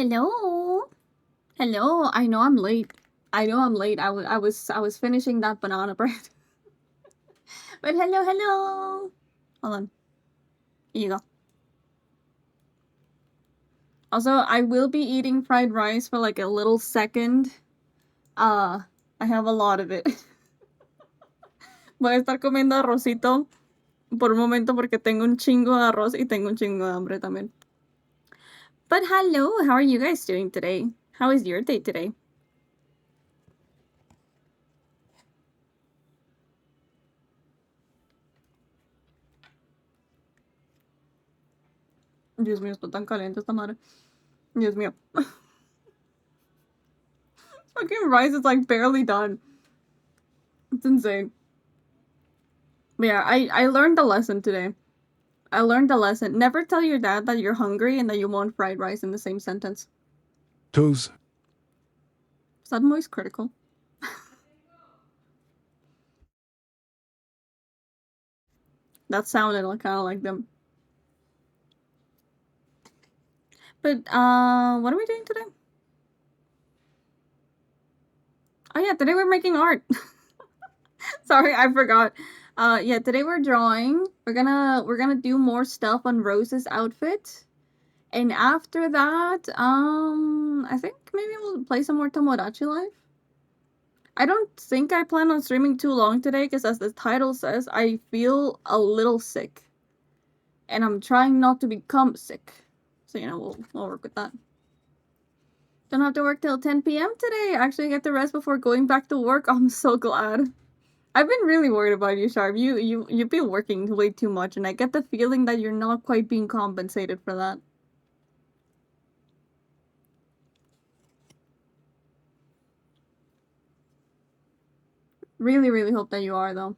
Hello. Hello. I know I'm late. I know I'm late. I was finishing that banana bread. But hello. Hold on. Here you go. Also, I will be eating fried rice for like a little second. I have a lot of it. Voy a estar comiendo arrocito por un momento porque tengo un chingo de arroz y tengo un chingo de hambre también. But hello, how are you guys doing today? How is your day today? Dios mío, está tan caliente esta madre. Dios mío. Fucking rice is like barely done. It's insane. But yeah, I learned a lesson today. I learned a lesson. Never tell your dad that you're hungry and that you want fried rice in the same sentence. Toes. Is that noise critical? That sounded like, kind of like them. But what are we doing today? Oh yeah, today we're making art. Sorry, I forgot. Yeah, today we're drawing. We're gonna do more stuff on Rose's outfit. And after that, I think maybe we'll play some more Tomodachi Life. I don't think I plan on streaming too long today because, as the title says, I feel a little sick. And I'm trying not to become sick. So, we'll work with that. Don't have to work till 10 p.m. today. I actually get to rest before going back to work. I'm so glad. I've been really worried about you, Sharp. You've been working way too much, and I get the feeling that you're not quite being compensated for that. Really, really hope that you are, though.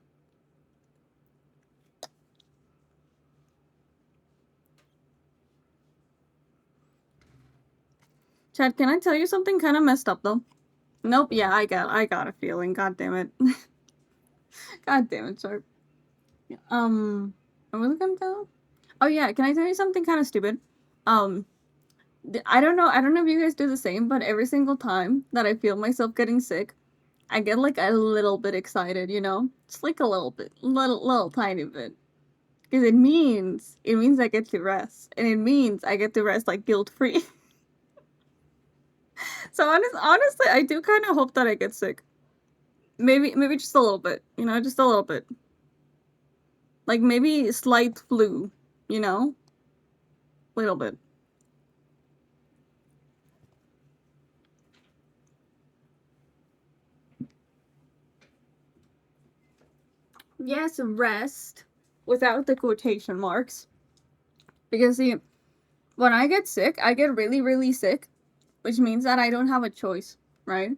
Chad, can I tell you something kind of messed up, though? Nope, yeah, I got a feeling. God damn it. God damn it, Sharp. What was I gonna tell? Oh yeah, can I tell you something kind of stupid? Um, I don't know if you guys do the same, but every single time that I feel myself getting sick, I get like a little bit excited, Just like a little bit, little tiny bit. Because it means I get to rest, and it means I get to rest like guilt-free. So honestly, I do kind of hope that I get sick. Maybe just a little bit, just a little bit. Like maybe slight flu, little bit. Yes, rest without the quotation marks. Because see, when I get sick, I get really, really sick, which means that I don't have a choice, right?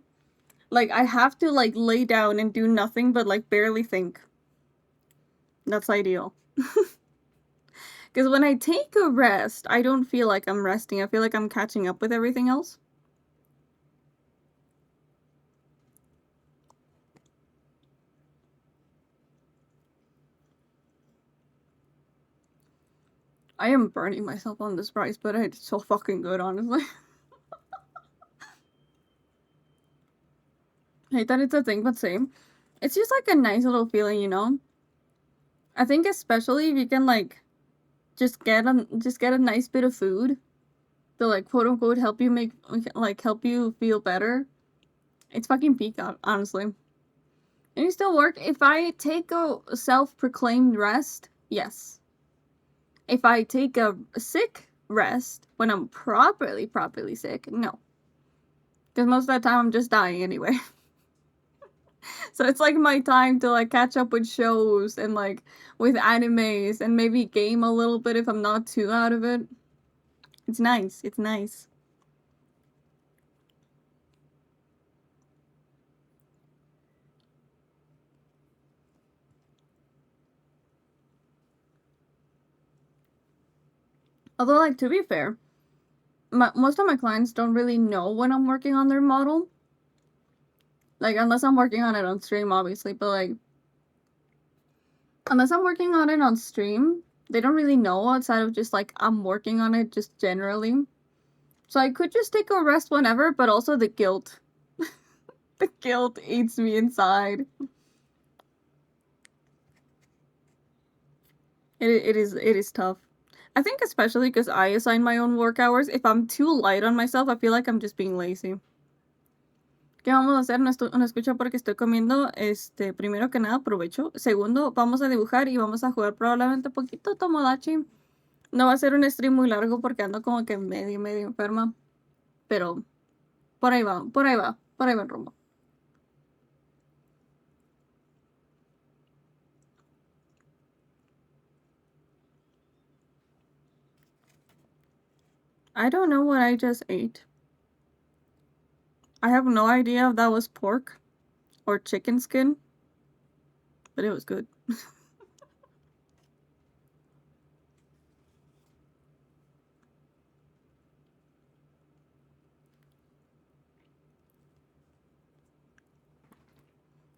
Like I have to like lay down and do nothing but like barely think. That's ideal. Because when I take a rest, I don't feel like I'm resting. I feel like I'm catching up with everything else. I am burning myself on this rice, but it's so fucking good, honestly. Hate that it's a thing, but same. It's just like a nice little feeling. I think especially if you can like just get a nice bit of food to like quote unquote help you feel better. It's fucking peak out, honestly. And you still work. If I take a self-proclaimed rest, yes. If I take a sick rest when I'm properly sick, no. Because most of the time I'm just dying anyway. So it's like my time to like catch up with shows and like with animes and maybe game a little bit if I'm not too out of it. It's nice. It's nice. Although, like, to be fair, most of my clients don't really know when I'm working on their model. Like, unless I'm working on it on stream, obviously, but like, unless I'm working on it on stream, they don't really know outside of just like I'm working on it just generally. So I could just take a rest whenever, but also the guilt. The guilt eats me inside. It is tough. I think especially because I assign my own work hours. If I'm too light on myself, I feel like I'm just being lazy. ¿Qué vamos a hacer? No, no escucho porque estoy comiendo. Primero que nada, provecho. Segundo, vamos a dibujar y vamos a jugar probablemente poquito Tomodachi. No va a ser un stream muy largo porque ando como que medio enferma. Pero por ahí va, por ahí va, por ahí va el rumbo. I don't know what I just ate. I have no idea if that was pork or chicken skin, but it was good.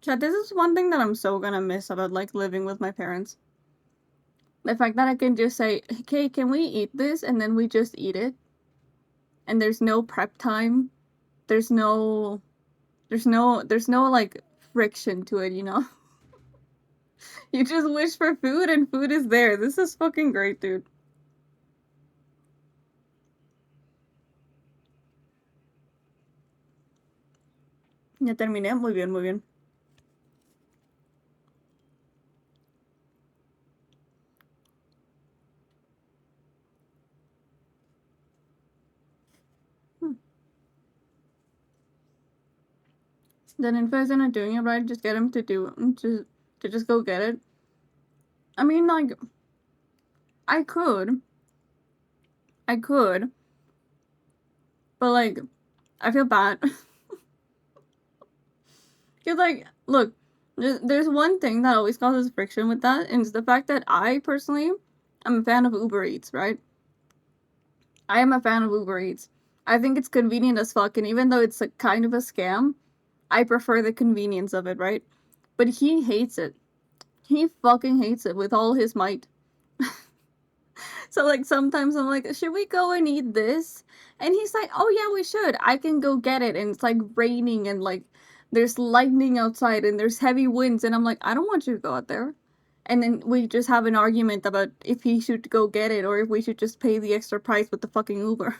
Chat, this is one thing that I'm so gonna miss about like living with my parents. The fact that I can just say, "Okay, can we eat this?" and then we just eat it. And there's no prep time. There's no like friction to it, you know? You just wish for food and food is there. This is fucking great, dude. Ya terminé, muy bien, muy bien. Then if he's not doing it right, just get him to just go get it. I mean, like, I could, but like, I feel bad. Cause like, look, there's one thing that always causes friction with that, and it's the fact that I personally am a fan of Uber Eats, right? I am a fan of Uber Eats. I think it's convenient as fuck, and even though it's a kind of a scam, I prefer the convenience of it, right? But he hates it. He fucking hates it with all his might. So like sometimes I'm like, should we go and eat this? And he's like, oh yeah, we should. I can go get it. And it's like raining and like there's lightning outside and there's heavy winds. And I'm like, I don't want you to go out there. And then we just have an argument about if he should go get it or if we should just pay the extra price with the fucking Uber.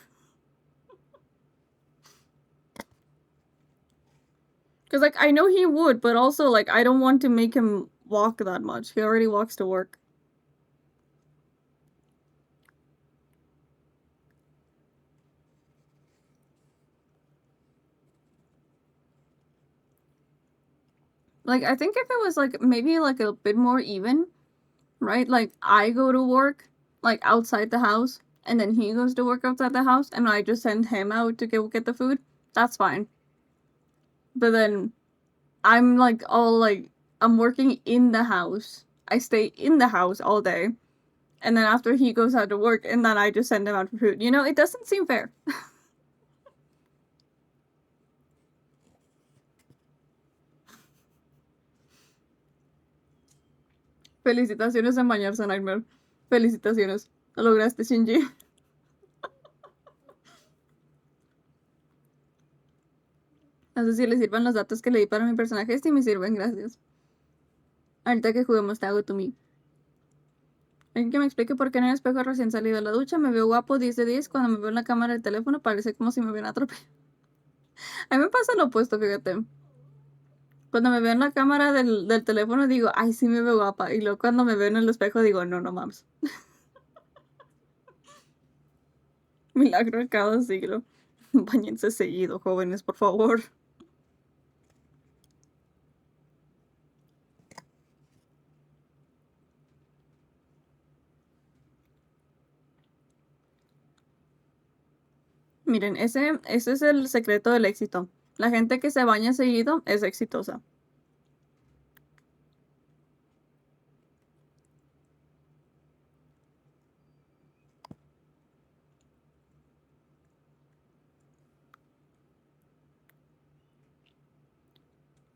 Because like I know he would, but also like I don't want to make him walk that much. He already walks to work. Like I think if it was like maybe like a bit more even, right? Like I go to work like outside the house and then he goes to work outside the house and I just send him out to go get the food. That's fine. But then I'm like all like I'm working in the house. I stay in the house all day. And then after he goes out to work and then I just send him out for food. You know, it doesn't seem fair. Felicitaciones en bañarse, Nightmare. Felicitaciones. Lo lograste, Shinji. No sé si le sirvan los datos que le di para mi personaje. Sí me sirven, gracias. Ahorita que juguemos te hago to me. Alguien que me explique por qué en el espejo recién salido de la ducha me veo guapo 10 de 10. Cuando me veo en la cámara del teléfono parece como si me hubieran atropellado. A mí me pasa lo opuesto, fíjate. Cuando me veo en la cámara del teléfono digo, ay, sí me veo guapa. Y luego cuando me veo en el espejo digo, no, no mames. Milagro de cada siglo. Báñense seguido, jóvenes, por favor. Miren, ese es el secreto del éxito. La gente que se baña seguido es exitosa.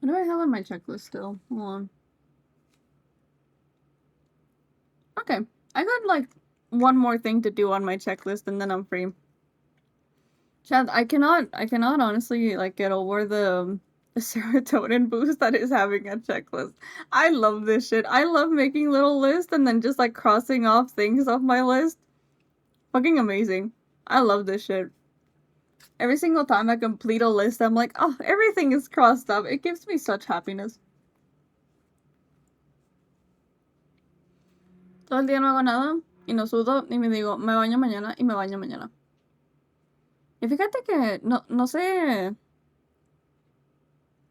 What do I have on my checklist still? Hold on. Okay, I got like one more thing to do on my checklist and then I'm free. Chad, I cannot honestly like get over the serotonin boost that is having a checklist. I love this shit. I love making little lists and then just like crossing off things off my list. Fucking amazing. I love this shit. Every single time I complete a list, I'm like, oh, everything is crossed up. It gives me such happiness. Todo el día no hago nada y no sudo y me digo, me baño mañana y me baño mañana. Y fíjate que no sé,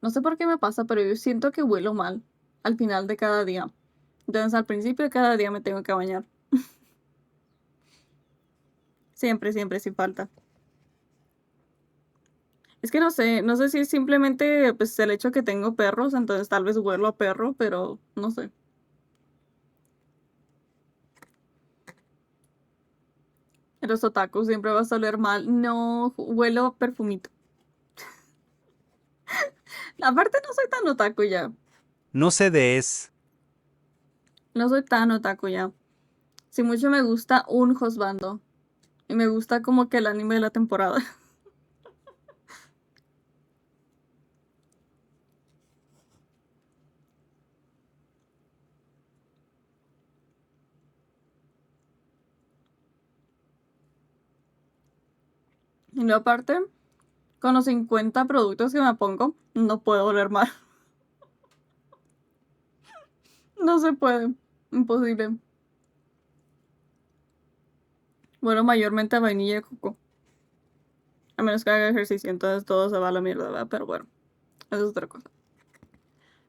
no sé por qué me pasa, pero yo siento que huelo mal al final de cada día. Entonces al principio de cada día me tengo que bañar. Siempre, siempre, sin falta. Es que no sé si es simplemente pues el hecho que tengo perros, entonces tal vez huelo a perro, pero no sé. Los otakus siempre vas a oler mal. No, huelo a perfumito. Aparte no soy tan otaku ya. No sé de es. No soy tan otaku ya. Si mucho me gusta un husbando. Y me gusta como que el anime de la temporada. Y luego aparte, con los 50 productos que me pongo, no puedo oler mal. No se puede. Imposible. Bueno, mayormente a vainilla y coco. A menos que haga ejercicio, entonces todo se va a la mierda, ¿verdad? Pero bueno, eso es otra cosa.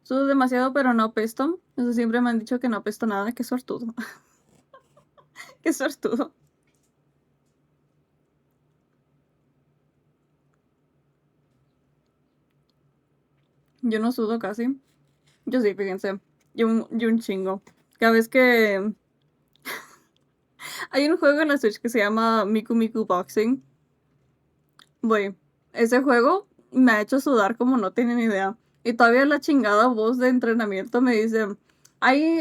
Sudo demasiado, pero no apesto. Eso siempre me han dicho que no apesto nada. Qué suertudo. Qué suertudo. Yo no sudo casi. Yo sí, fíjense. Yo un chingo. Cada vez que... Hay un juego en la Switch que se llama Miku Miku Boxing. Güey, ese juego me ha hecho sudar como no tienen idea. Y todavía la chingada voz de entrenamiento me dice, ahí,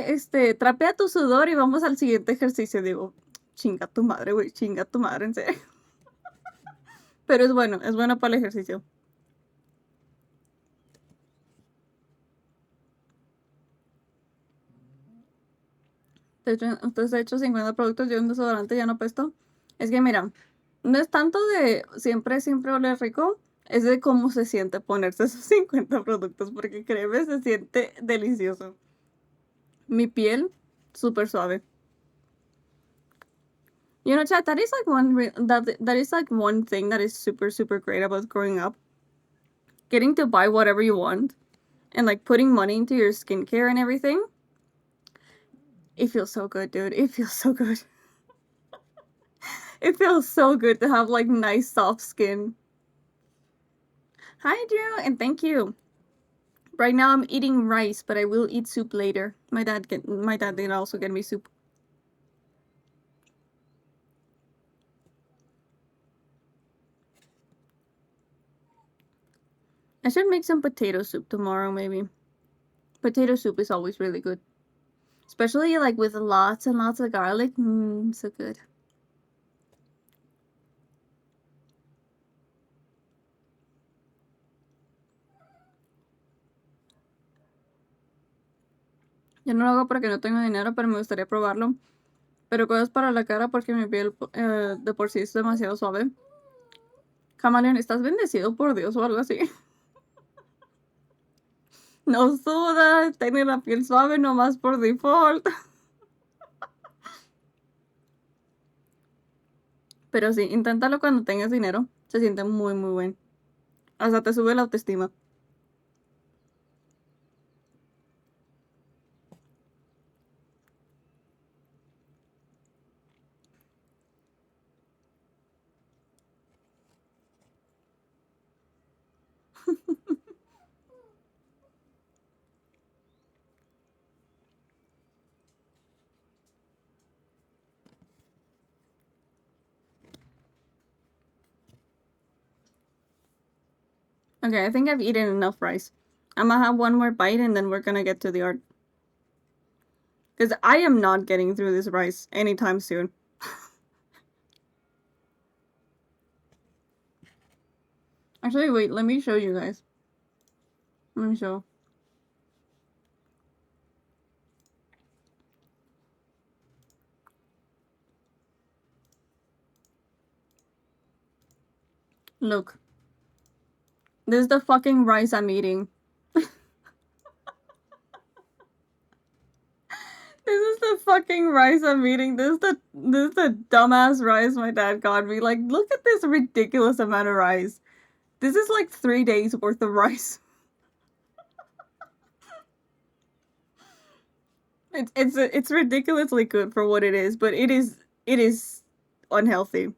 trapea tu sudor y vamos al siguiente ejercicio. Digo, chinga tu madre, güey, chinga tu madre, en serio. Pero es bueno para el ejercicio. Entonces he hecho 50 productos de un desodorante, ya no pesto. Es que mira, no es tanto de siempre, siempre oler rico, es de cómo se siente ponerse esos 50 productos, porque créeme, se siente delicioso. Mi piel, súper suave. You know, chat, that is like that is like one thing that is super, super great about growing up. Getting to buy whatever you want and like putting money into your skincare and everything. It feels so good, dude. It feels so good. It feels so good to have like nice soft skin. Hi, Drew, and thank you. Right now I'm eating rice, but I will eat soup later. My dad did also get me soup. I should make some potato soup tomorrow, maybe. Potato soup is always really good. Especially like with lots and lots of garlic. Mmm, so good. Yo no lo hago porque no tengo dinero, pero me gustaría probarlo. Pero cosas para la cara porque mi piel de por sí es demasiado suave. Camaleón, ¿estás bendecido por Dios o algo así? No suda, tiene la piel suave nomás por default. Pero sí, inténtalo cuando tengas dinero. Se siente muy, muy bien. Hasta te sube la autoestima. Okay, I think I've eaten enough rice. I'm gonna have one more bite and then we're gonna get to the art. Because I am not getting through this rice anytime soon. Actually, wait, let me show you guys. Let me show. Look. This is the fucking rice I'm eating. This is the fucking rice I'm eating. This is the dumbass rice my dad got me. Like, look at this ridiculous amount of rice. This is like 3 days worth of rice. It's ridiculously good for what it is, but it is unhealthy.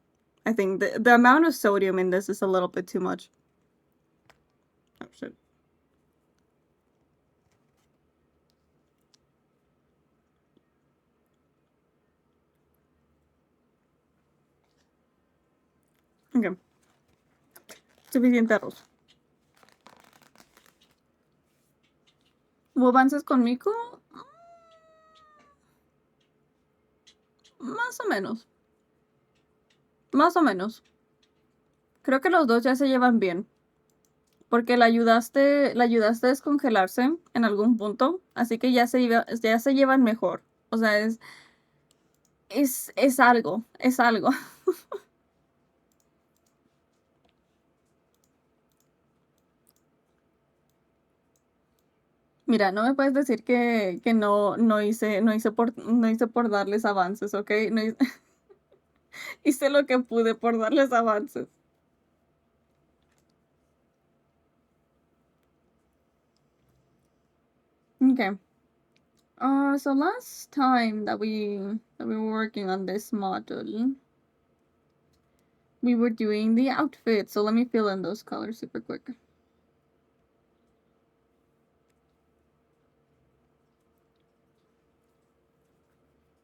I think the amount of sodium in this is a little bit too much. Oh shit. Okay. Suficiente arroz. ¿Hubo avances conmigo? Más o menos. Más o menos. Creo que los dos ya se llevan bien. Porque la ayudaste a descongelarse en algún punto. Así que ya se llevan mejor. O sea, es algo. Es algo. Mira, no me puedes decir que no hice por darles avances, ¿ok? No hice, hice lo que pude por darles avances. Okay. So last time that we were working on this model, we were doing the outfit. So let me fill in those colors super quick.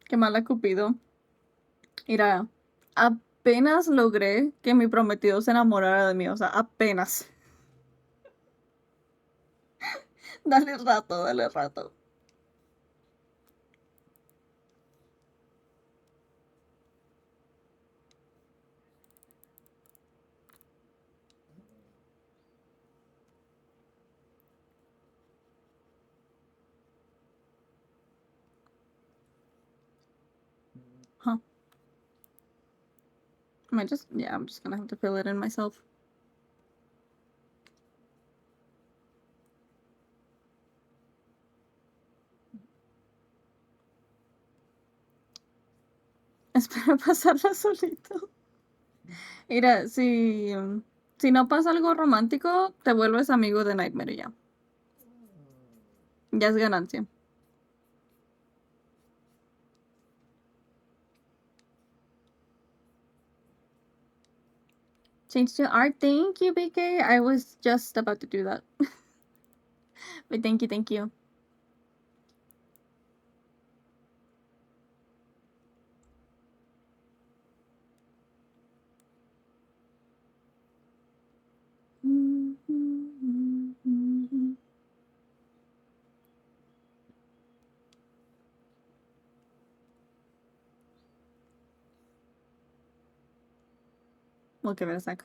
Qué mala Cupido. Mira, apenas logré que mi prometido se enamorara de mí. O sea, apenas. Dale rato, dale rato. Huh. I'm just gonna have to fill it in myself. Espero pasarla solito. Mira, si no pasa algo romántico, te vuelves amigo de Nightmare y ya. Ya es ganancia. Change to art. Thank you, BK. I was just about to do that. But thank you, thank you. We'll give it a sec.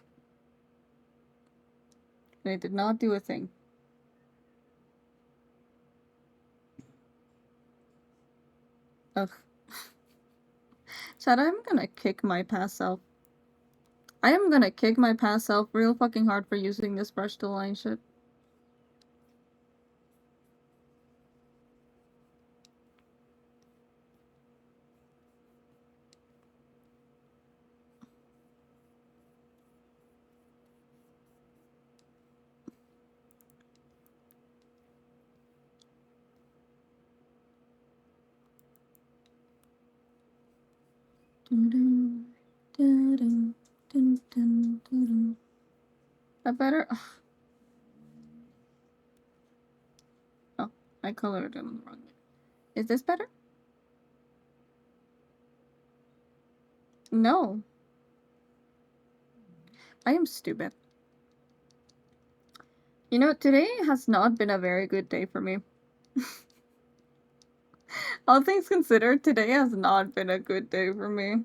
I did not do a thing. Ugh. Chad, I'm gonna kick my past self. I am gonna kick my past self real fucking hard for using this brush to line shit. That better? Ugh. Oh, I colored it on the wrong way. Is this better? No. I am stupid. You know, today has not been a very good day for me. All things considered, today has not been a good day for me.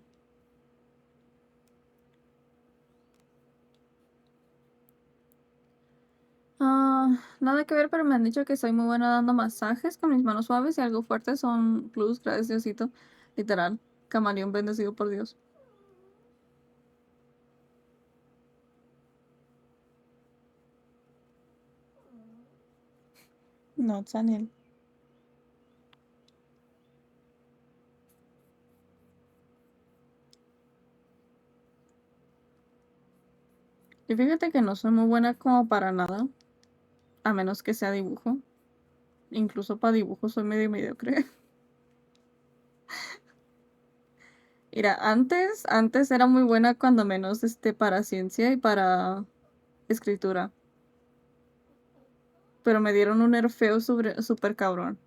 Nada que ver, pero me han dicho que soy muy buena dando masajes con mis manos suaves y algo fuertes son plus, gracias Diosito. Literal. Camaleón bendecido por Dios. No, Chanel. Y fíjate que no soy muy buena como para nada, a menos que sea dibujo. Incluso para dibujo soy medio mediocre. Mira, antes era muy buena cuando menos para ciencia y para escritura. Pero me dieron un nerfeo súper cabrón.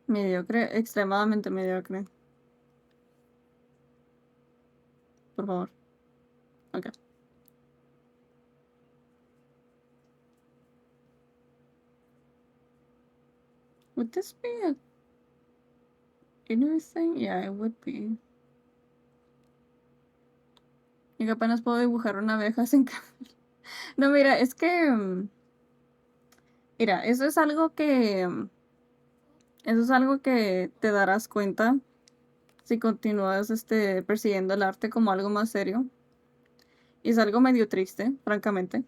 Mediocre, extremadamente mediocre. Por favor. Ok. Would this be a interesting? Yeah, it would be. Y que apenas puedo dibujar una abeja sin que... No, mira, es que... Mira, eso es algo que... Eso es algo que te darás cuenta si continúas persiguiendo el arte como algo más serio. Y es algo medio triste, francamente.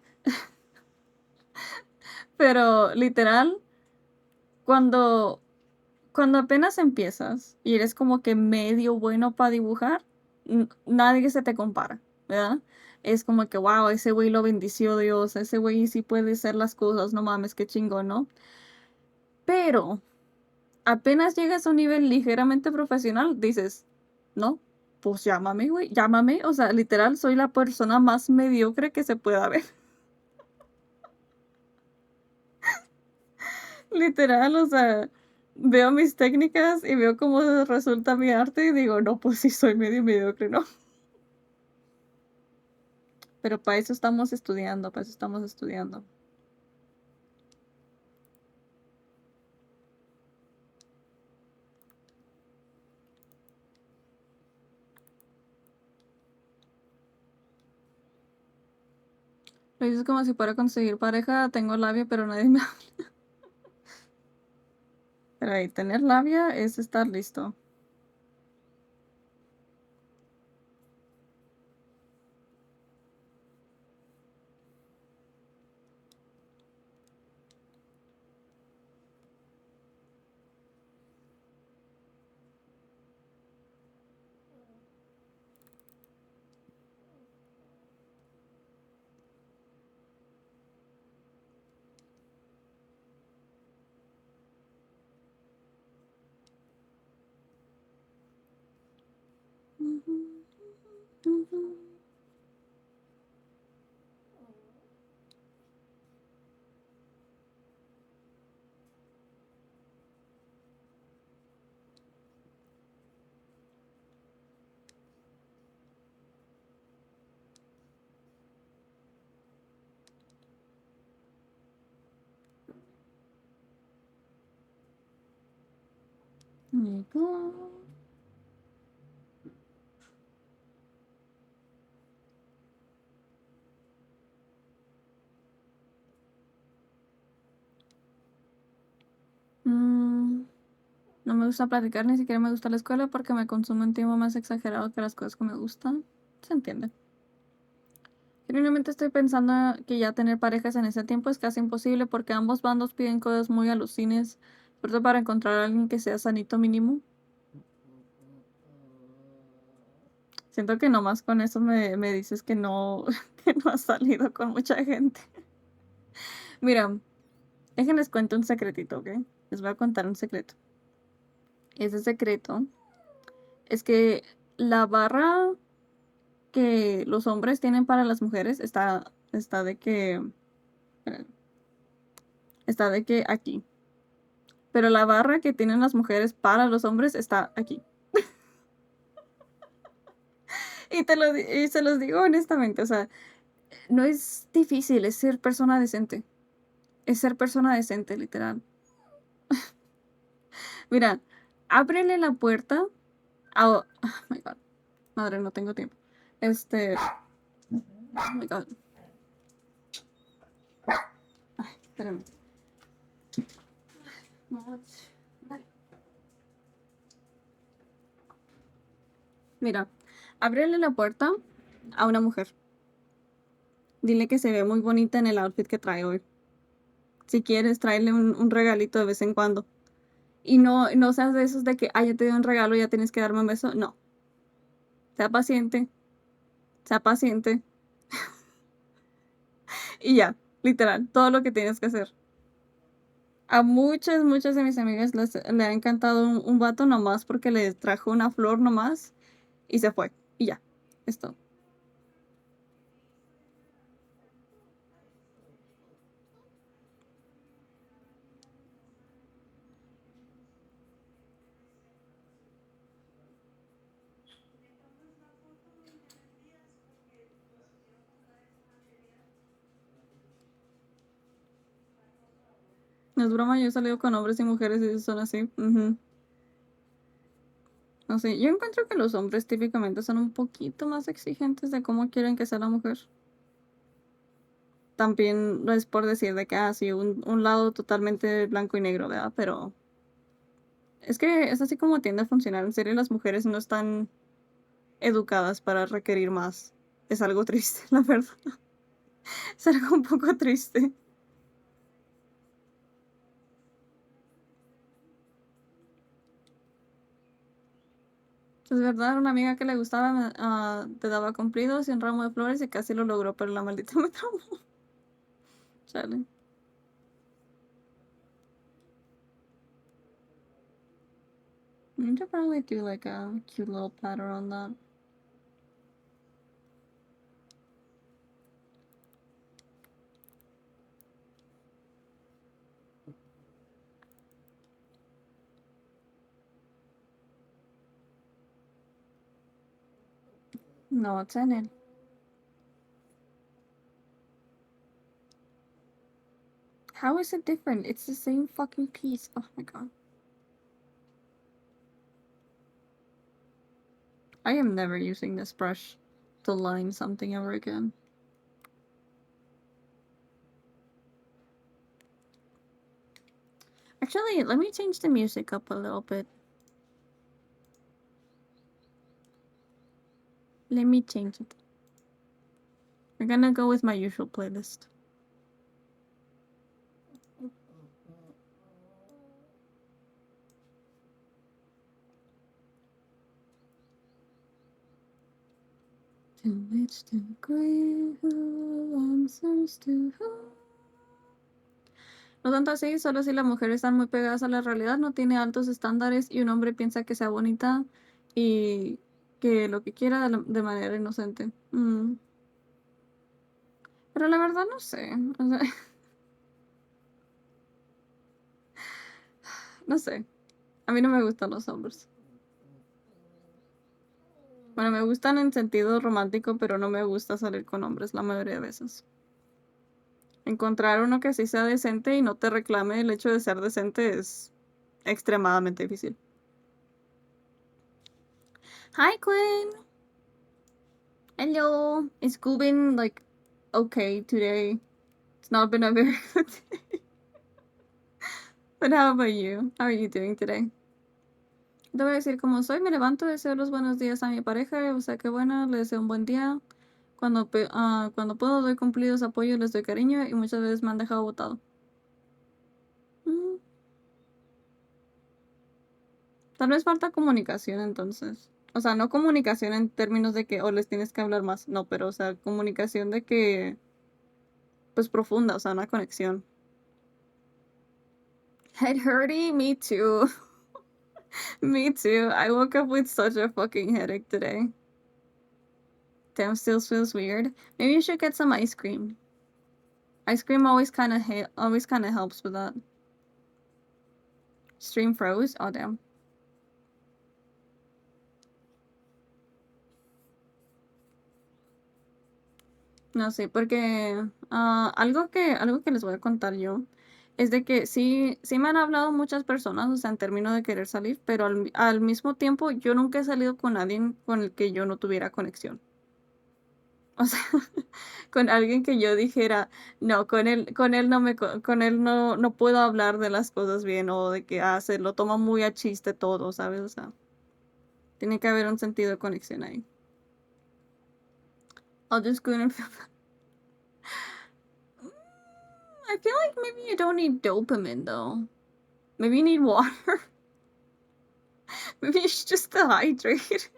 Pero literal, cuando, cuando apenas empiezas y eres como que medio bueno para dibujar, nadie se te compara, ¿verdad? Es como que, wow, ese güey lo bendició Dios, ese güey sí puede hacer las cosas, no mames, qué chingón, ¿no? Pero apenas llegas a un nivel ligeramente profesional, dices, no, pues llámame, güey, llámame. O sea, literal, soy la persona más mediocre que se pueda ver. Literal, o sea, veo mis técnicas y veo cómo resulta mi arte y digo, no, pues sí soy medio mediocre, ¿no? Pero para eso estamos estudiando, para eso estamos estudiando. Lo dices como si fuera conseguir pareja, tengo labia, pero nadie me habla. Pero ahí, tener labia es estar listo. Nico. No me gusta platicar, ni siquiera me gusta la escuela porque me consume un tiempo más exagerado que las cosas que me gustan. Se entiende. Genuinamente estoy pensando que ya tener parejas en ese tiempo es casi imposible porque ambos bandos piden cosas muy alucines, sobre todo para encontrar a alguien que sea sanito mínimo. Siento que nomás con eso me dices que no, que no has salido con mucha gente. Mira, déjenles cuento un secretito, ¿ok? Les voy a contar un secreto. Ese secreto es que la barra que los hombres tienen para las mujeres está de que... Está de que aquí. Pero la barra que tienen las mujeres para los hombres está aquí. Y se los digo honestamente, o sea, no es difícil, es ser persona decente. Es ser persona decente, literal. Mira, ábrele la puerta a... Oh my God. Madre, no tengo tiempo. Oh my god. Ay, espérame. No, dale. Mira, ábrele la puerta a una mujer. Dile que se ve muy bonita en el outfit que trae hoy. Si quieres, tráele un regalito de vez en cuando. Y no seas de esos de que, ya te doy un regalo, ya tienes que darme un beso. No. Sea paciente. Sea paciente. Y ya, literal, todo lo que tienes que hacer. A muchas de mis amigas le ha encantado un vato nomás porque les trajo una flor nomás y se fue. Y ya, es todo. No es broma, yo he salido con hombres y mujeres y son así. Ujú. No sé, yo encuentro que los hombres típicamente son un poquito más exigentes de cómo quieren que sea la mujer. También no es por decir de que, sí, un lado totalmente blanco y negro, ¿verdad? Pero es que es así como tiende a funcionar. En serio, las mujeres no están educadas para requerir más. Es algo triste, la verdad. Es algo un poco triste. Es verdad, una amiga que le gustaba te daba cumplidos y un ramo de flores y casi lo logró, pero la maldita me traumó. Chale. You should probably do like a cute little pattern on that. No, it's in it. How is it different? It's the same fucking piece. Oh my god. I am never using this brush to line something ever again. Actually, let me change the music up a little bit. Let me change it. We're gonna go with my usual playlist. Too much to agree, answers to who. No tanto así, solo si las mujeres están muy pegadas a la realidad, no tiene altos estándares y un hombre piensa que sea bonita y que lo que quiera de manera inocente. Pero la verdad no sé. O sea, no sé. A mí no me gustan los hombres. Bueno, me gustan en sentido romántico, pero no me gusta salir con hombres la mayoría de veces. Encontrar uno que sí sea decente y no te reclame el hecho de ser decente es extremadamente difícil. Hi, Quinn. Hello. It's been like okay today. It's not been a very good day. But how about you? How are you doing today? Te voy a decir cómo soy, me levanto, deseo los buenos días a mi pareja, o sea que bueno, le deseo un buen día. Cuando puedo doy cumplidos, apoyo, les doy cariño y muchas veces me han dejado botado. Mm, Tal vez falta comunicación entonces. O sea, no comunicación en términos de que les tienes que hablar más, no, pero o sea, comunicación de que, pues profunda, o sea, una conexión. Head hurty, me too. Me too. I woke up with such a fucking headache today. Damn, still feels weird. Maybe you should get some ice cream. Ice cream always kind of helps with that. Stream froze. Oh damn. No sé, porque algo que les voy a contar yo es de que sí me han hablado muchas personas, o sea, en términos de querer salir, pero al mismo tiempo yo nunca he salido con alguien con el que yo no tuviera conexión. O sea, con alguien que yo dijera, no, con él con él no puedo hablar de las cosas bien o de que se lo toma muy a chiste todo, ¿sabes? O sea, tiene que haber un sentido de conexión ahí. I'll just go and feel I feel like maybe you don't need dopamine though. Maybe you need water. Maybe you should just dehydrate.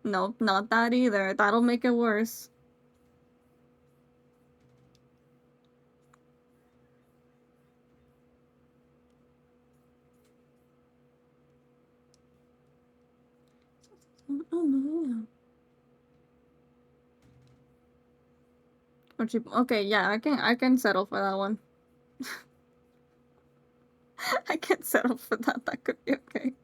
Nope, not that either. That'll make it worse. Okay, yeah, I can settle for that one. I can settle for that. That could be okay.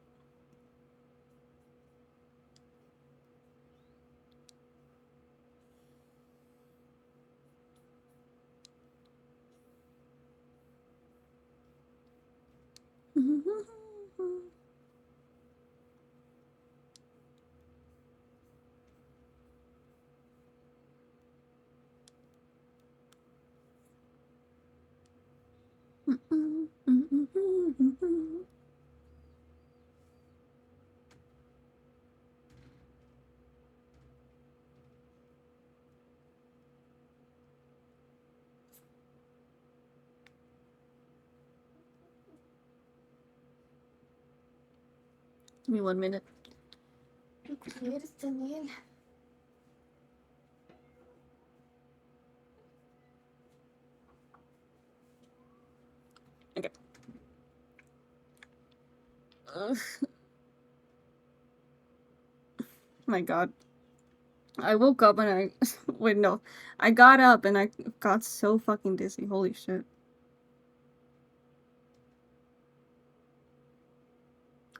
Give me 1 minute. ¿Qué quieres, Daniel? Okay. Ugh. My God. I woke up and I wait, no. I got up and I got so fucking dizzy. Holy shit.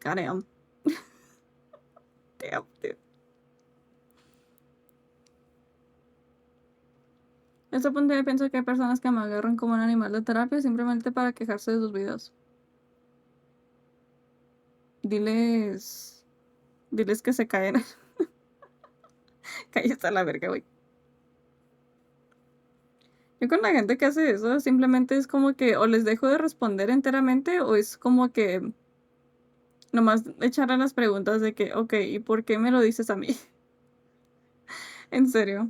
Goddamn. Damn, dude. A este punto yo pienso que hay personas que me agarran como un animal de terapia simplemente para quejarse de sus videos. Diles. Diles que se caen. Cállate a la verga, güey. Yo con la gente que hace eso simplemente es como que o les dejo de responder enteramente o es como que nomás echarle las preguntas de que, ok, ¿y por qué me lo dices a mí? En serio.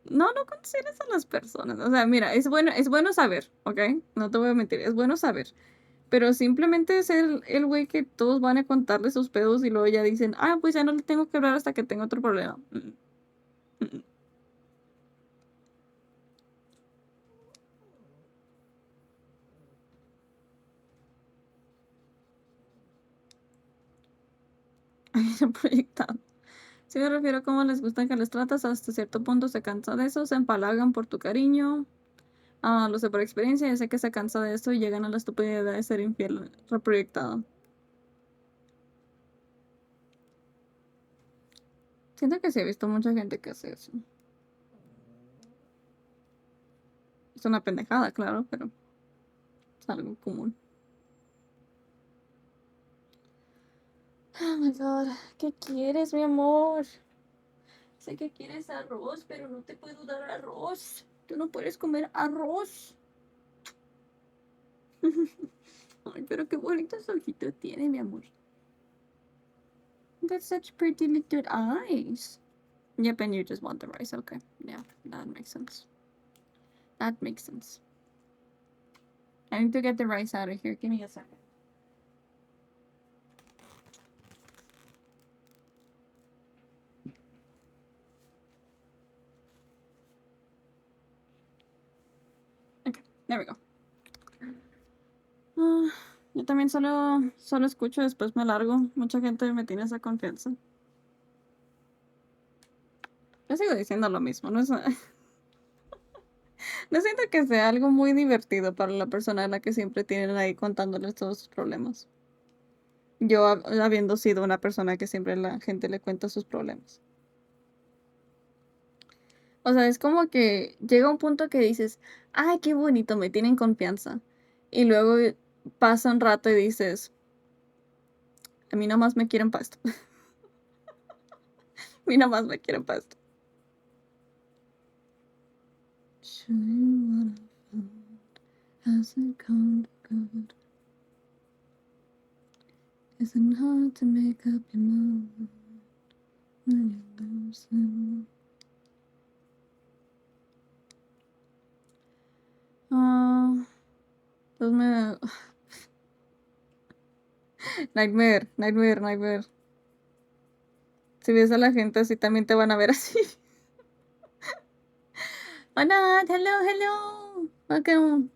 No consideres a las personas. O sea, mira, es bueno saber, ¿ok? No te voy a mentir, es bueno saber. Pero simplemente es el güey que todos van a contarle sus pedos y luego ya dicen, pues ya no le tengo que hablar hasta que tenga otro problema. Mm. Proyectado. Sí me refiero a cómo les gusta que les tratas, hasta cierto punto se cansa de eso, se empalagan por tu cariño. Lo sé por experiencia, ya sé que se cansa de esto y llegan a la estupidez de ser infiel reproyectado. Siento que sí he visto mucha gente que hace eso. Es una pendejada, claro, pero es algo común. Oh my God, ¿qué quieres, mi amor? Sé que quieres arroz, pero no te puedo dar arroz. Tú no puedes comer arroz. Ay, pero qué bonitos ojitos tiene, mi amor. That's such pretty little eyes. Yep, and you just want the rice. Okay, yeah, that makes sense. That makes sense. I need to get the rice out of here. Give me a second. Okay, there we go. Yo también solo escucho, después me largo. Mucha gente me tiene esa confianza. Yo sigo diciendo lo mismo, no es... No siento que sea algo muy divertido para la persona a la que siempre tienen ahí contándoles todos sus problemas. Yo habiendo sido una persona que siempre la gente le cuenta sus problemas. O sea, es como que llega un punto que dices, ay, qué bonito, me tienen confianza. Y luego pasa un rato y dices, a mí nomás me quieren pasto. A mí nomás me quieren pasto. Show you what I found hasn't come good. Isn't hard to make up your mind when you're losing. Ah, pues me... Nightmare, nightmare, nightmare. Si ves a la gente así, también te van a ver así. Hola, hello, hello. Welcome.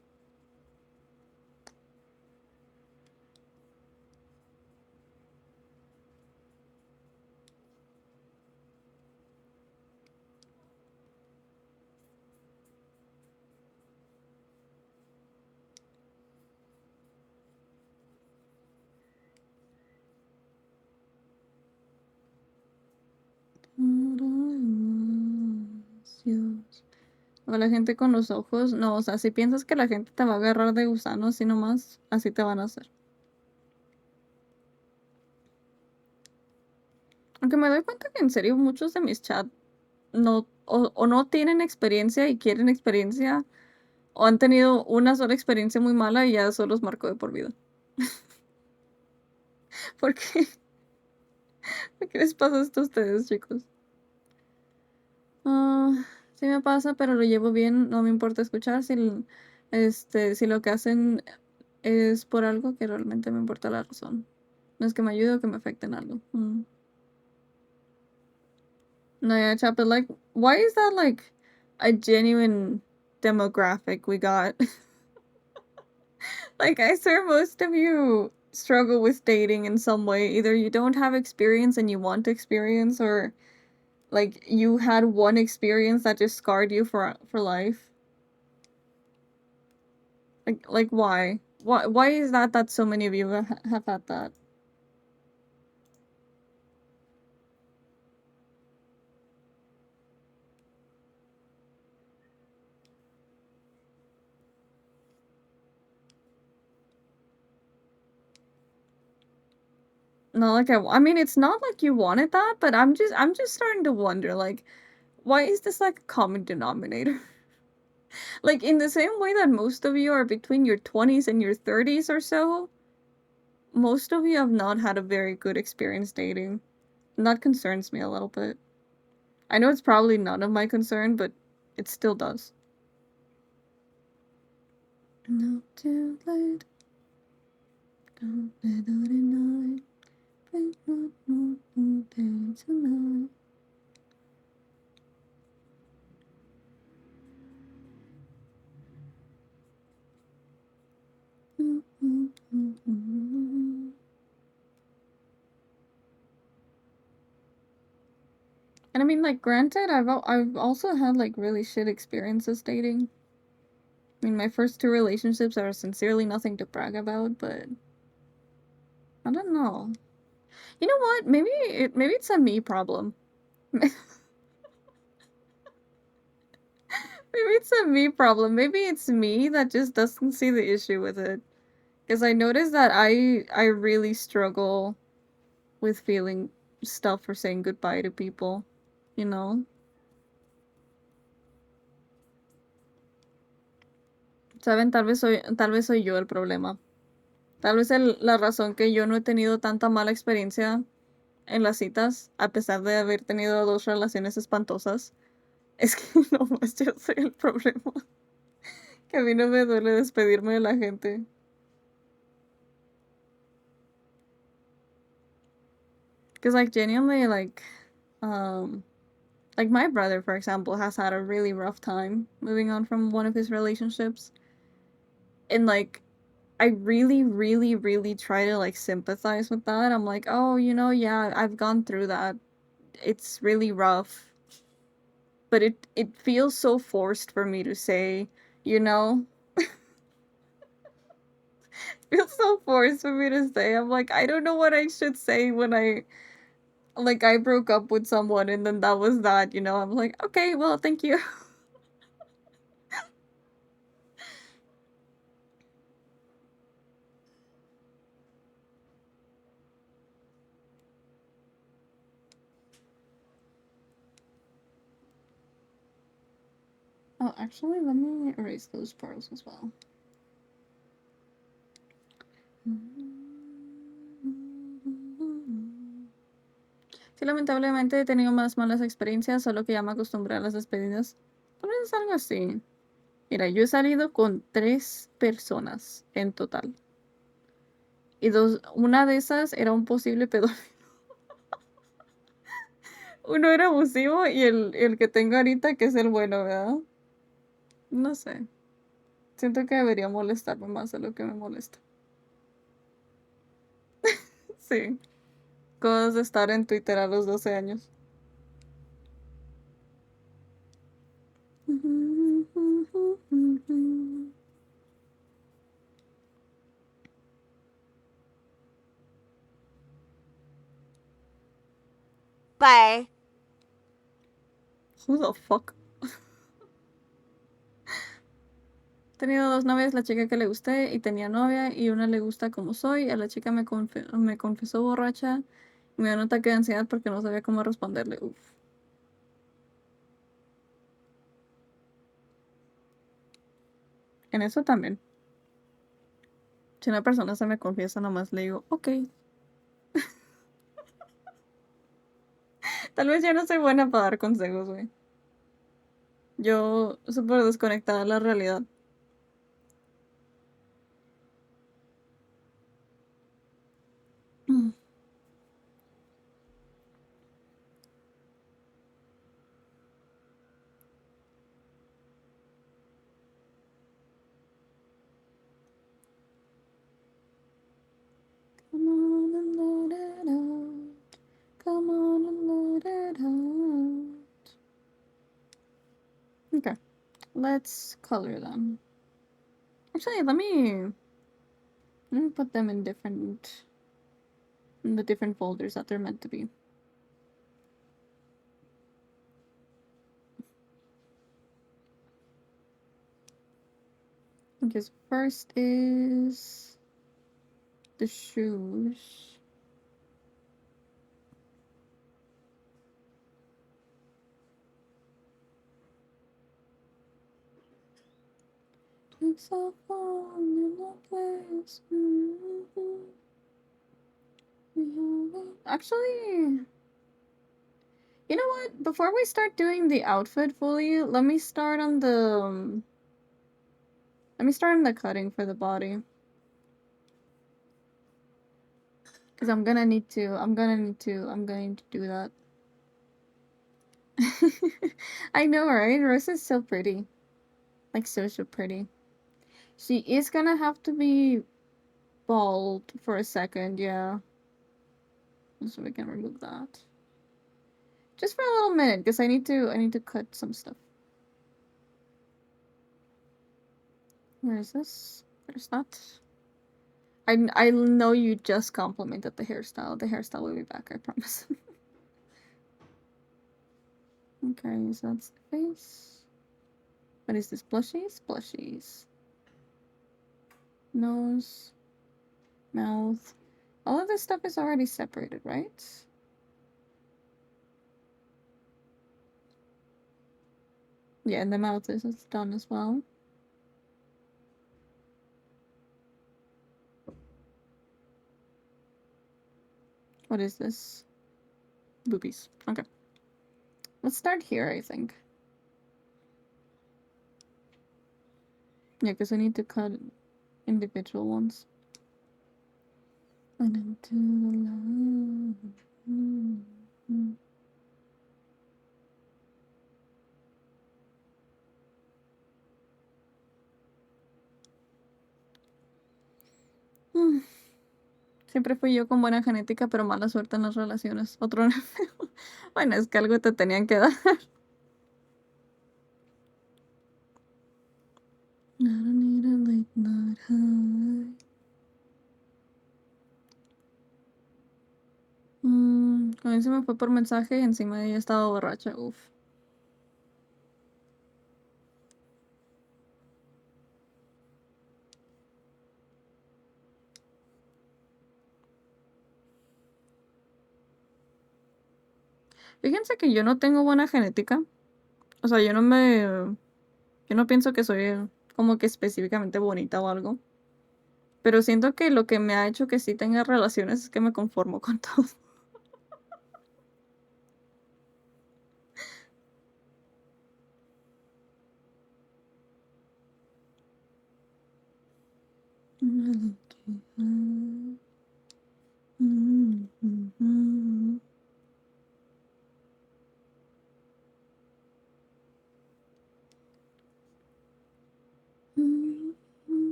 O la gente con los ojos, no, o sea, si piensas que la gente te va a agarrar de gusano así nomás, así te van a hacer. Aunque me doy cuenta que en serio muchos de mis chats no, o no tienen experiencia y quieren experiencia, o han tenido una sola experiencia muy mala y ya eso los marcó de por vida. ¿Por qué? ¿Por qué les pasa esto a ustedes, chicos? Ah, sí me pasa, pero lo llevo bien, no me importa escuchar si lo que hacen es por algo que realmente me importa la razón. No es que me ayude o que me afecte en algo. No, yeah, chat, but like, why is that like a genuine demographic we got? Like, I swear most of you struggle with dating in some way. Either you don't have experience and you want experience, or like you had one experience that just scarred you for life. Like why? Why is that so many of you have had that? No, like I mean, it's not like you wanted that, but I'm just starting to wonder, like, why is this like a common denominator? Like in the same way that most of you are between your 20s and your 30s or so, most of you have not had a very good experience dating. And that concerns me a little bit. I know it's probably none of my concern, but it still does. Not too late. Don't let out night. Break not day tonight. And I mean, like, granted, I've also had like really shit experiences dating. I mean, my first two relationships are sincerely nothing to brag about, but I don't know. You know what? Maybe it's a me problem. Maybe it's a me problem. Maybe it's me that just doesn't see the issue with it. Because I noticed that I really struggle with feeling stuff for saying goodbye to people, you know? ¿Saben? Tal vez soy yo el problema. Tal vez la razón que yo no he tenido tanta mala experiencia en las citas, a pesar de haber tenido dos relaciones espantosas, es que no más yo soy el problema. Que a mí no me duele despedirme de la gente. Because, like, genuinely, like my brother, for example, has had a really rough time moving on from one of his relationships. And, like, I really, really, really try to, like, sympathize with that. I'm like, oh, yeah, I've gone through that. It's really rough. But it feels so forced for me to say, you know? Feels so forced for me to say. I'm like, I don't know what I should say when I broke up with someone and then that was that, you know? I'm like, okay, well, thank you. Oh, actually, let me erase those pearls as well. Sí, lamentablemente he tenido más malas experiencias, solo que ya me acostumbré a las despedidas. Tal vez es algo así. Mira, yo he salido con 3 personas en total. Y una de esas era un posible pedófilo. Uno era abusivo y el que tengo ahorita, que es el bueno, ¿verdad? No sé. Siento que debería molestarme más de lo que me molesta. Sí. Cosas de estar en Twitter a los 12 años. Bye. Who the fuck? He tenido 2 novias, la chica que le gusté y tenía novia y una le gusta como soy. A la chica me confesó borracha y me dio un ataque de ansiedad porque no sabía cómo responderle. Uf. En eso también. Si una persona se me confiesa, nomás le digo, ok. Tal vez ya no soy buena para dar consejos, güey. Yo súper desconectada de la realidad. Mm. Come on and let it out. Come on and let it out. Okay, let's color them. Actually, let me put them in the different folders that they're meant to be. Because first is the shoes. Took so long in a place. Actually, you know what? Before we start doing the outfit fully, let me start on the cutting for the body. Because I'm gonna need to do that. I know, right? Rose is so pretty. Like, so pretty. She is gonna have to be bald for a second, yeah. So we can remove that. Just for a little minute, because I need to cut some stuff. Where is this? There's that. I know you just complimented the hairstyle. The hairstyle will be back, I promise. Okay, so that's the face. What is this? Blushies? Blushies. Nose. Mouth. All of this stuff is already separated, right? Yeah, and the mouth is done as well. What is this? Boobies. Okay. Let's start here, I think. Yeah, because I need to cut individual ones. And into love. Siempre fui yo con buena genética, pero mala suerte en las relaciones. Otro Bueno, es que algo te tenían que dar. I don't need a late night high. A mí se me fue por mensaje y encima de ella estaba borracha. Uf. Fíjense que yo no tengo buena genética. O sea, yo no pienso que soy como que específicamente bonita o algo. Pero siento que lo que me ha hecho que sí tenga relaciones es que me conformo con todo.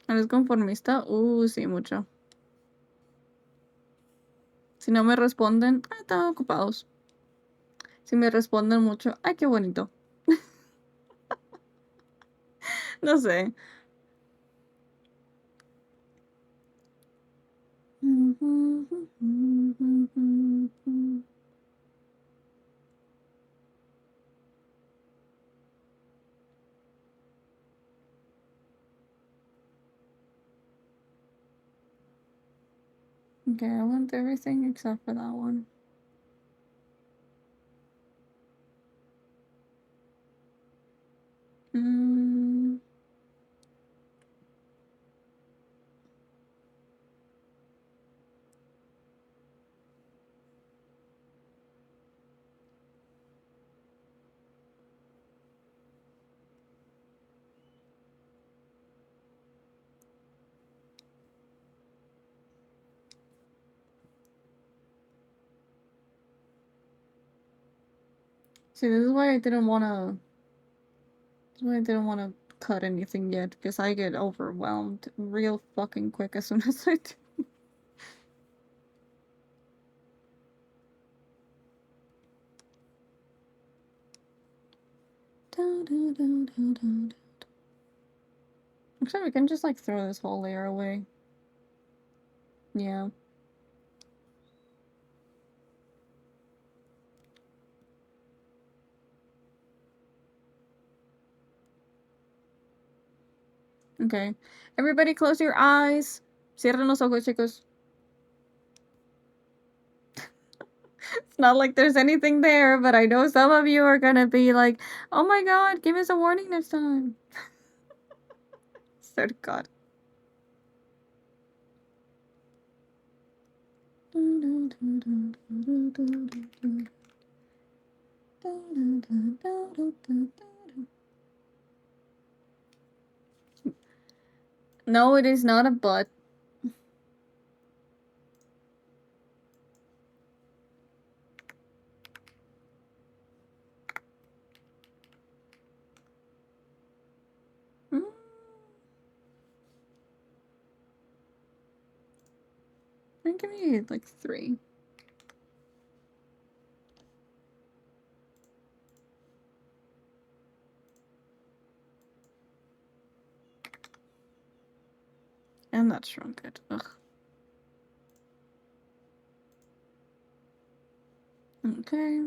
¿Eres conformista? Sí, mucho. Si no me responden, están ocupados. Si me responden mucho, ay, qué bonito. No sé. Okay, I want everything except for that one. Mm. See, this is why I didn't wanna. This is why I didn't wanna cut anything yet, because I get overwhelmed real fucking quick as soon as I do. Actually, we can just like throw this whole layer away. Yeah. Okay. Everybody close your eyes. Cierren los ojos, chicos. It's not like there's anything there, but I know some of you are gonna be like, oh my god, give us a warning next time. Swear to God. No, it is not a butt. Mm. I give you like 3. And that shrunk it. Ugh. Okay.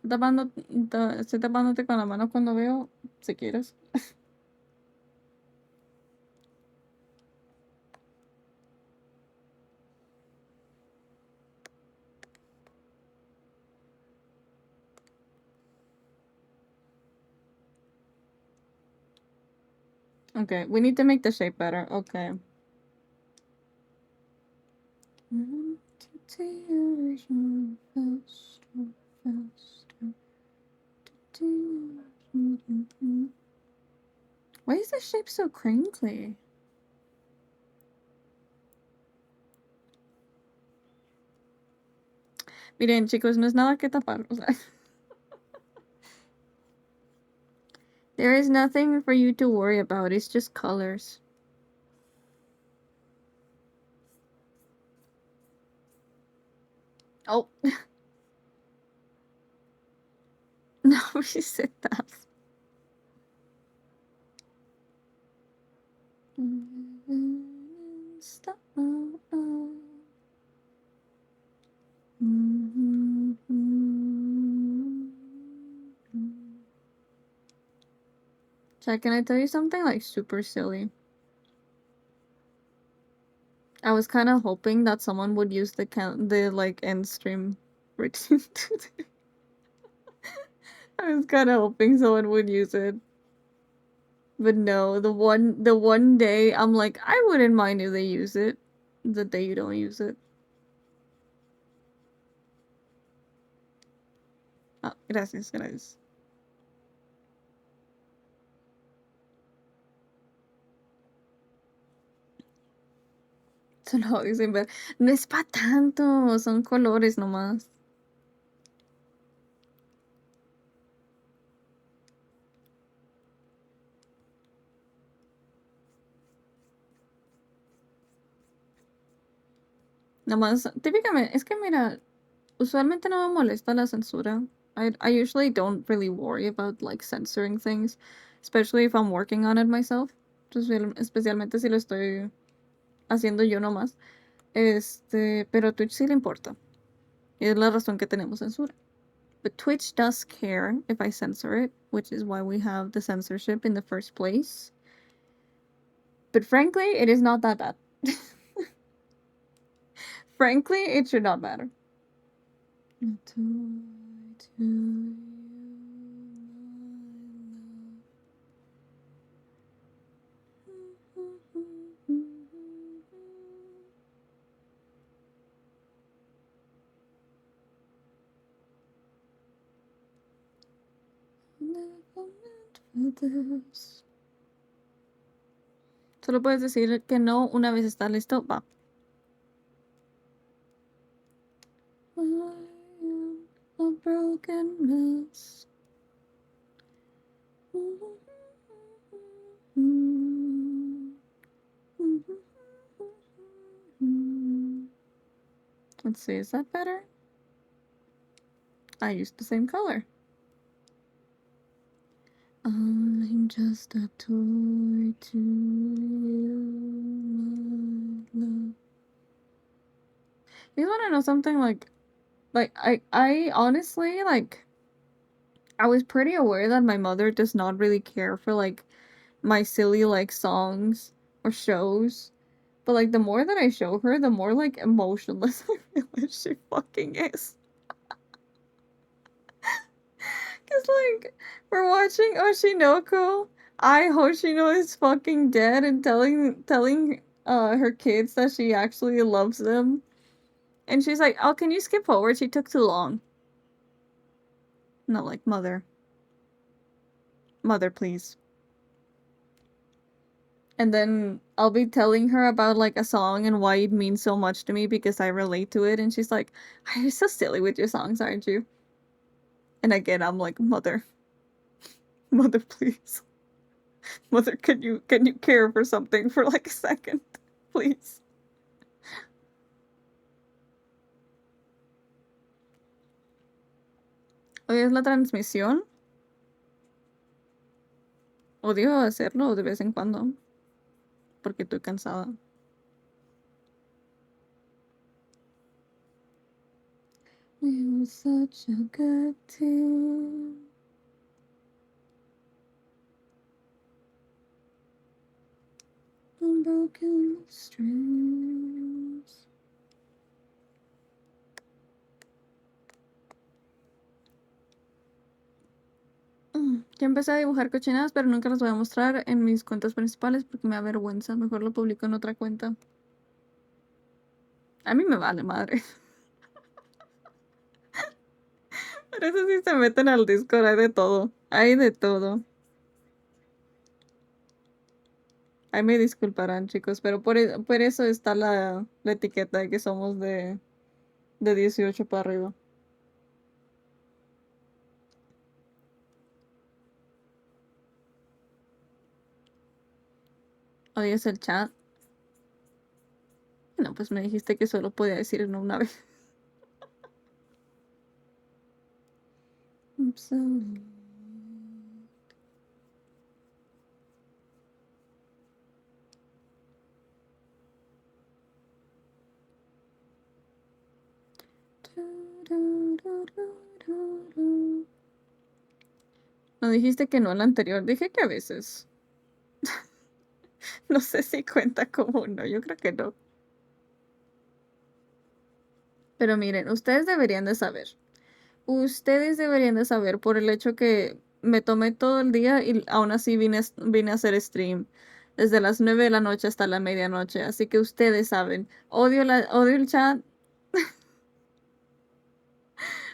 Estoy tapándote con la mano cuando veo, si quieres. Okay, we need to make the shape better. Okay. Why is this shape so crinkly? Miren, chicos, no es nada que tapar. O sea, there is nothing for you to worry about. It's just colors. Oh. No visitas. Stop. Chat, can I tell you something like super silly? I was kind of hoping that someone would use the like end stream routine today. I was kind of hoping someone would use it. But no, the one day I'm like, I wouldn't mind if they use it. The day you don't use it. Ah, gracias, gracias. Solo dicen ver. No es pa' tanto, son colores nomás. Nomás, típicamente, es que mira, usualmente no me molesta la censura. I usually don't really worry about like censoring things, especially if I'm working on it myself. Especialmente si lo estoy haciendo yo nomás. Pero a Twitch sí le importa. Y es la razón que tenemos censura. But Twitch does care if I censor it, which is why we have the censorship in the first place. But frankly, it is not that bad. Frankly, it should not matter. Solo puedes decir que no una vez está listo. Va. I am a broken mess. Let's see, is that better? I used the same color. I'm just a toy to you, my love. You wanna know something? I honestly, like, I was pretty aware that my mother does not really care for, like, my silly, like, songs or shows. But, like, the more that I show her, the more, like, emotionless I realize she fucking is. Cause, like, we're watching Oshinoko. Hoshino is fucking dead and telling her kids that she actually loves them. And she's like, oh, can you skip forward? She took too long. Not like, mother. Mother, please. And then I'll be telling her about like a song and why it means so much to me because I relate to it. And she's like, you're so silly with your songs, aren't you? And again, I'm like, mother. Mother, please. Mother, can you care for something for like a second? Please. Hoy es la transmisión. Odio hacerlo de vez en cuando. Porque estoy cansada. We were such a good team. Unbroken strings. Ya empecé a dibujar cochinadas, pero nunca las voy a mostrar en mis cuentas principales porque me da vergüenza. Mejor lo publico en otra cuenta. A mí me vale madre. Pero eso sí se meten al Discord, hay de todo. Hay de todo. Ahí me disculparán, chicos, pero por eso está la etiqueta de que somos de 18 para arriba. ¿Odias el chat? No, pues me dijiste que solo podía decir no una vez. I'm sorry. No dijiste que no en la anterior, dije que a veces. No sé si cuenta como no, yo creo que no. Pero miren, ustedes deberían de saber. Ustedes deberían de saber por el hecho que me tomé todo el día y aún así vine a hacer stream desde las 9 de la noche hasta la medianoche. Así que ustedes saben. Odio el chat.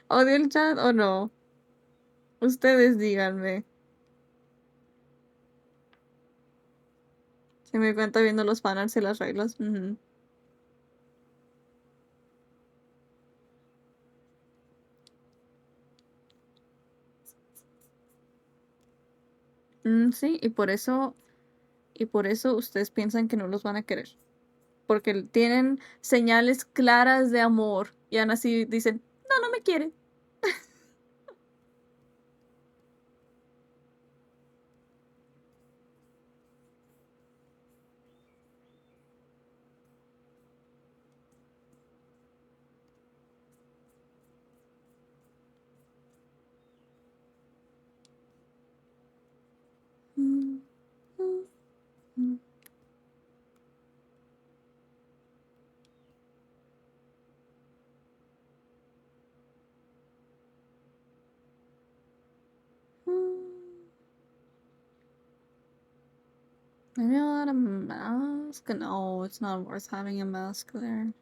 ¿Odio el chat o no? Ustedes díganme. Se me cuenta viendo los fanarts y las reglas. Ujú. Sí, y por eso ustedes piensan que no los van a querer. Porque tienen señales claras de amor y aún así dicen, no, no me quiere. Mm, mm, mm, mm. Maybe I'll add a mask. No, it's not worth having a mask there.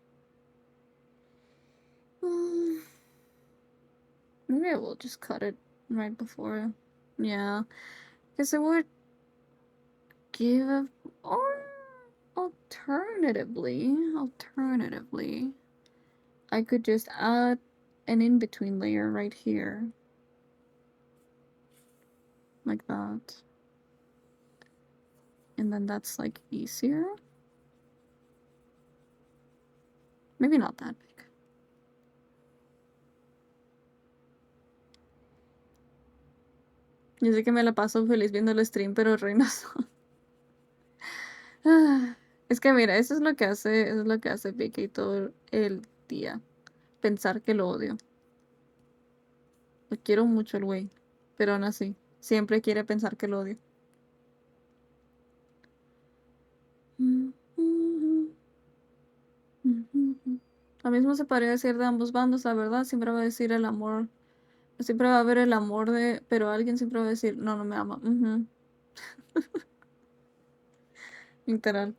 Mm, Maybe I will just cut it right before. Yeah, because it would give a, or alternatively, I could just add an in-between layer right here. Like that. And then that's like easier. Maybe not that big. Yo sé que me la paso feliz viendo el stream, pero reinas. Es que mira, eso es lo que hace Vicky todo el día. Pensar que lo odio. Lo quiero mucho el güey, pero aún así, siempre quiere pensar que lo odio. Lo mismo se podría decir de ambos bandos, la verdad, siempre va a decir el amor, siempre va a haber el amor de, pero alguien siempre va a decir, no, no me ama. Literal.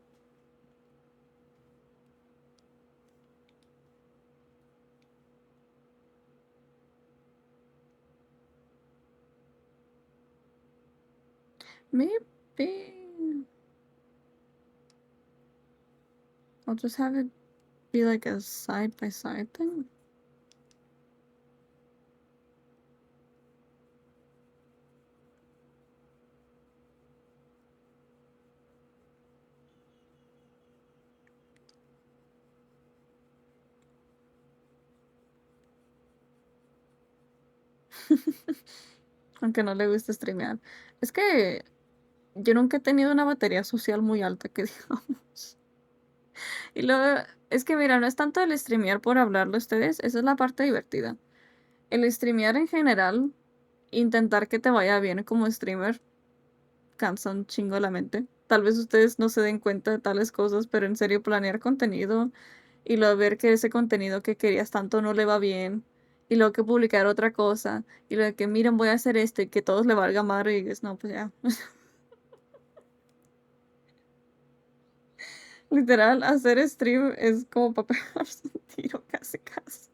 Maybe I'll just have it be like a side by side thing. Aunque no le guste streamear. Es que yo nunca he tenido una batería social muy alta, que digamos. Y luego, es que mira, no es tanto el streamear por hablarlo a ustedes, esa es la parte divertida. El streamear en general, intentar que te vaya bien como streamer, cansa un chingo la mente. Tal vez ustedes no se den cuenta de tales cosas, pero en serio planear contenido y luego ver que ese contenido que querías tanto no le va bien y luego que publicar otra cosa y luego que miren voy a hacer esto y que todos le valga madre y dices, no, pues ya. Literal, hacer stream es como para pegarse un tiro casi casi.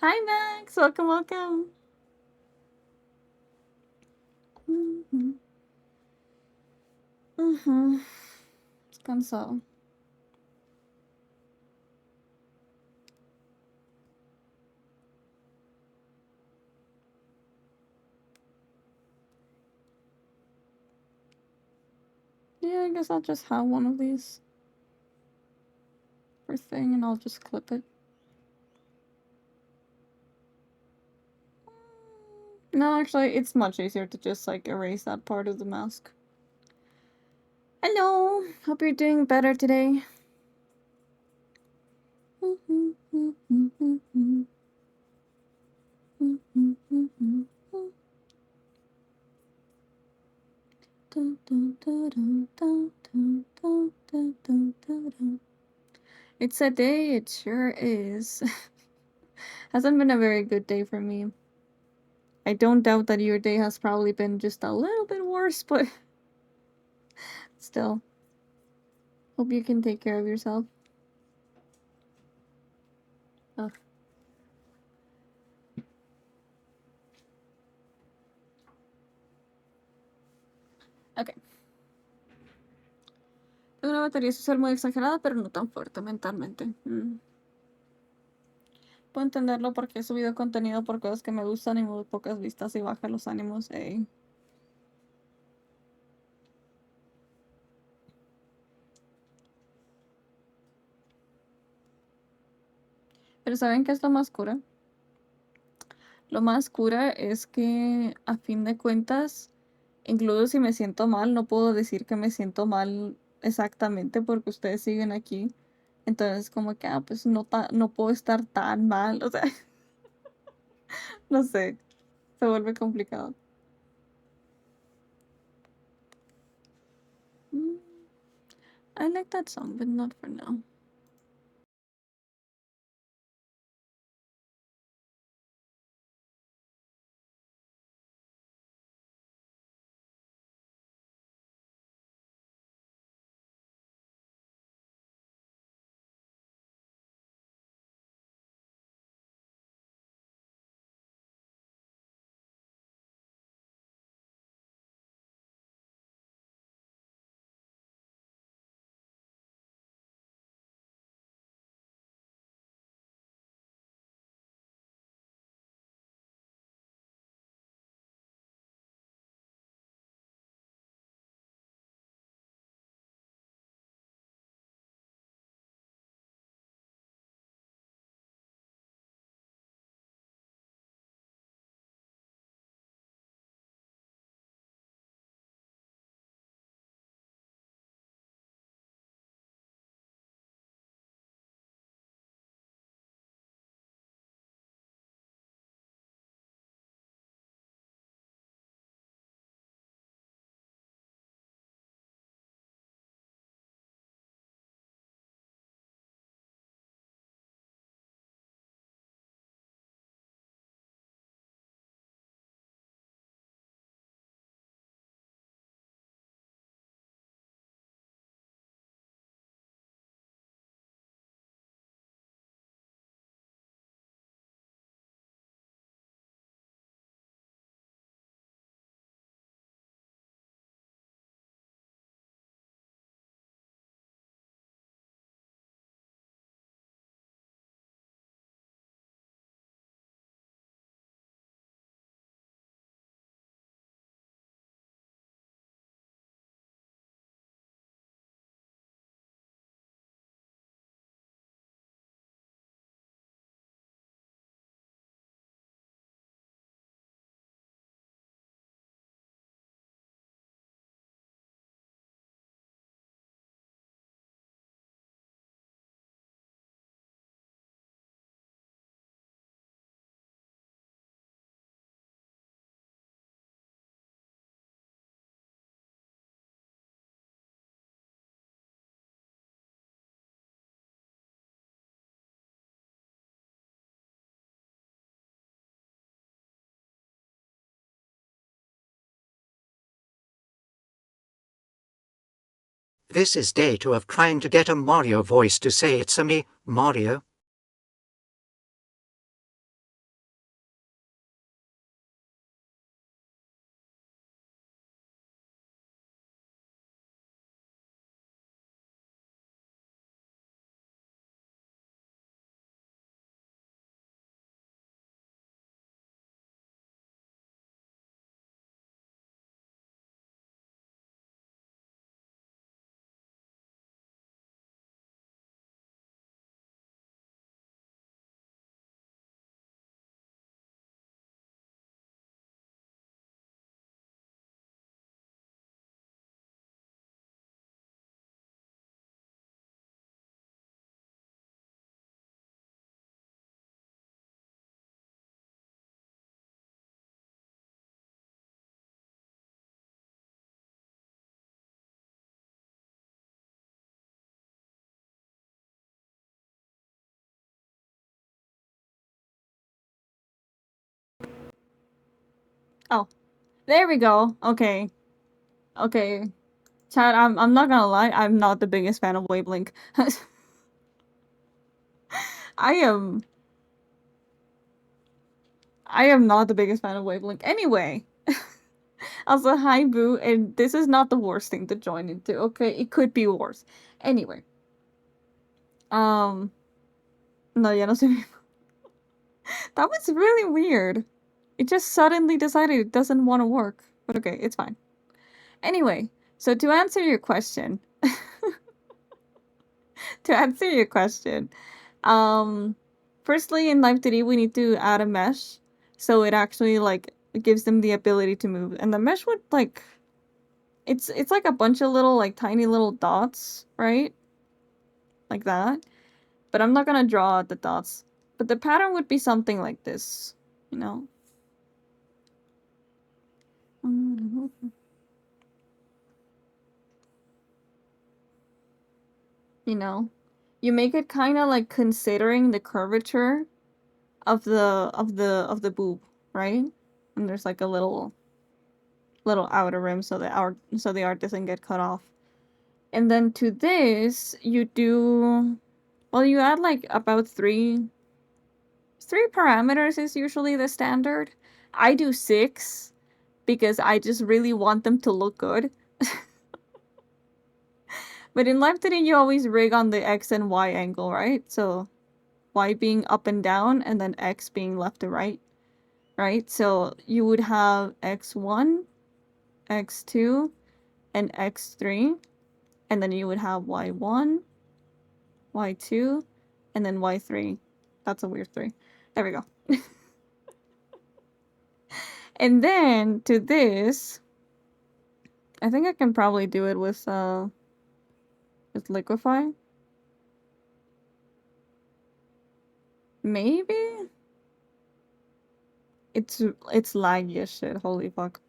Hi Max, welcome, welcome. Ujú. Cansado. Yeah, I guess I'll just have one of these for thing and I'll just clip it. No, actually, it's much easier to just like erase that part of the mask. Hello, hope you're doing better today. It's a day, it sure is. Hasn't been a very good day for me. I don't doubt that your day has probably been just a little bit worse, but still. Hope you can take care of yourself. Ugh. Ok. Tengo una batería social muy exagerada, pero no tan fuerte mentalmente. Puedo entenderlo porque he subido contenido por cosas que me gustan y muy pocas vistas y baja los ánimos. Pero ¿saben qué es lo más cura? Lo más cura es que a fin de cuentas, incluso si me siento mal, no puedo decir que me siento mal exactamente porque ustedes siguen aquí. Entonces como que, pues no puedo estar tan mal. O sea, no sé, se vuelve complicado. I like that song, but not for now. This is day 2 of trying to get a Mario voice to say it's a me, Mario. Oh, there we go. Okay. Okay. Chad, I'm not gonna lie, I'm not the biggest fan of wavelength. I am not the biggest fan of wavelength. Anyway. Also, hi Boo, and this is not the worst thing to join into, okay? It could be worse. Anyway. Um no, ya no sé. That was really weird. It just suddenly decided it doesn't want to work. But okay, it's fine. Anyway, so to answer your question, to answer your question, um, firstly in Live 3D we need to add a mesh, so it actually like gives them the ability to move, and the mesh would like, it's like a bunch of little like tiny little dots, right? Like that. But I'm not gonna draw the dots. But the pattern would be something like this, you know. You know, you make it kind of like considering the curvature of the boob, right? And there's like a little outer rim so the art doesn't get cut off. And then to this, you do, well, you add like about three parameters is usually the standard. I do 6 because I just really want them to look good. But in Live 3D, you always rig on the X and Y angle, right? So Y being up and down, and then X being left to right, right? So you would have X1, X2, and X3, and then you would have Y1, Y2, and then Y3. That's a weird 3. There we go. And then to this, I think I can probably do it with liquify. Maybe? It's laggy as shit, holy fuck.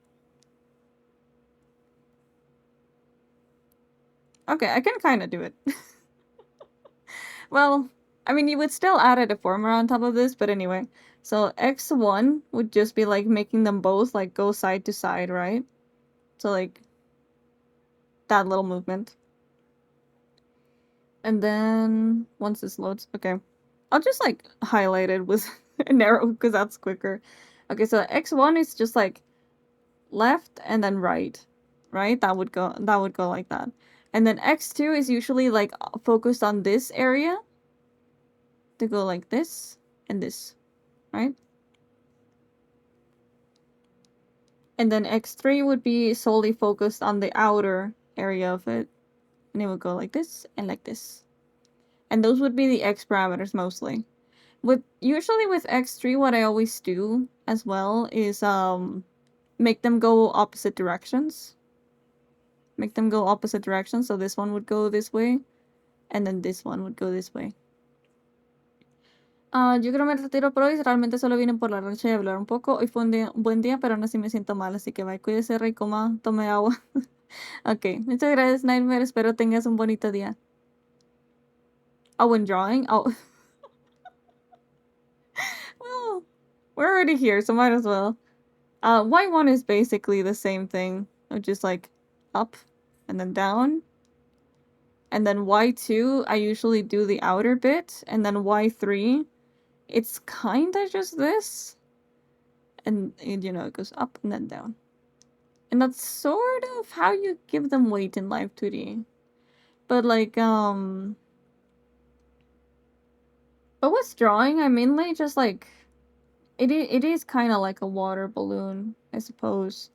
Okay, I can kind of do it. Well, I mean, you would still add a deformer on top of this, but anyway. So X1 would just be like making them both like go side to side, right? So like that little movement. And then once this loads, okay. I'll just like highlight it with an arrow because that's quicker. Okay, so X1 is just like left and then right, right? That would go like that. And then X2 is usually like focused on this area to go like this and this, right? And then X3 would be solely focused on the outer area of it. And it would go like this and like this. And those would be the X parameters mostly. Usually with X3, what I always do as well is make them go opposite directions. Make them go opposite directions. So this one would go this way, and then this one would go this way. Yo creo que me retiro por hoy. Realmente solo vine por la racha y hablar un poco. Hoy fue un buen día, pero aún así me siento mal. Así que bye. Cuídese, rey, coma, tome agua. Ok, muchas gracias, Nightmare. Espero tengas un bonito día. Oh, when drawing? Oh. Well, we're already here, so might as well. Y1 is basically the same thing. Just like up and then down. And then Y2, I usually do the outer bit. And then Y3, it's kinda just this. And you know, it goes up and then down. And that's sort of how you give them weight in Live 2D. But like, but with drawing, I mainly just like, it is kind of like a water balloon, I suppose.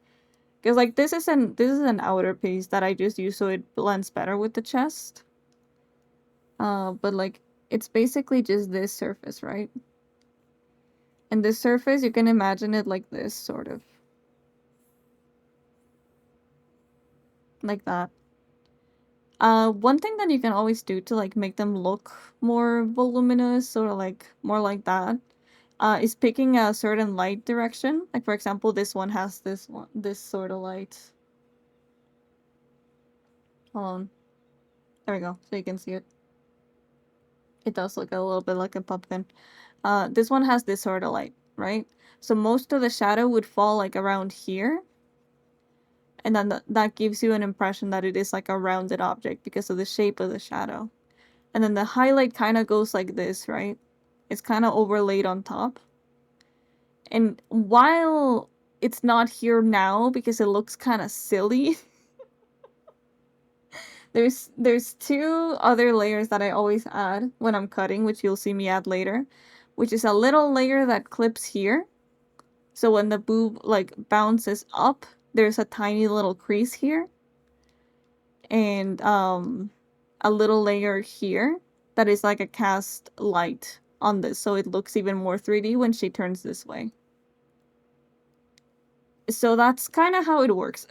Because like this is an outer piece that I just use so it blends better with the chest. But like it's basically just this surface, right? And this surface, you can imagine it like this, sort of. Like that. One thing that you can always do to like make them look more voluminous or like more like that, is picking a certain light direction. Like for example, this one has this sort of light. Hold on. There we go, so you can see it. It does look a little bit like a pumpkin. This one has this sort of light. right? So most of the shadow would fall like around here. And then that gives you an impression that it is like a rounded object because of the shape of the shadow. And then the highlight kind of goes like this, right? It's kind of overlaid on top. And while it's not here now because it looks kind of silly, there's two other layers that I always add when I'm cutting, which you'll see me add later, which is a little layer that clips here. So when the boob like bounces up, there's a tiny little crease here. And a little layer here that is like a cast light on this, so it looks even more 3D when she turns this way. So that's kind of how it works.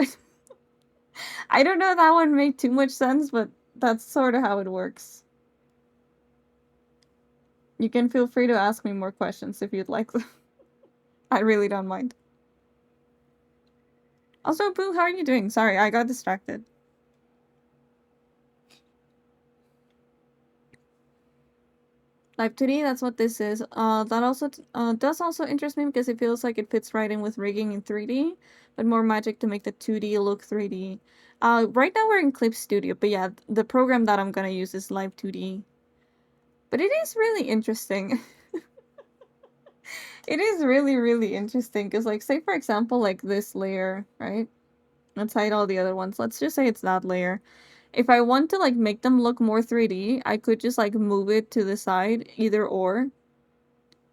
I don't know if that one made too much sense, but that's sort of how it works. You can feel free to ask me more questions if you'd like. I really don't mind. Also, Boo, how are you doing? Sorry, I got distracted. Live 2D, that's what this is. That also does also interest me because it feels like it fits right in with rigging in 3D, but more magic to make the 2D look 3D. Right now we're in Clip Studio, but yeah, the program that I'm gonna use is Live 2D. But it is really interesting. It is really, really interesting because, like, say for example, like this layer, right? Let's hide all the other ones. Let's just say it's that layer. If I want to like make them look more 3D, I could just like move it to the side, either or.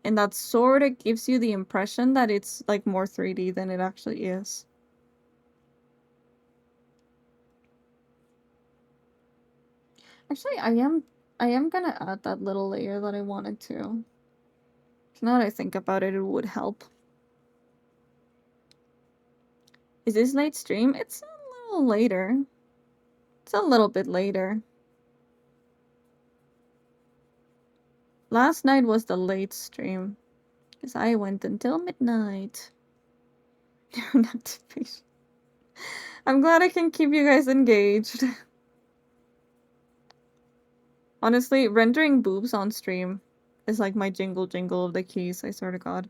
And that sort of gives you the impression that it's like more 3D than it actually is. Actually, I am gonna add that little layer that I wanted to. Now that I think about it, it would help. Is this late stream? It's a little later. It's a little bit later. Last night was the late stream. Because I went until midnight. Not too patient. I'm glad I can keep you guys engaged. Honestly, rendering boobs on stream is like my jingle jingle of the keys, I swear to God.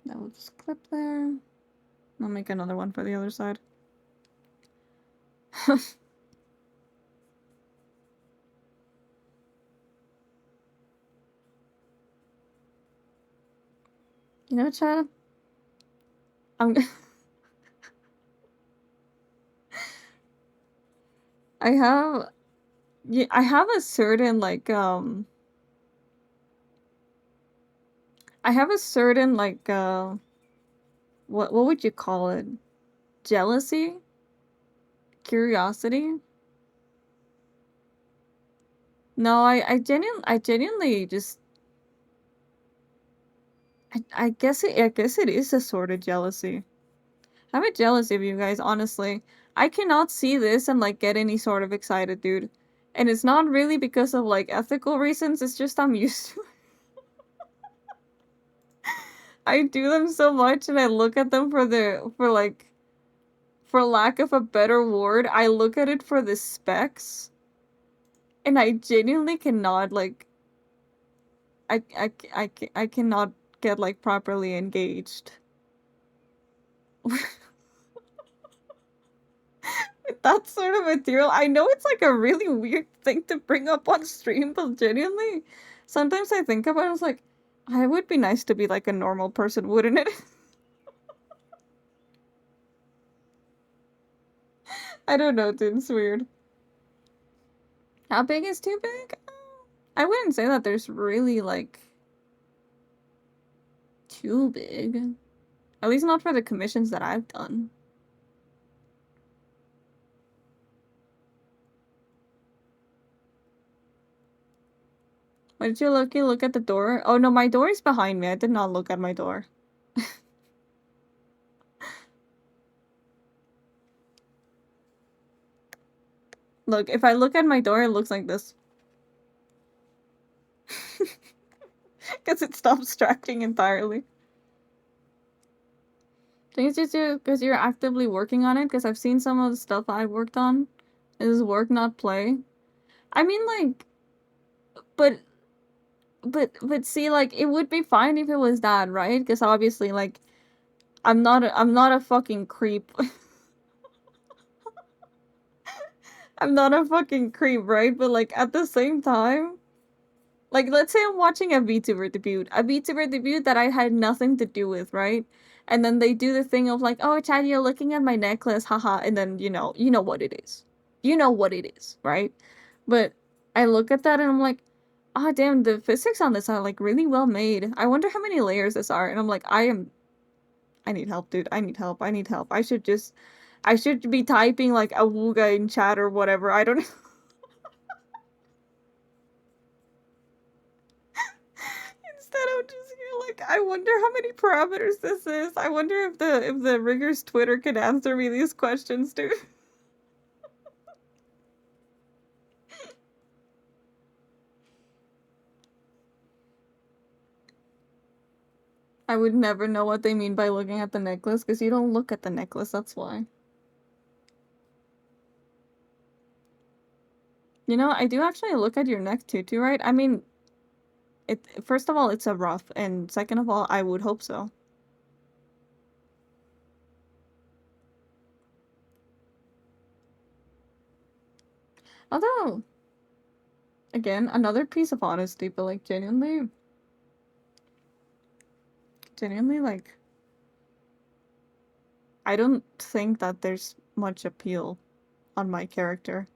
That will just clip there. I'll make another one for the other side. You know, Chad? I'm I have yeah, I have a certain like I have a certain like what would you call it? Jealousy? Curiosity? No, I genuinely just I guess it is a sort of jealousy. I'm a jealous of you guys, honestly. I cannot see this and like get any sort of excited, dude. And it's not really because of like ethical reasons, it's just I'm used to it. I do them so much and I look at them for lack of a better word, I look at it for the specs. And I genuinely cannot like I cannot get like properly engaged. That sort of material. I know it's like a really weird thing to bring up on stream, but genuinely, sometimes I think about it, it's like, I would be nice to be like a normal person, wouldn't it? I don't know, dude, it's weird. How big is too big? I wouldn't say that there's really like too big. At least not for the commissions that I've done. Why did you look at the door? Oh no, my door is behind me. I did not look at my door. Look, if I look at my door, it looks like this. Because it stops tracking entirely. think it's just because you're actively working on it, because I've seen some of the stuff I've worked on. Is work, not play. I mean, like, but but see, like, it would be fine if it was that, right? Because obviously, like, I'm not a fucking creep. I'm not a fucking creep, right? But like at the same time, like let's say I'm watching a VTuber debut that I had nothing to do with, right? And then they do the thing of like, oh, Chad, you're looking at my necklace, haha, and then you know what it is. You know what it is, right? But I look at that and I'm like, ah, damn, the physics on this are like really well made. I wonder how many layers this are. And I'm like, I need help, dude. I need help. I need help. I should be typing like a wooga in chat or whatever. I don't know. Instead of just here, like, I wonder how many parameters this is. I wonder if the Riggers Twitter can answer me these questions, dude. I would never know what they mean by looking at the necklace, because you don't look at the necklace, that's why. You know, I do actually look at your neck too, right? I mean, first of all, it's a rough, and second of all, I would hope so. Although, again, another piece of honesty, but like genuinely, like, I don't think that there's much appeal on my character.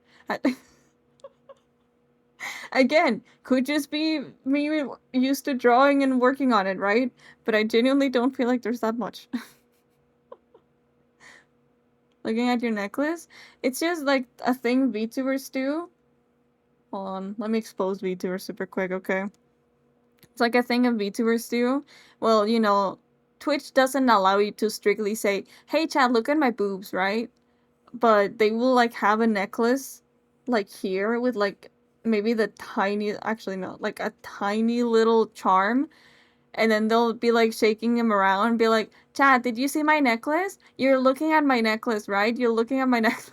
Again, could just be me used to drawing and working on it, right? But I genuinely don't feel like there's that much. Looking at your necklace, it's just like a thing VTubers do. Hold on, let me expose VTubers super quick, okay? It's like a thing of VTubers do. Well, you know, Twitch doesn't allow you to strictly say, hey Chad, look at my boobs, right? But they will like have a necklace like here with like maybe the tiny, actually no, like a tiny little charm, and then they'll be like shaking him around and be like, Chad, did you see my necklace? You're looking at my necklace, right? You're looking at my necklace.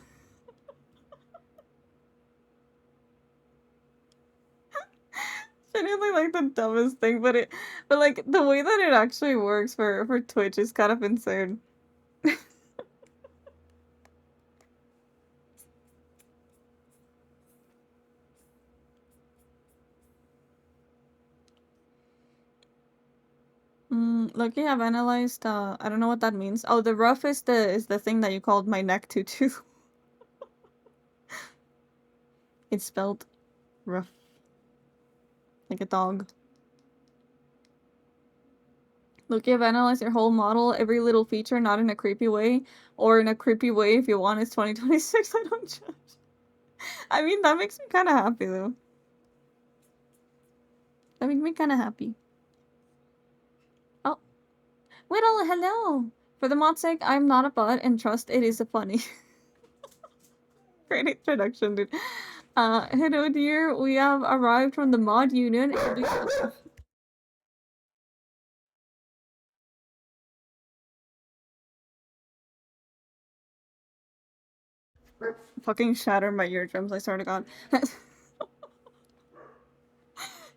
Genuinely like the dumbest thing, but like the way that it actually works for Twitch is kind of insane. Lucky I've analyzed, I don't know what that means. Oh, the rough is the thing that you called my neck too. It's spelled rough. Like a dog. Look, you've analyzed your whole model, every little feature, not in a creepy way, or in a creepy way if you want. It's 2026, I don't judge. I mean, that makes me kind of happy, though. That makes me kind of happy. Oh, Whittle, hello! For the mod's sake, I'm not a bot, and trust, it is a funny. Great introduction, dude. Hello, dear. We have arrived from the mod union. Fucking shatter my eardrums, I swear to God.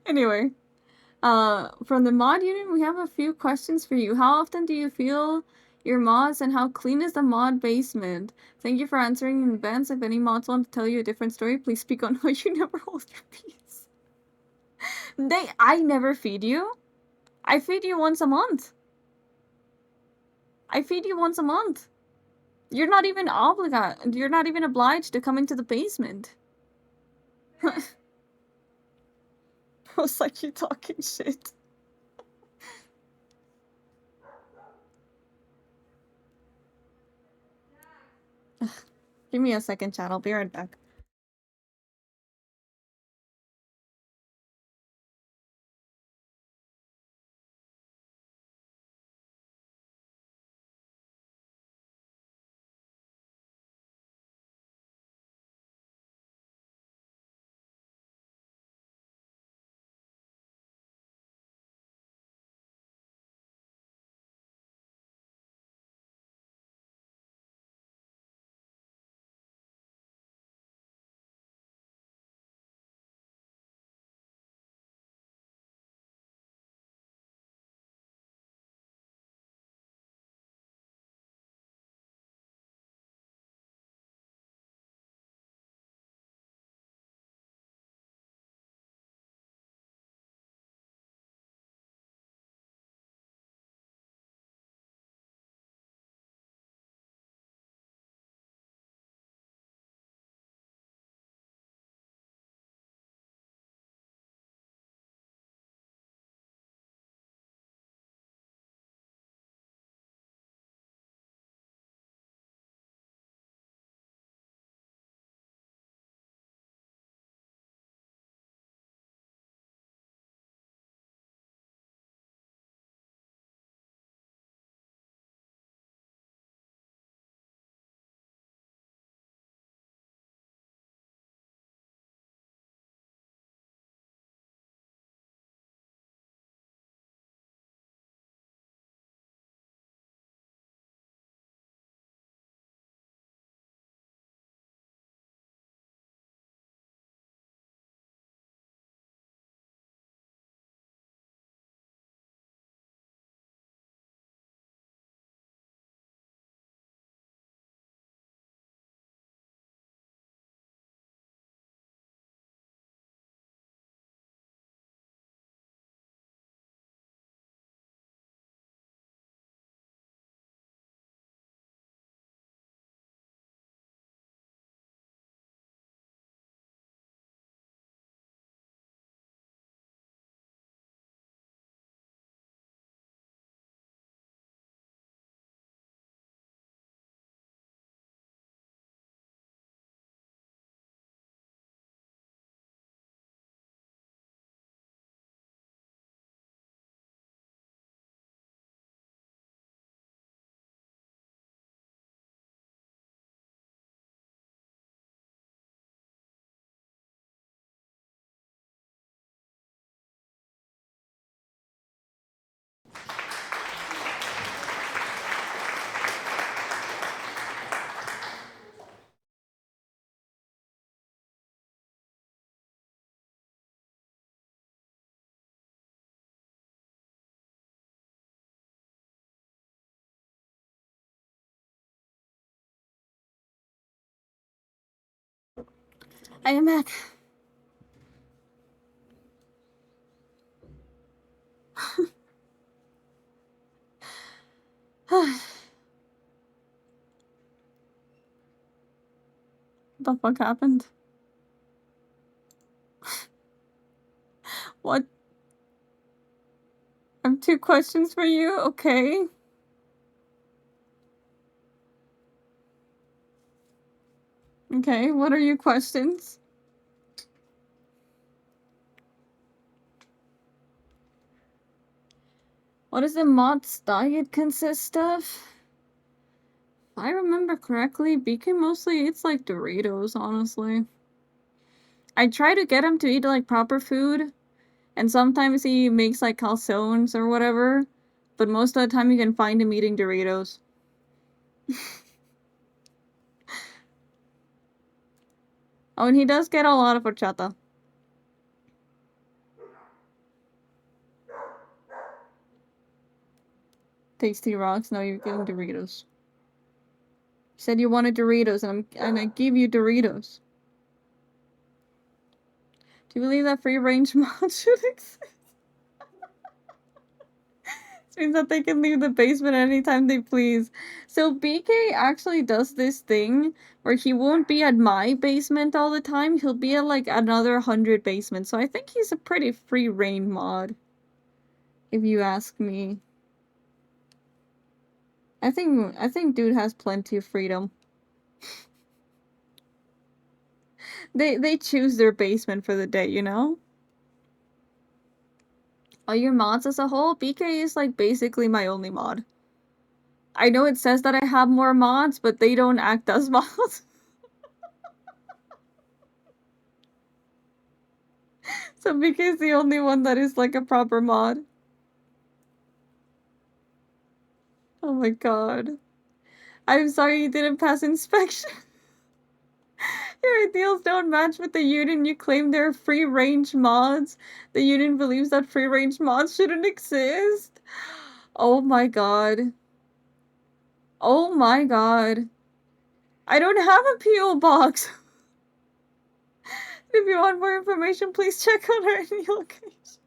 Anyway, from the mod union, we have a few questions for you. How often do you feel your mods, and how clean is the mod basement? Thank you for answering in advance. If any mods want to tell you a different story, please speak on how you never hold your peace. I never feed you. I feed you once a month. I feed you once a month. You're not even you're not even obliged to come into the basement. I was like, you talking shit. Give me a second, chat. I'll be right back. I am back. The fuck happened? What? I have 2 questions for you, okay? Okay, what are your questions? What does a mod's diet consist of? If I remember correctly, BK mostly eats like Doritos, honestly. I try to get him to eat like proper food, and sometimes he makes like calzones or whatever, but most of the time you can find him eating Doritos. Oh, and he does get a lot of horchata. Tasty rocks. No, you're getting Doritos. You said you wanted Doritos, and I give you Doritos. Do you believe that free range mod should exist? This means that they can leave the basement anytime they please. So BK actually does this thing where he won't be at my basement all the time. He'll be at like another 100 basements. So I think he's a pretty free reign mod, if you ask me. I think dude has plenty of freedom. They choose their basement for the day, you know? All your mods as a whole, BK is like basically my only mod. I know it says that I have more mods, but they don't act as mods. So BK is the only one that is like a proper mod. Oh my god. I'm sorry you didn't pass inspection. Your ideals don't match with the union. You claim they're free range mods. The union believes that free range mods shouldn't exist. Oh my god. Oh my god. I don't have a P.O. box. If you want more information, please check on our new location.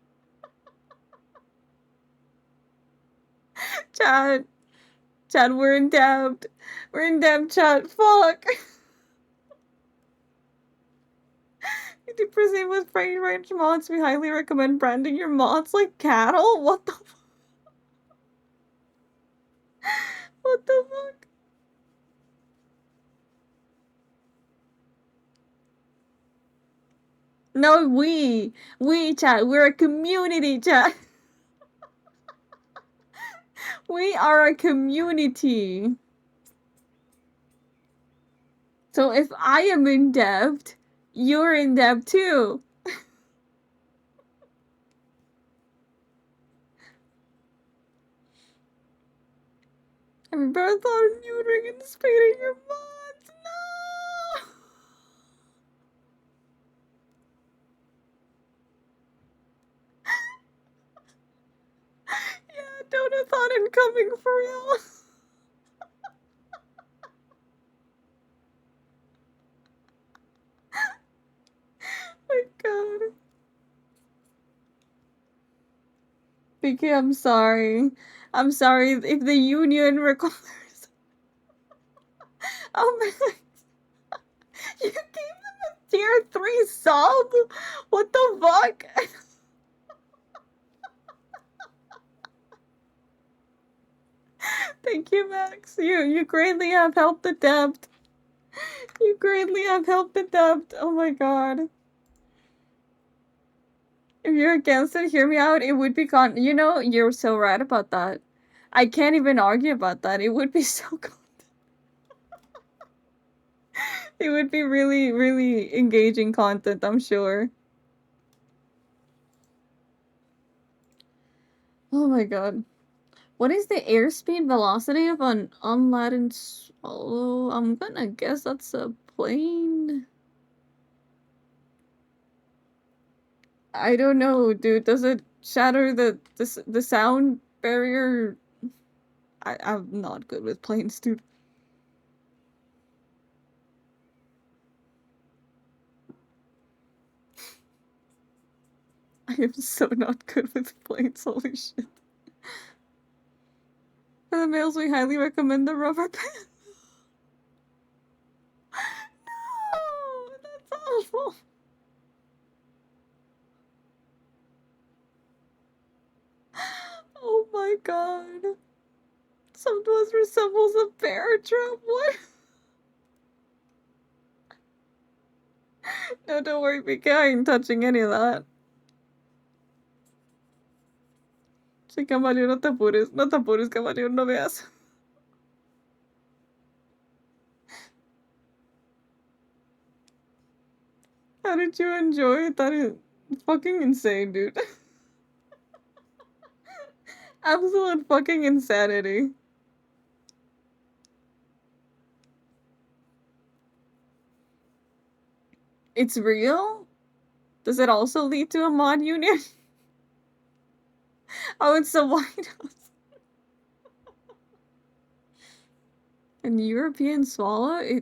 Chat, we're in debt. We're in debt, chat. Fuck. 50% with free range mods. We highly recommend branding your mods like cattle. What the fuck? What the fuck? No, we chat. We're a community, chat. We are a community. So if I am in debt, you're in debt too. Have you ever thought of neutering and spading your mods? No! Yeah, don't have thought incoming for real. My god. Vicky, I'm sorry. I'm sorry if the union requires. Oh my. You gave them a tier 3 sub? What the fuck? Thank you, Max. You greatly have helped the debt. You greatly have helped the debt. Oh my god. If you're against it, hear me out. It would be You know, you're so right about that. I can't even argue about that. It would be so good. It would be really, really engaging content, I'm sure. Oh my god. What is the airspeed velocity of an unladen swallow? I'm gonna guess that's a plane. I don't know, dude. Does it shatter the sound barrier? I'm not good with planes, dude. I am so not good with planes, holy shit. For the males, we highly recommend the rubber band. No, that's awful. Oh my god. Sometimes resembles a bear trap. What? No, don't worry, BK. I ain't touching any of that. Sí, Camaleo, no te apures. No te apures, Camaleo, no veas. How did you enjoy it? That is fucking insane, dude. Absolute fucking insanity. It's real? Does it also lead to a mod union? Oh, it's the White House. An European swallow?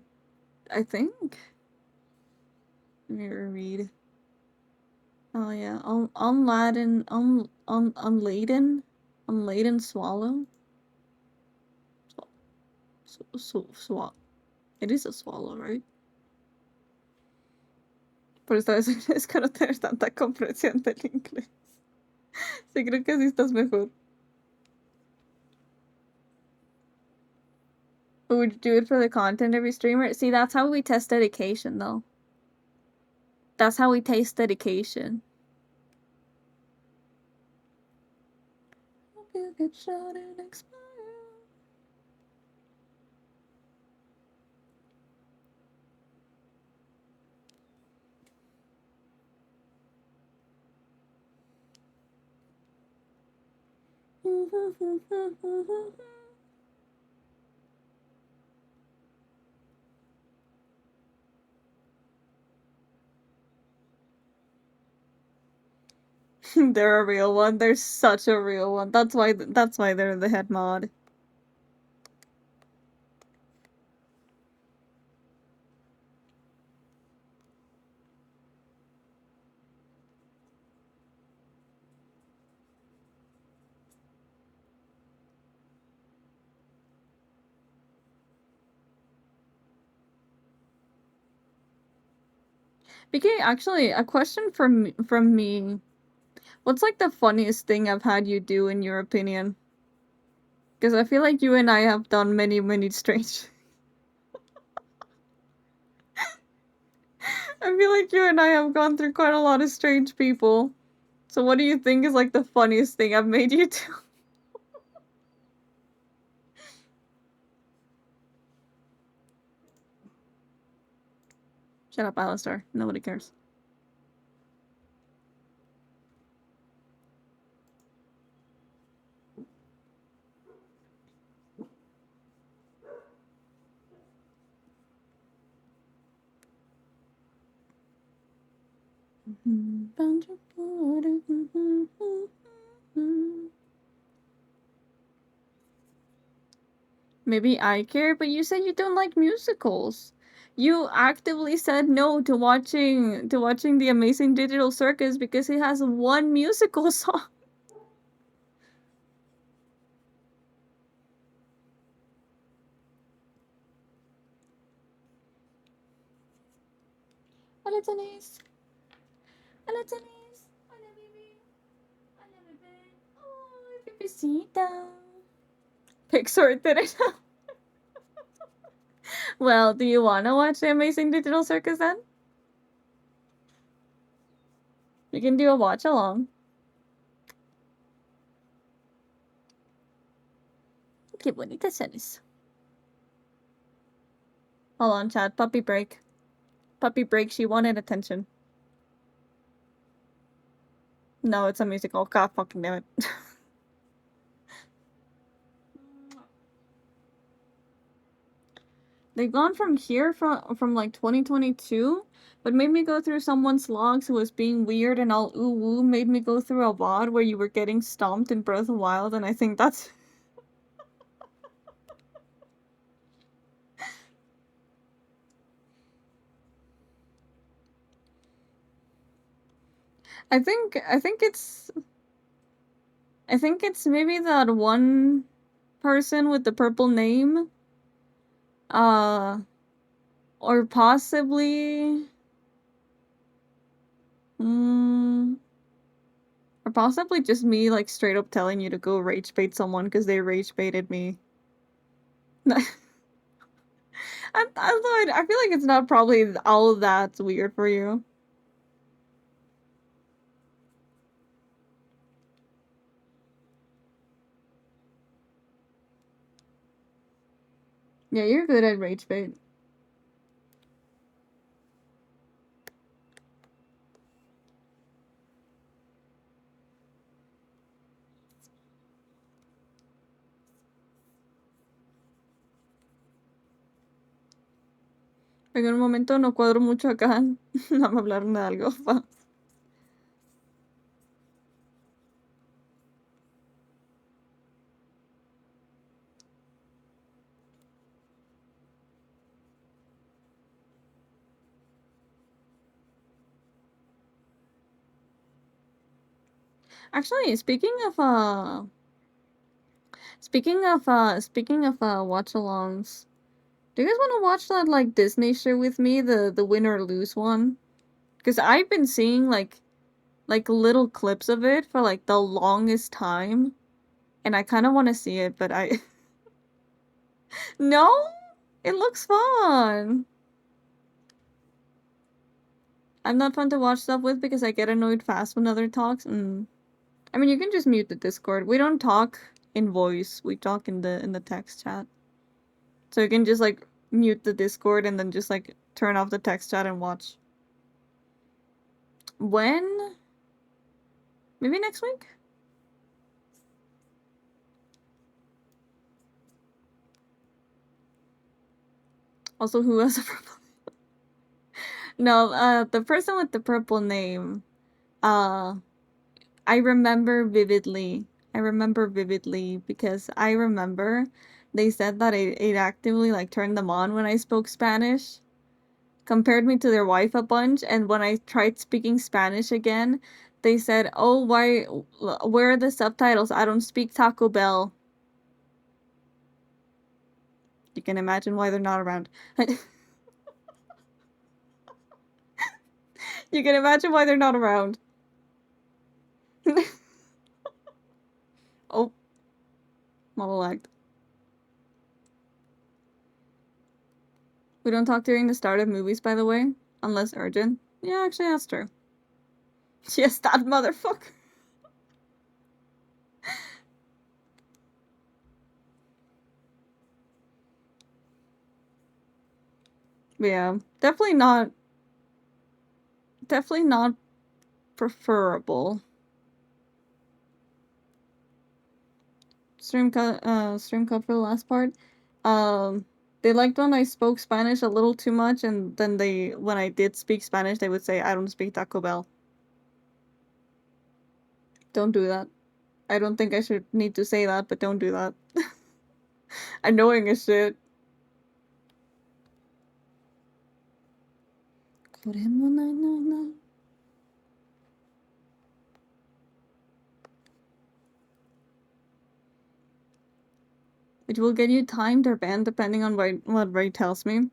I think. Let me read. Oh yeah, unladen, unladen swallow. It is a swallow, right? Por esta vez espero tener tanta comprensión del inglés. Sí, creo que así estás mejor. But would you do it for the content of your streamer? See, that's how we test dedication, though. That's how we taste dedication. Hope you get shot and expire. They're a real one. They're such a real one. That's why they're the head mod. BK, actually, a question from me. What's like the funniest thing I've had you do in your opinion? Because I feel like you and I have done many strange. I feel like you and I have gone through quite a lot of strange people. So what do you think is like the funniest thing I've made you do? Shut up, Alistair. Nobody cares. Maybe I care, but you said you don't like musicals. You actively said no to watching The Amazing Digital Circus because it has one musical song. Hola, Denise. Hola, Denise. Hola, baby. Hola, bebé. Oh, bebecita. Pixar did it. Well, do you want to watch The Amazing Digital Circus then? We can do a watch along. Qué bonitas eres. Hold on, chat. Puppy break. Puppy break. She wanted attention. No, it's a musical. God fucking damn it. They've gone from here from like 2022, but made me go through someone's logs who was being weird and all ooh woo, made me go through a VOD where you were getting stomped in Breath of the Wild, and I think that's I think it's maybe that one person with the purple name. Uh, or possibly, mm, or possibly just me, like, straight up telling you to go rage bait someone because they rage baited me. I feel like it's not probably all that weird for you. Yeah, you're good at rage bait. En un momento no cuadro mucho acá. No me hablaron de algo. Actually, speaking of watch-alongs, do you guys want to watch that like Disney show with me, the win or lose one? Because I've been seeing like little clips of it for like the longest time, and I kind of want to see it, but I no, it looks fun. I'm not fun to watch stuff with because I get annoyed fast when other talks. I mean, you can just mute the Discord. We don't talk in voice. We talk in the text chat. So you can just like mute the Discord and then just like turn off the text chat and watch. When? Maybe next week? Also, who has a purple? No, the person with the purple name. Uh, I remember vividly. I remember vividly because I remember they said that it actively like turned them on when I spoke Spanish. Compared me to their wife a bunch, and when I tried speaking Spanish again, they said, "Oh, why? Where are the subtitles? I don't speak Taco Bell." You can imagine why they're not around. You can imagine why they're not around. Oh, monologued. We don't talk during the start of movies, by the way, unless urgent. Yeah, actually, that's true. Yes, that motherfucker. But yeah, definitely not preferable. Stream cut for the last part. Um, they liked when I spoke Spanish a little too much, and then when I did speak Spanish, they would say, "I don't speak Taco Bell." Don't do that. I don't think I should need to say that, but don't do that. Annoying as shit. Which will get you timed or banned depending on what Ray tells me.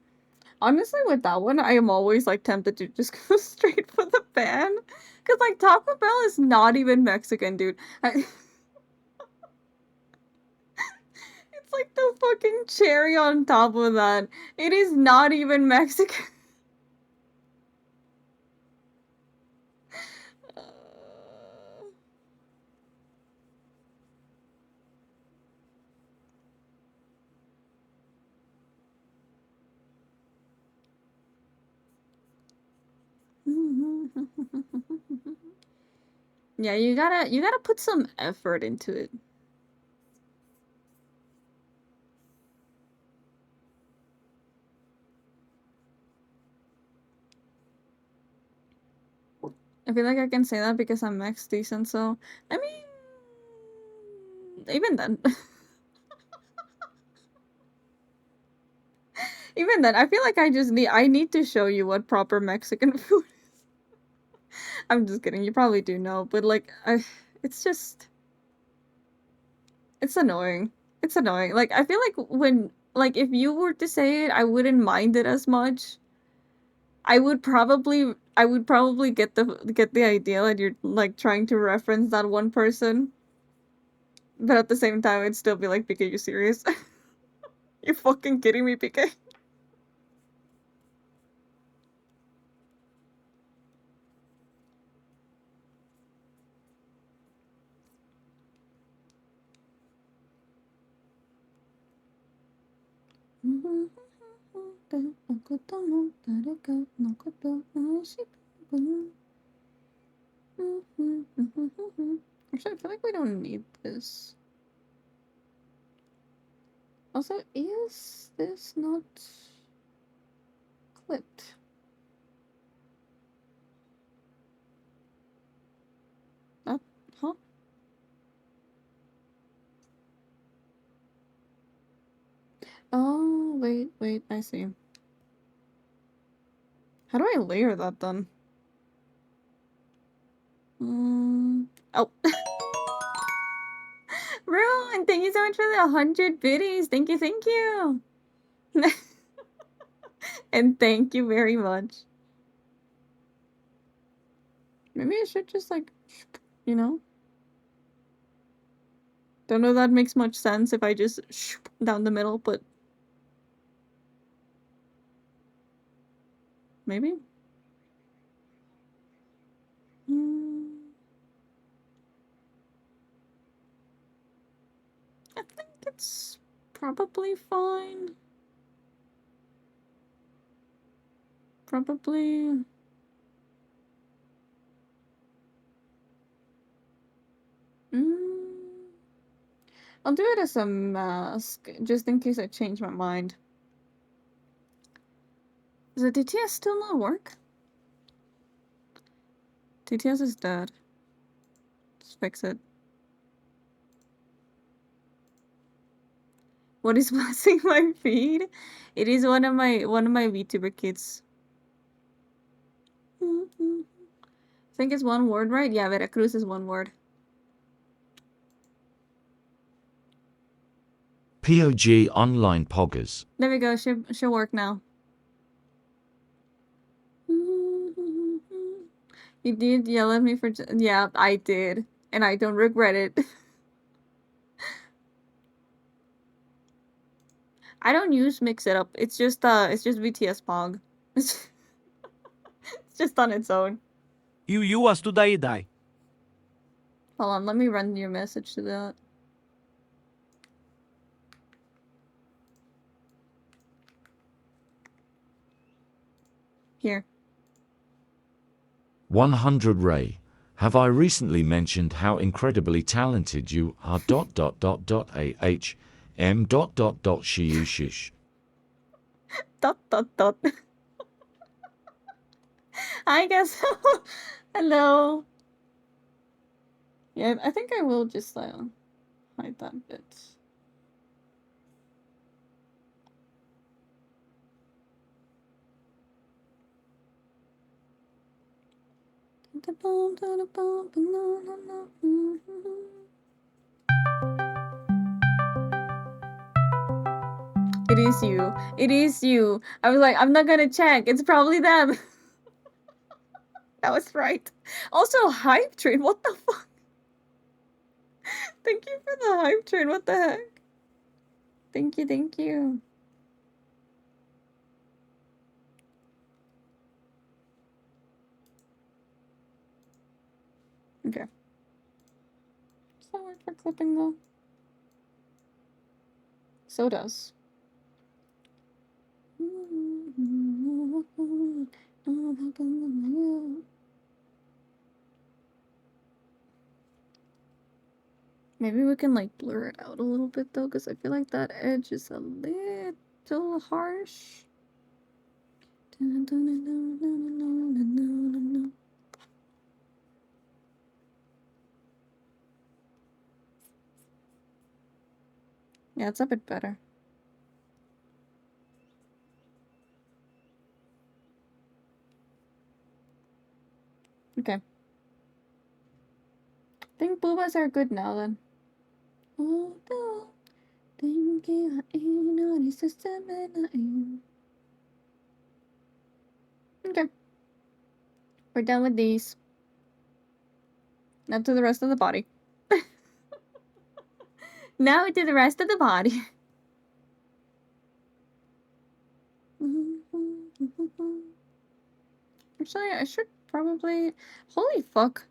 Honestly, with that one, I am always like tempted to just go straight for the ban. Cause like Taco Bell is not even Mexican, dude. It's like the fucking cherry on top of that. It is not even Mexican. Yeah, you gotta put some effort into it. I feel like I can say that because I'm Mex decent, so I mean even then. Even then, I feel like I need to show you what proper Mexican food is. I'm just kidding. You probably do know, but like, it's just, it's annoying. It's annoying. Like, I feel like when, like, if you were to say it, I wouldn't mind it as much. I would probably get the idea that you're like trying to reference that one person, but at the same time, it'd still be like, PK, you serious? You fucking kidding me, PK? Actually, I feel like we don't need this. Also, is this not clipped? Huh? Oh, wait, I see. How do I layer that then? Oh. Ruin, thank you so much for the 100 biddies. Thank you. And thank you very much. Maybe I should just like, you know? Don't know if that makes much sense if I just down the middle, but maybe. I think it's probably fine. Probably. I'll do it as a mask, just in case I change my mind. Does the TTS still not work? TTS is dead. Just fix it. What is blessing my feed? It is one of my VTuber kids. I think it's one word, right? Yeah, Veracruz is one word. POG online poggers. There we go. Should work now. You did yell at me for... Yeah, I did. And I don't regret it. I don't use Mix It Up. It's just VTS Pog. It's just on its own. You was to die. Hold on, let me run your message to that. Here. 100 Ray. Have I recently mentioned how incredibly talented you are? AH shish. Dot. I guess. Hello. Yeah, I think I will just hide that bit. It is you. It is you. I was like, I'm not gonna check. It's probably them. That was right. Also, hype train. What the fuck? Thank you for the hype train. What the heck? Thank you. Okay. Does that work for clipping though? So does. Maybe we can like blur it out a little bit though, because I feel like that edge is a little harsh. Yeah, it's a bit better. Okay. I think boobas are good now then. Okay. We're done with these. Now to the rest of the body. Now to the rest of the body. Actually, I should probably... Holy fuck.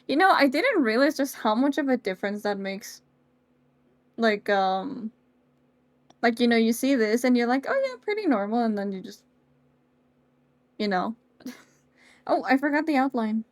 You know, I didn't realize just how much of a difference that makes. Like, you know, you see this and you're like, oh yeah, pretty normal, and then you just, you know. Oh, I forgot the outline.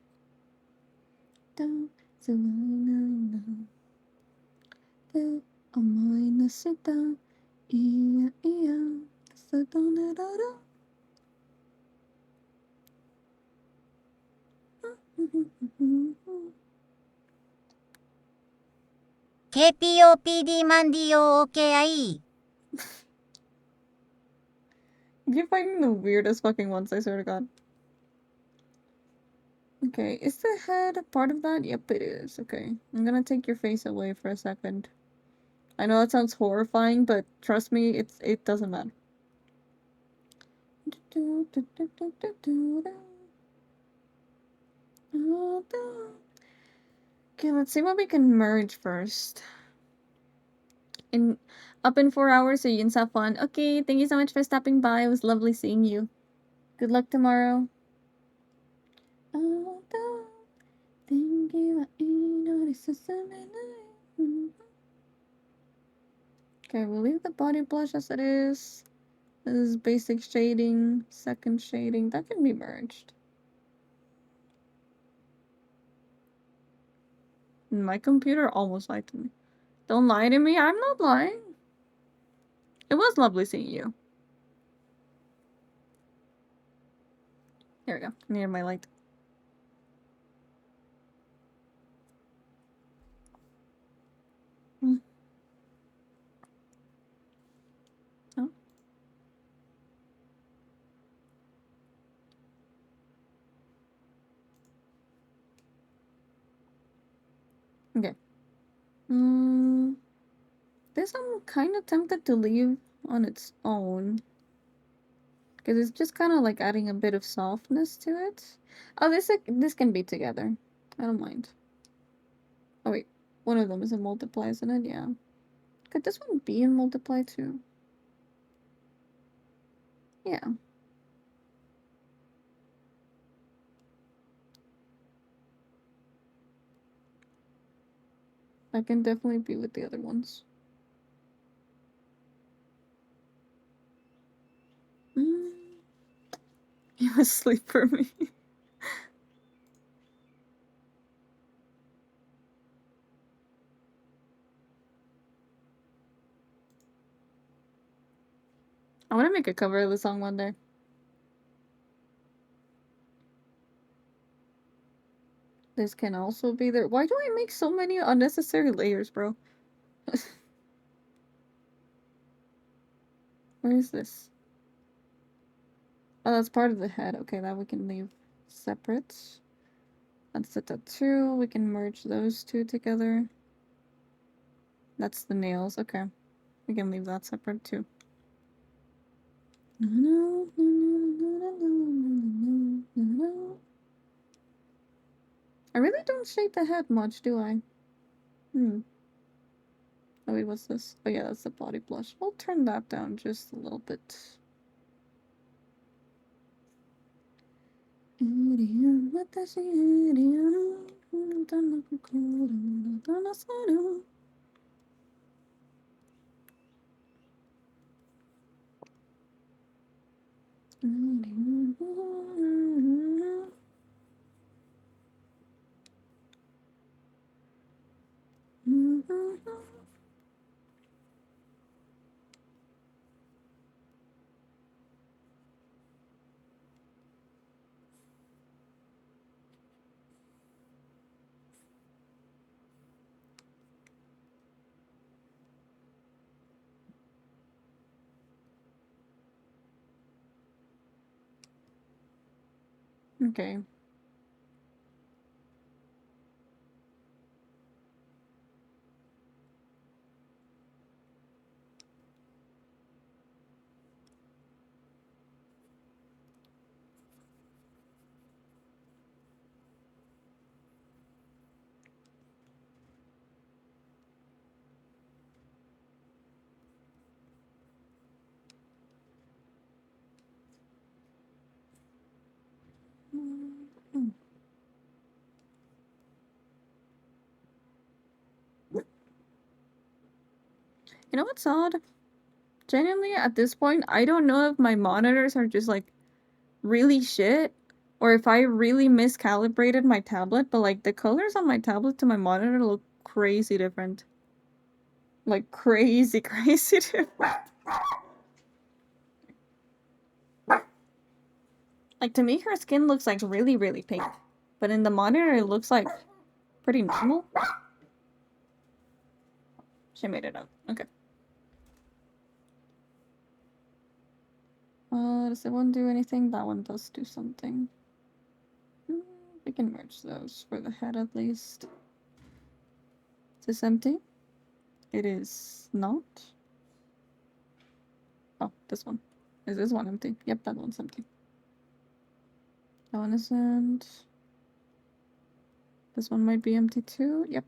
KPOPD マンディオ OKIE You're finding the weirdest fucking ones, I swear to God. Okay, is the head a part of that? Yep, it is. Okay, I'm gonna take your face away for a second. I know that sounds horrifying, but trust me, it doesn't matter. Okay, let's see what we can merge first. Up in 4 hours, so you can have fun. Okay, thank you so much for stopping by. It was lovely seeing you. Good luck tomorrow. Okay, we'll leave the body blush as it is. This is basic shading, second shading. That can be merged. My computer almost lied to me. Don't lie to me. I'm not lying. It was lovely seeing you. Here we go. Near my light. Oh. Okay. This I'm kind of tempted to leave on its own. Because it's just kind of like adding a bit of softness to it. Oh, this can be together. I don't mind. Oh wait, one of them is a multiply, isn't it? Yeah. Could this one be in multiply too? Yeah. I can definitely be with the other ones. You asleep for me. I want to make a cover of the song one day. This can also be there. Why do I make so many unnecessary layers, bro? Where is this? Oh, that's part of the head. Okay, that we can leave separate. That's the tattoo. We can merge those two together. That's the nails. Okay. We can leave that separate too. I really don't shade the head much, do I? Oh wait, what's this? Oh yeah, that's the body blush. We'll turn that down just a little bit. Okay. You know what's odd? Genuinely, at this point, I don't know if my monitors are just like really shit or if I really miscalibrated my tablet, but like the colors on my tablet to my monitor look crazy different. Like crazy, crazy different. Like to me, her skin looks like really, really pink. But in the monitor, it looks like pretty normal. She made it up. Okay. Does that one do anything? That one does do something. We can merge those for the head at least. Is this empty? It is not. Oh, this one. Is this one empty? Yep, that one's empty. That one isn't. This one might be empty too. Yep.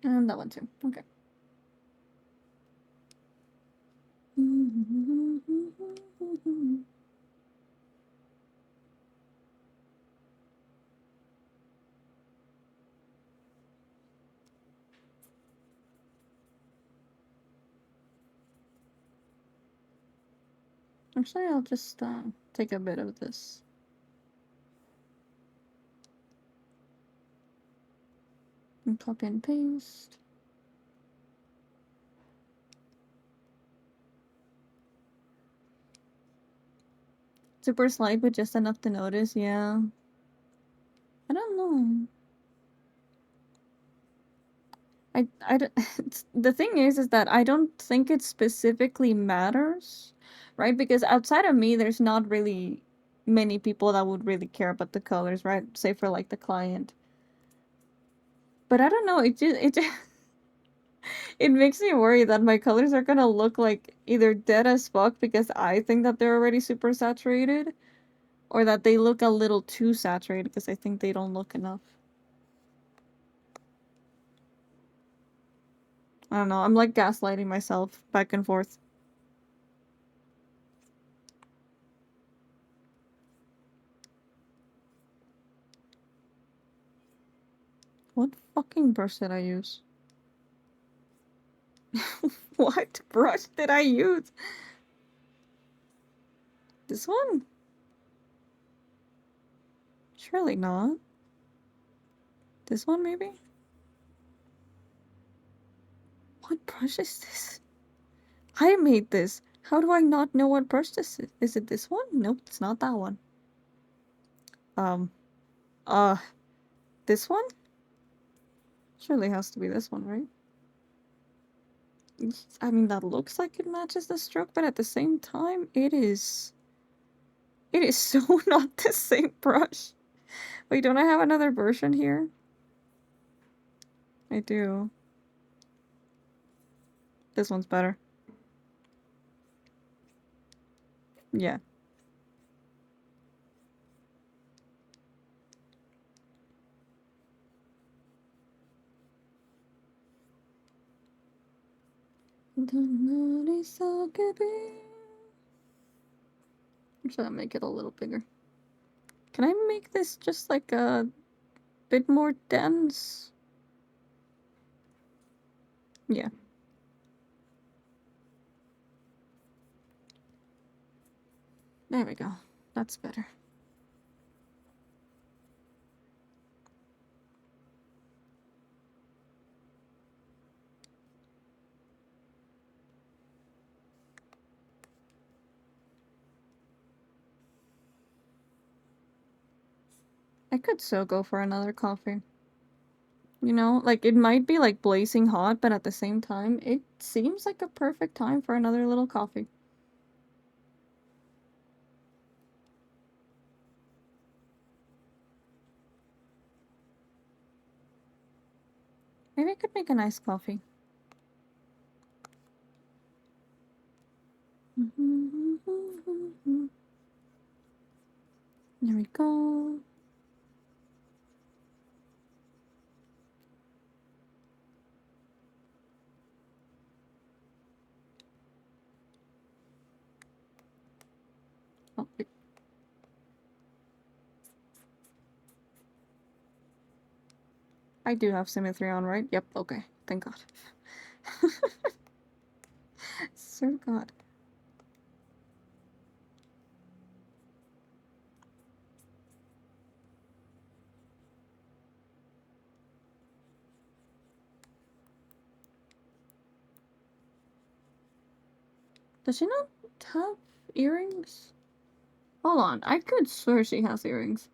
And that one too. Okay. Actually, I'll just take a bit of this. And copy and paste. Super slight, but just enough to notice, yeah. I don't know. The thing is that I don't think it specifically matters, right? Because outside of me, there's not really many people that would really care about the colors, right? Say for like the client. But I don't know, it makes me worry that my colors are gonna look like either dead as fuck because I think that they're already super saturated, or that they look a little too saturated because I think they don't look enough. I don't know, I'm like gaslighting myself back and forth. What fucking brush did I use? What brush did I use? This one? Surely not. This one, maybe? What brush is this? I made this. How do I not know what brush this is? Is it this one? Nope, it's not that one. Uh, this one? Surely has to be this one, right? I mean, that looks like it matches the stroke, but at the same time, it is so not the same brush. Wait, don't I have another version here? I do. This one's better. Yeah. Actually, I'll make it a little bigger. Can I make this just like a bit more dense? Yeah. There we go. That's better. I could so go for another coffee. You know, like it might be like blazing hot, but at the same time, it seems like a perfect time for another little coffee. Maybe I could make a nice coffee. There we go. Oh, wait. I do have symmetry on, right? Yep, okay. Thank God. Sir God. Does she not have earrings? Hold on, I could swear she has earrings.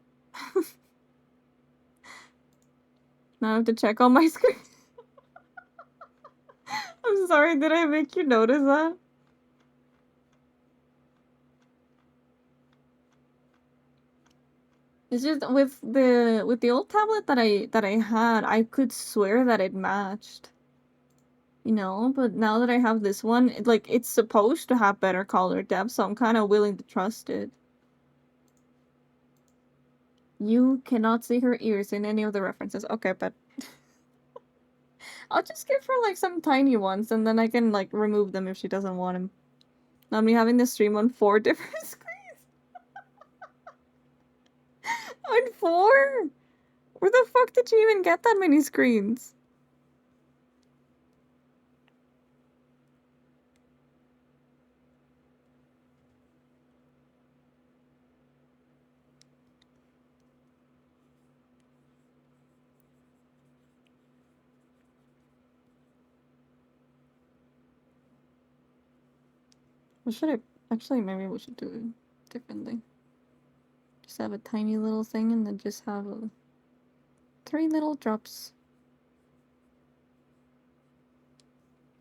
Now I have to check on my screen. I'm sorry, did I make you notice that? It's just with the old tablet that I had, I could swear that it matched. You know, but now that I have this one, it's supposed to have better color depth, so I'm kind of willing to trust it. You cannot see her ears in any of the references. Okay, but I'll just give her like some tiny ones, and then I can like remove them if she doesn't want them. Now me having the stream on 4 different screens. On 4? Where the fuck did you even get that many screens? What should I... Actually, maybe we should do it differently. Just have a tiny little thing and then just have 3 little drops.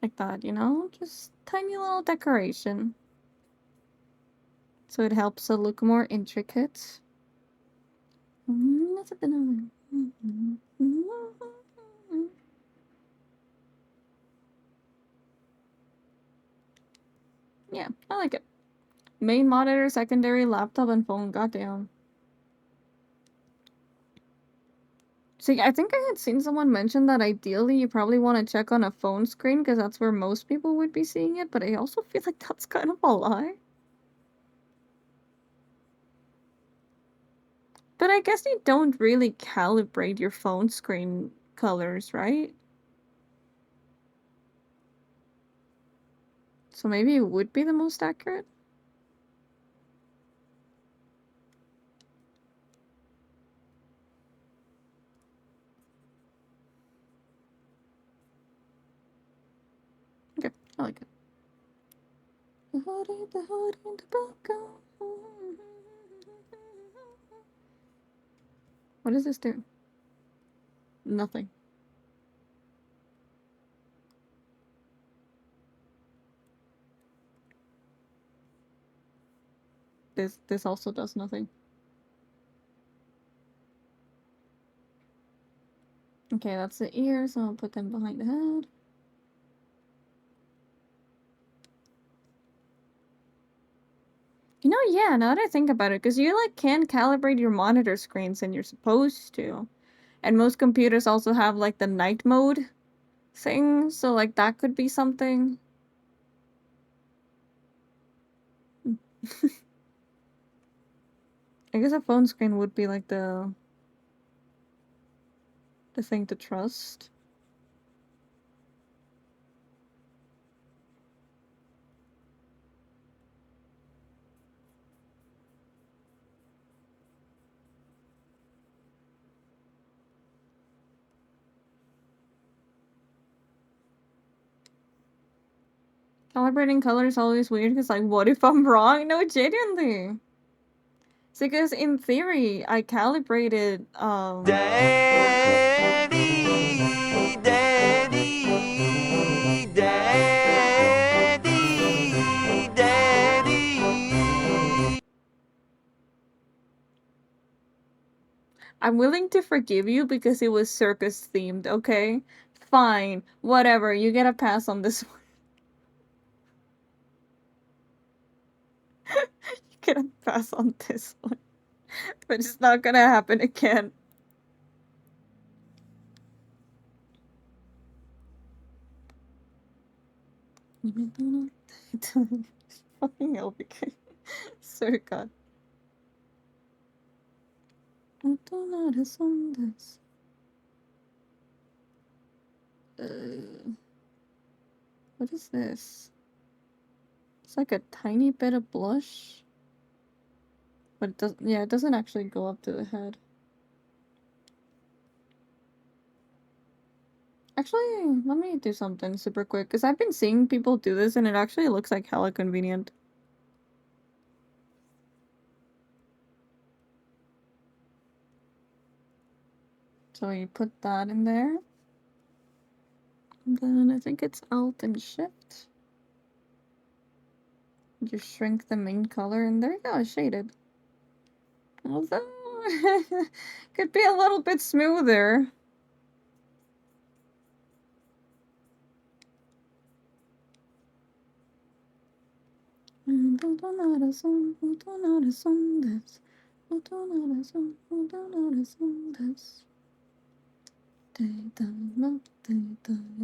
Like that, you know? Just tiny little decoration. So it helps it look more intricate. Yeah, I like it. Main monitor, secondary, laptop, and phone. Goddamn. See, I think I had seen someone mention that ideally you probably want to check on a phone screen because that's where most people would be seeing it, but I also feel like that's kind of a lie. But I guess you don't really calibrate your phone screen colors, right? So maybe it would be the most accurate? Okay, I like it. What does this do? Nothing. This also does nothing. Okay, that's the ears, so I'll put them behind the head. You know, yeah, now that I think about it, because you, like, can calibrate your monitor screens and you're supposed to. And most computers also have, like, the night mode thing, so, like, that could be something. I guess a phone screen would be, like, the thing to trust. Calibrating color is always weird, because, like, what if I'm wrong? No, genuinely. It's because, in theory, I calibrated, I'm willing to forgive you because it was circus themed, okay? Fine, whatever, you get a pass on this one. You get a pass on this one. But it's not gonna happen again. Fucking LBK. Sir God. What is this? It's like a tiny bit of blush. But it doesn't, yeah, it doesn't actually go up to the head. Actually, let me do something super quick, because I've been seeing people do this and it actually looks like hella convenient. So you put that in there. And then I think it's Alt and Shift. Just shrink the main color, and there you go, it's shaded. Although, could be a little bit smoother.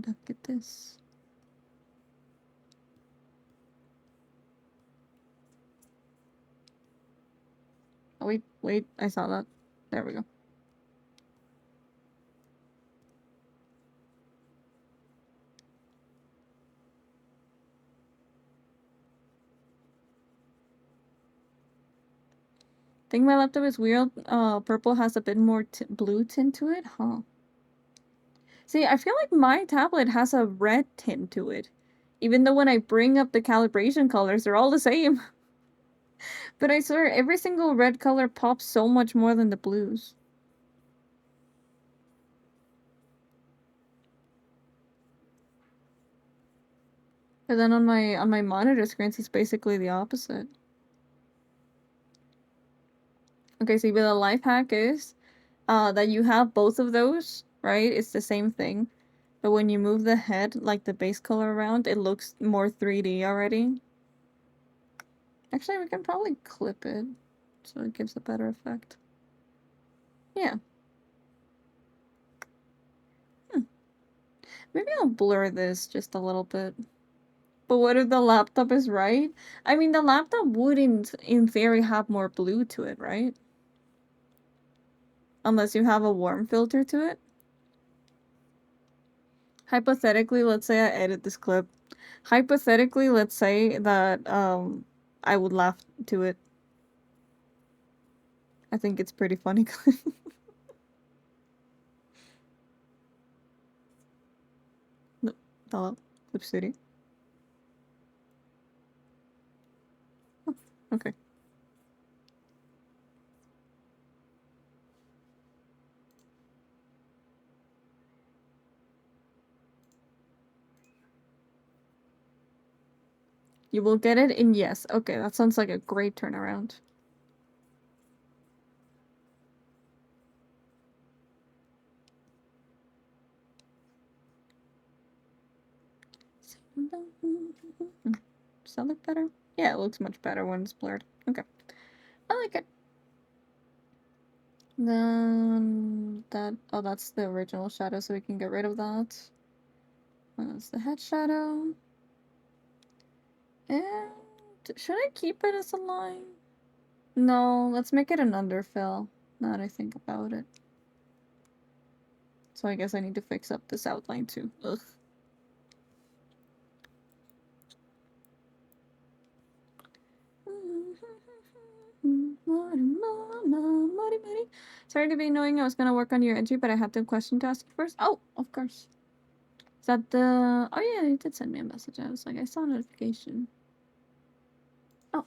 Look at this. Oh, wait, I saw that. There we go. I think my laptop is weird. Purple has a bit more blue tint to it, huh? See, I feel like my tablet has a red tint to it. Even though when I bring up the calibration colors, they're all the same. But I swear, every single red color pops so much more than the blues. But then on my monitor screens, it's basically the opposite. Okay, see, but the life hack is that you have both of those, right? It's the same thing. But when you move the head, like the base color around, it looks more 3D already. Actually, we can probably clip it so it gives a better effect. Yeah. Maybe I'll blur this just a little bit. But what if the laptop is right? I mean, the laptop would, in theory, have more blue to it, right? Unless you have a warm filter to it. Hypothetically, let's say I edit this clip. Hypothetically, let's say that I would laugh to it. I think it's pretty funny. No, hello, Clip City. Oh, okay. You will get it in yes. Okay, that sounds like a great turnaround. Does that look better? Yeah, it looks much better when it's blurred. Okay. I like it. Then that, oh, that's the original shadow, so we can get rid of that. That's the head shadow. And should I keep it as a line? No, let's make it an underfill, now that I think about it. So I guess I need to fix up this outline too. Ugh. Sorry to be annoying. I was gonna work on your entry, but I had the question to ask you first. Oh, of course. Is that the... Oh yeah, you did send me a message. I was like, I saw a notification. Oh.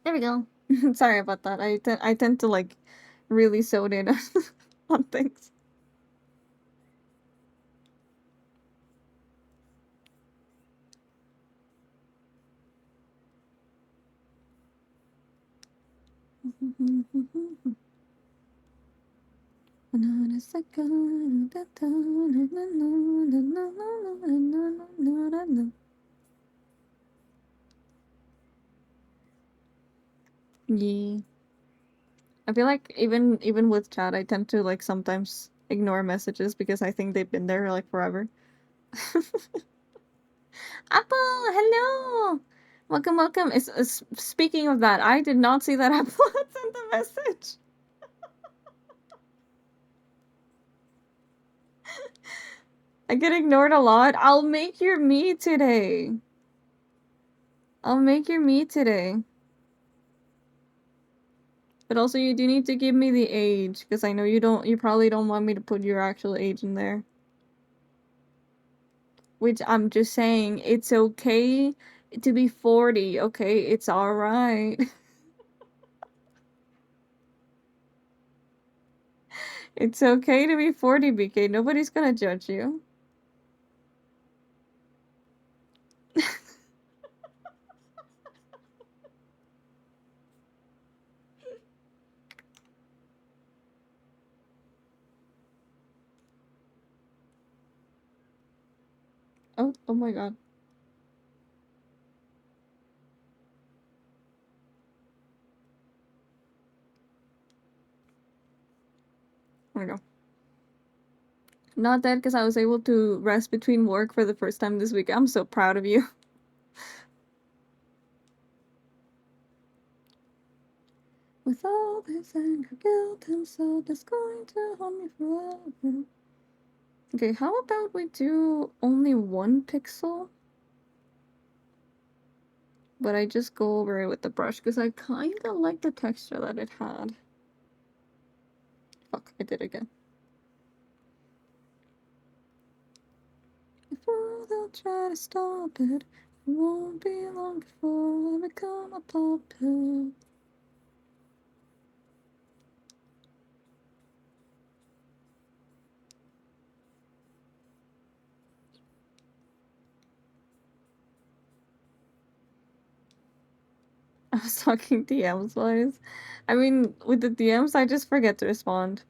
There we go. Sorry about that. I tend to like really zone in on things. Yeah. I feel like even with chat, I tend to like sometimes ignore messages because I think they've been there like forever. Apple, hello! Welcome, welcome. Speaking of that, I did not see that Apple had sent the message. I get ignored a lot. I'll make your me today. I'll make your me today. But also you do need to give me the age, because I know you probably don't want me to put your actual age in there. Which I'm just saying, it's okay to be 40, okay? It's alright. It's okay to be 40, BK. Nobody's gonna judge you. Oh my god. There we go. Not dead because I was able to rest between work for the first time this week. I'm so proud of you. With all this anger, guilt, and so that's going to haunt me forever. Okay, how about we do only one pixel? But I just go over it with the brush because I kind of like the texture that it had. Fuck, I did it again. Before they'll try to stop it, it won't be long before I become a puppet. I was talking DMs wise. I mean, with the DMs, I just forget to respond.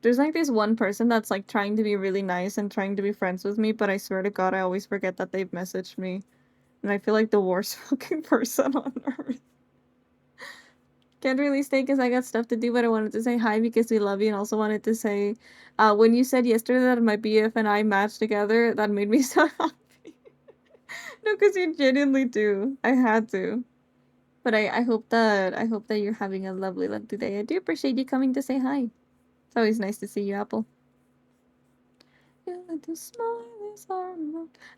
There's like this one person that's like trying to be really nice and trying to be friends with me, but I swear to God, I always forget that they've messaged me. And I feel like the worst fucking person on earth. Can't really stay because I got stuff to do, but I wanted to say hi because we love you, and also wanted to say, when you said yesterday that my BF and I matched together, that made me so happy. No, because you genuinely do. I had to. But I hope that you're having a lovely day. I do appreciate you coming to say hi. It's always nice to see you, Apple.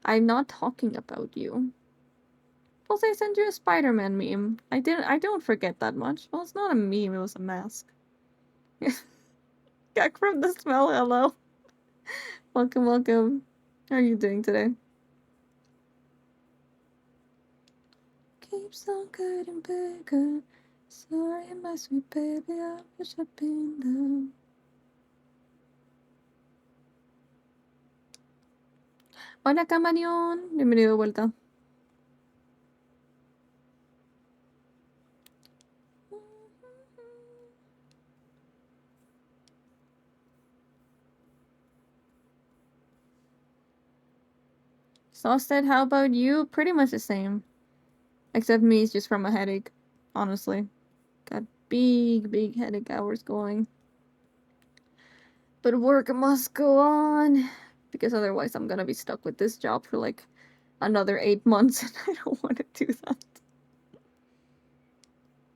I'm not talking about you. Plus, I sent you a Spider-Man meme. I don't forget that much. Well, it's not a meme, it was a mask. Gag from the smell, hello. Welcome, welcome. How are you doing today? Keeps on getting bigger. Sorry, my sweet baby, I wish I'd been there. Hola, Camaleón. Bienvenido de vuelta. Sausted, how about you? Pretty much the same. Except me is just from a headache, honestly. Got big headache hours going. But work must go on. Because otherwise I'm gonna be stuck with this job for like another 8 months and I don't want to do that.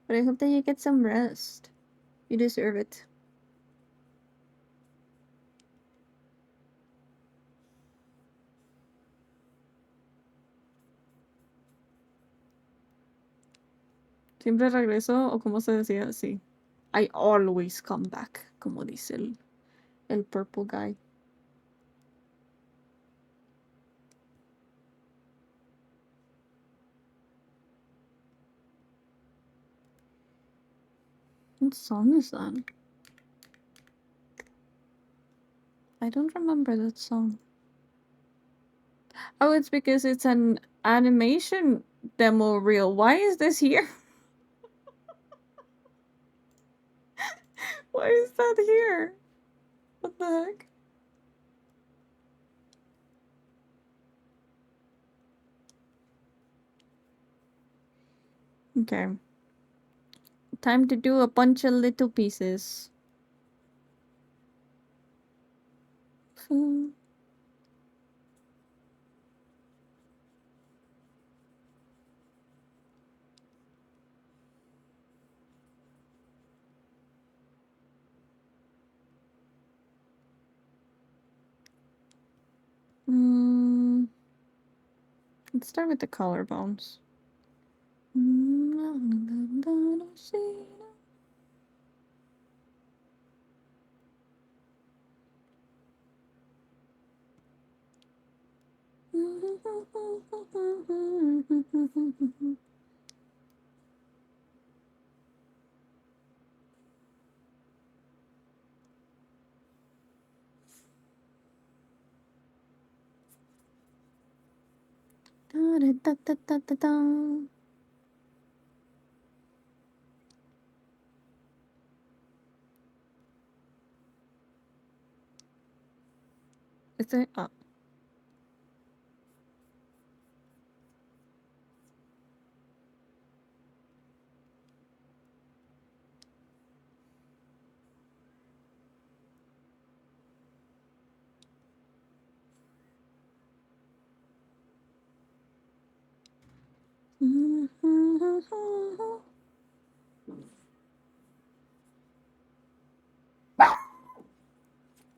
But I hope that you get some rest. You deserve it. Siempre regreso, o como se decía, sí. I always come back, como dice el purple guy. What song is that? I don't remember that song. Oh, it's because it's an animation demo reel. Why is this here? Why is that here? What the heck? Okay. Time to do a bunch of little pieces. Let's start with the collarbones. Is it? Oh.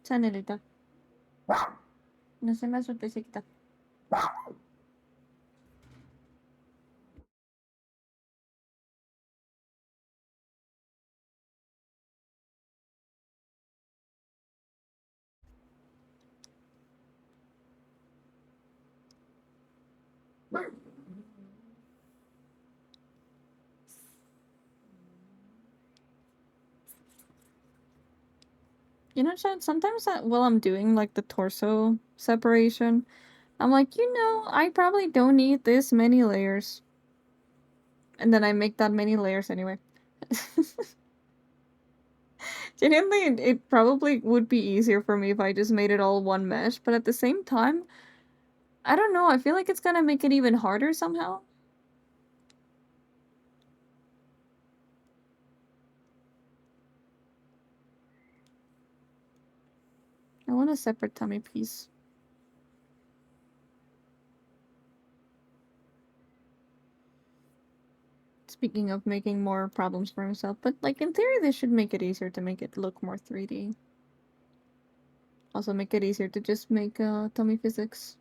Chanelita. No se me asuste, chiquita. You know, Chad, sometimes while I'm doing like the torso separation, I'm like, I probably don't need this many layers. And then I make that many layers anyway. Genuinely, it probably would be easier for me if I just made it all one mesh, but at the same time, I don't know, I feel like it's gonna make it even harder somehow. I want a separate tummy piece. Speaking of making more problems for himself, but like in theory this should make it easier to make it look more 3D. Also make it easier to just make tummy physics.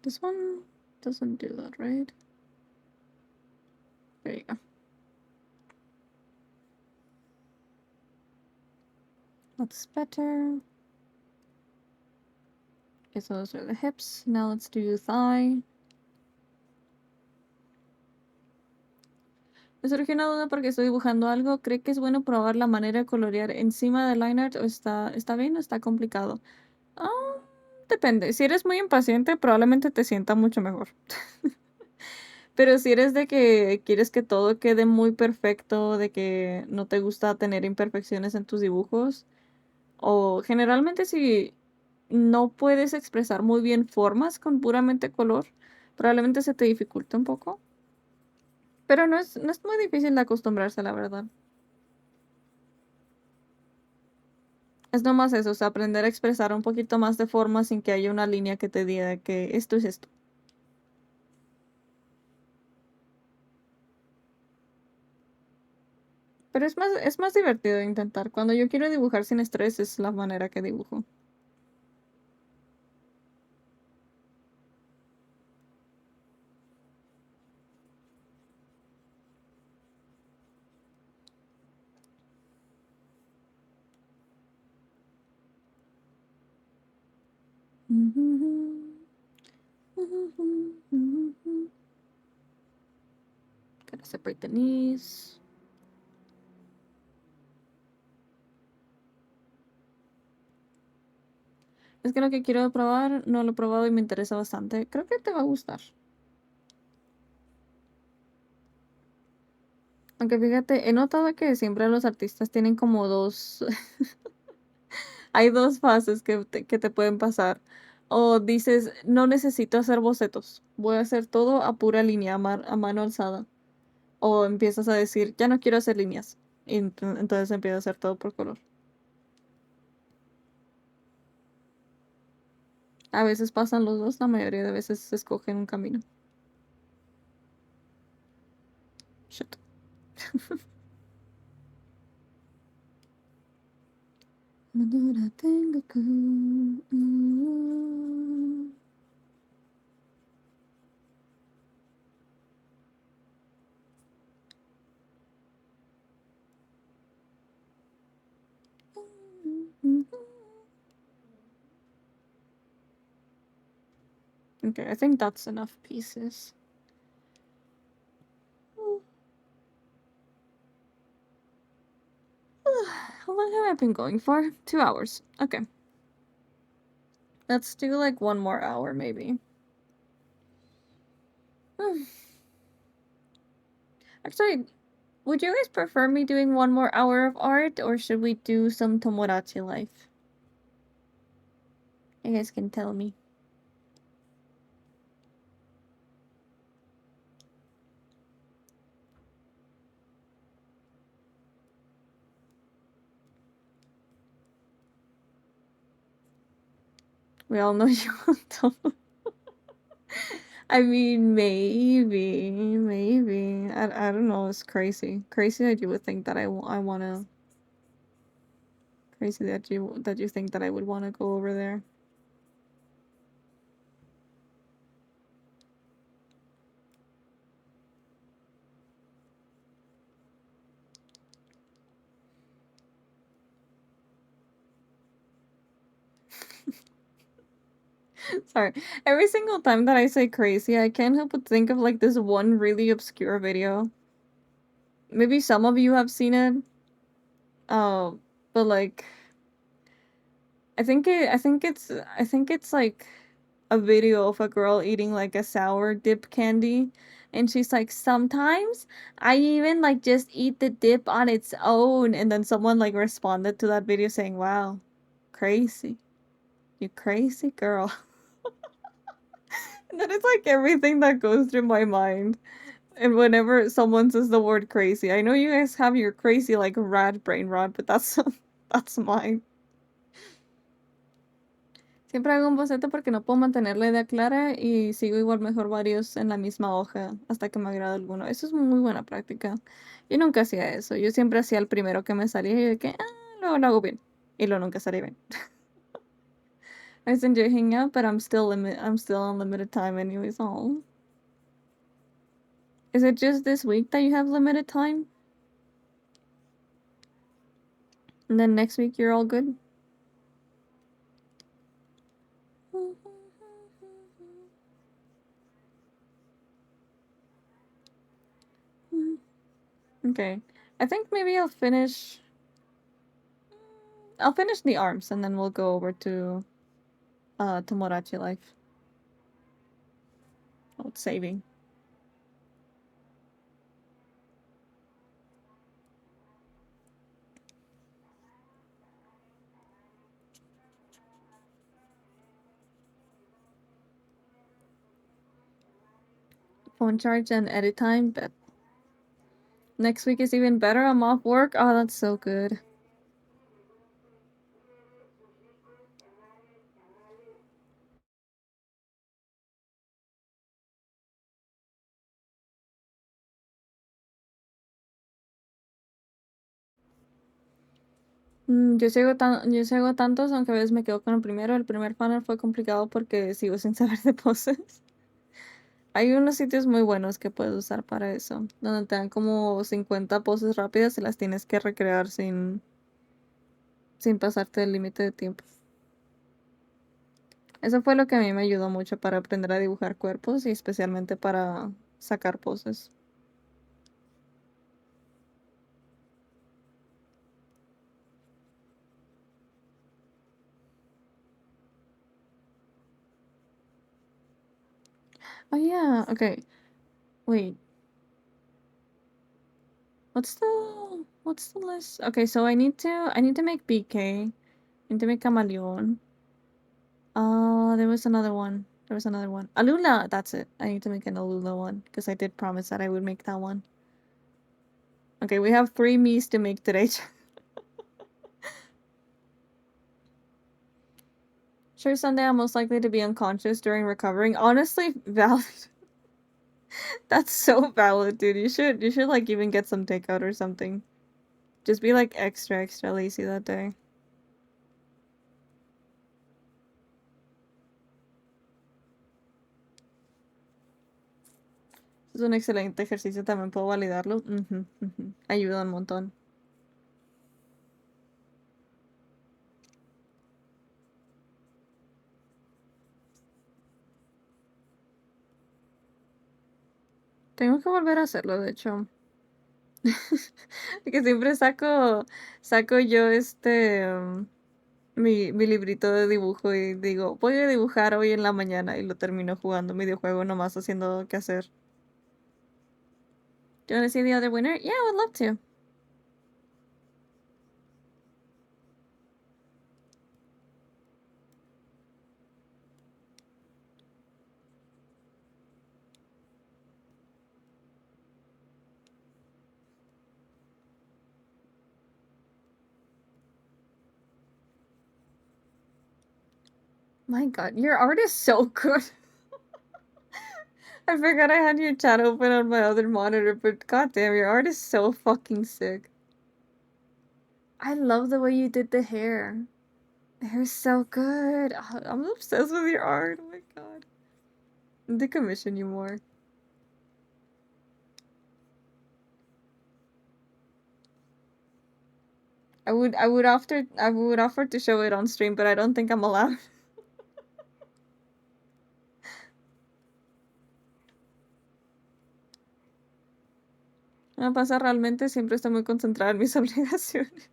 This one doesn't do that, right? There you go. That's better. Okay, so those are the hips. Now let's do thigh. Me surgió una duda porque estoy dibujando algo. ¿Cree que es bueno probar la manera de colorear encima del line art o está bien o está complicado? Ah, depende. Si eres muy impaciente, probablemente te sienta mucho mejor. Pero si eres de que quieres que todo quede muy perfecto, de que no te gusta tener imperfecciones en tus dibujos, o generalmente si no puedes expresar muy bien formas con puramente color, probablemente se te dificulta un poco. Pero no es muy difícil de acostumbrarse, la verdad. Es nomás eso, o sea, aprender a expresar un poquito más de forma sin que haya una línea que te diga que esto es esto. Pero es más divertido de intentar. Cuando yo quiero dibujar sin estrés es la manera que dibujo. Gotta separate the knees. Es que lo que quiero probar no lo he probado y me interesa bastante. Creo que te va a gustar. Aunque fíjate, he notado que siempre los artistas tienen como dos... Hay dos fases que te pueden pasar. O dices, no necesito hacer bocetos. Voy a hacer todo a pura línea, a mano alzada. O empiezas a decir, ya no quiero hacer líneas. Y entonces empiezas a hacer todo por color. A veces pasan los dos, la mayoría de veces escogen un camino. Shit. Madura tengo que... Okay, I think that's enough pieces. How long have I been going for? 2 hours. Okay. Let's do like 1 more hour, maybe. Actually, would you guys prefer me doing 1 more hour of art, or should we do some Tomodachi Life? You guys can tell me. We all know you want Tomo. I mean, maybe. I don't know. It's crazy. Crazy that you would think that I wanna. Crazy that you think that I would wanna go over there. Sorry. Every single time that I say crazy, I can't help but think of like this one really obscure video. Maybe some of you have seen it. But like I think it's like a video of a girl eating like a sour dip candy, and she's like, sometimes I even like just eat the dip on its own, and then someone like responded to that video saying, wow, crazy. You crazy girl. And then it's like everything that goes through my mind. And whenever someone says the word crazy, I know you guys have your crazy like rat brain rot, but that's that's mine. Siempre hago un boceto porque no puedo mantener la idea clara y sigo igual mejor varios en la misma hoja hasta que me agrada alguno. Eso es muy buena práctica. Yo nunca hacía eso. Yo siempre hacía el primero que me salía y de que, luego lo hago bien. Y luego nunca salía bien. I just enjoy hanging out, but I'm still on limited time anyways. Oh. Is it just this week that you have limited time? And then next week you're all good? Okay. I think maybe I'll finish the arms and then we'll go over to Tomodachi Life. Oh, it's saving. Phone charge and edit time, but next week is even better. I'm off work. Oh, that's so good. Yo sí hago tantos, aunque a veces me quedo con el primero. El primer funnel fue complicado porque sigo sin saber de poses. Hay unos sitios muy buenos que puedes usar para eso, donde te dan como 50 poses rápidas y las tienes que recrear sin pasarte el límite de tiempo. Eso fue lo que a mí me ayudó mucho para aprender a dibujar cuerpos y especialmente para sacar poses. Oh yeah, okay. Wait. What's the list? Okay, so I need to make BK. I need to make Camaleon. There was another one. Alula, that's it. I need to make an Alula one because I did promise that I would make that one. Okay, we have 3 Miis to make today. Sure, Sunday I'm most likely to be unconscious during recovering. Honestly, valid. That's so valid, dude. You should like even get some takeout or something. Just be like extra lazy that day. Es un excelente ejercicio, también puedo validarlo. Ayuda un montón. Tengo que volver a hacerlo, de hecho. Que siempre saco yo mi librito de dibujo y digo, voy a dibujar hoy en la mañana y lo termino jugando un videojuego nomás haciendo qué hacer. Do you want to see the other winner? Yeah, I would love to. My god, your art is so good. I forgot I had your chat open on my other monitor, but goddamn, your art is so fucking sick. I love the way you did the hair. The hair's so good. I'm obsessed with your art. Oh my god. I need to commission you more. I would offer to show it on stream, but I don't think I'm allowed. Me pasa realmente, siempre estoy muy concentrada en mis obligaciones.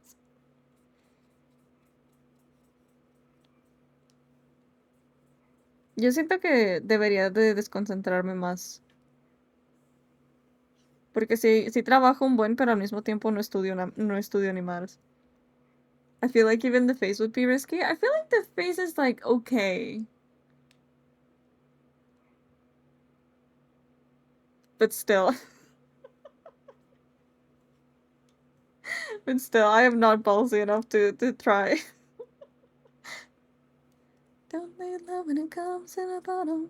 Yo siento que debería de desconcentrarme más. Porque sí trabajo un buen, pero al mismo tiempo no estudio ni más. I feel like even the face would be risky. I feel like the face is like okay. But still. But still, I am not ballsy enough to try. Don't need love when it comes in a bottle.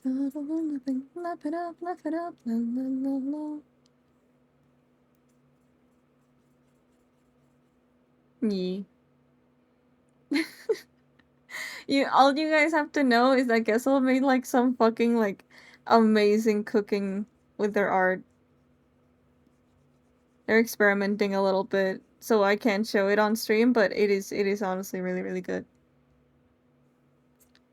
Nothing. Lap it up, la la la. Yeah. All you guys have to know is that Gessel made like some fucking like amazing cooking with their art. They're experimenting a little bit, so I can't show it on stream, but it is honestly really good.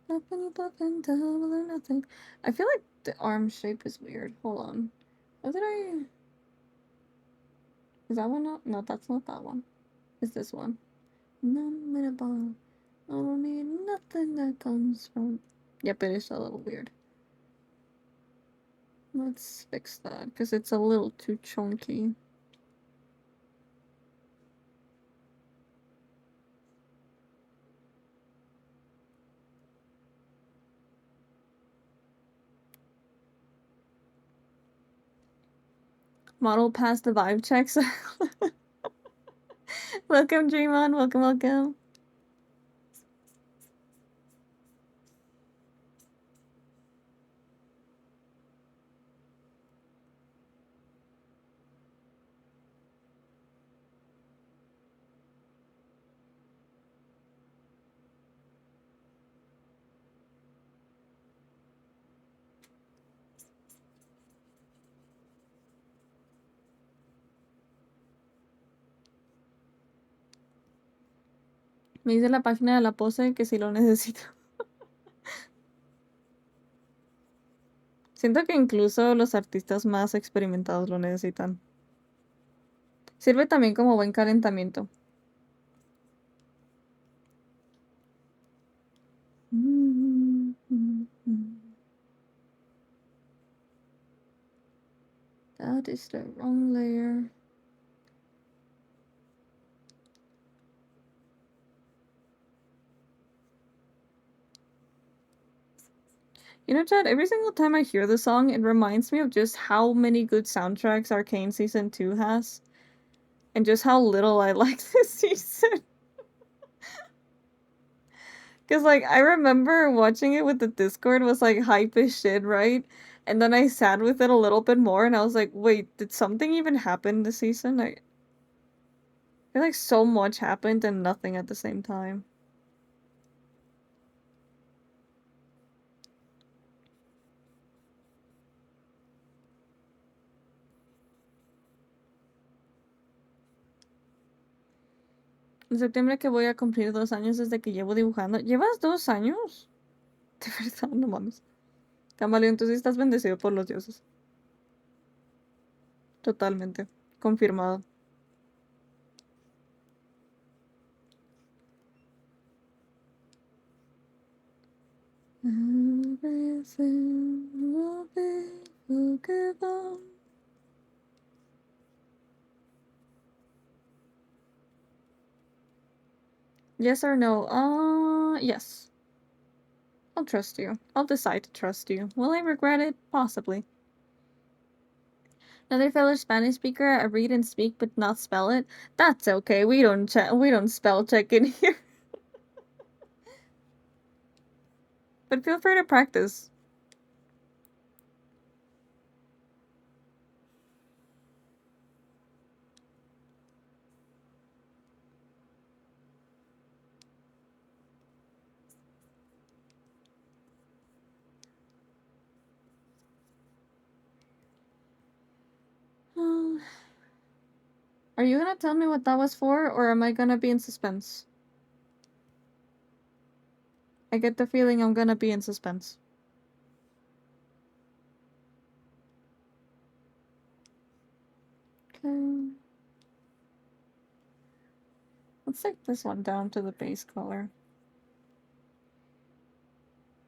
Double or nothing. I feel like the arm shape is weird. Hold on. What did I... Is that one not? No, that's not that one. It's this one. Non-minable. I don't need nothing that comes from... Yep, it is a little weird. Let's fix that, because it's a little too chunky. Model passed the vibe checks. Welcome, Dreamon. Welcome. Me dice la página de la pose que sí lo necesito. Siento que incluso los artistas más experimentados lo necesitan. Sirve también como buen calentamiento. That is the wrong layer. You know, Chad, every single time I hear the song, it reminds me of just how many good soundtracks Arcane Season 2 has. And just how little I like this season. Cause like I remember watching it with the Discord was like hype as shit, right? And then I sat with it a little bit more and I was like, wait, did something even happen this season? I feel like so much happened and nothing at the same time. En septiembre que voy a cumplir 2 años desde que llevo dibujando. ¿Llevas 2 años? De verdad, no mames. Camaleón, tú sí estás bendecido por los dioses. Totalmente. Confirmado. Everything will be forgiven. Yes or no? Yes. I'll trust you. I'll decide to trust you. Will I regret it? Possibly. Another fellow Spanish speaker, I read and speak but not spell it. That's okay. We don't spell check in here. But feel free to practice. Are you gonna tell me what that was for, or am I gonna be in suspense? I get the feeling I'm gonna be in suspense. Okay. Let's take this one down to the base color.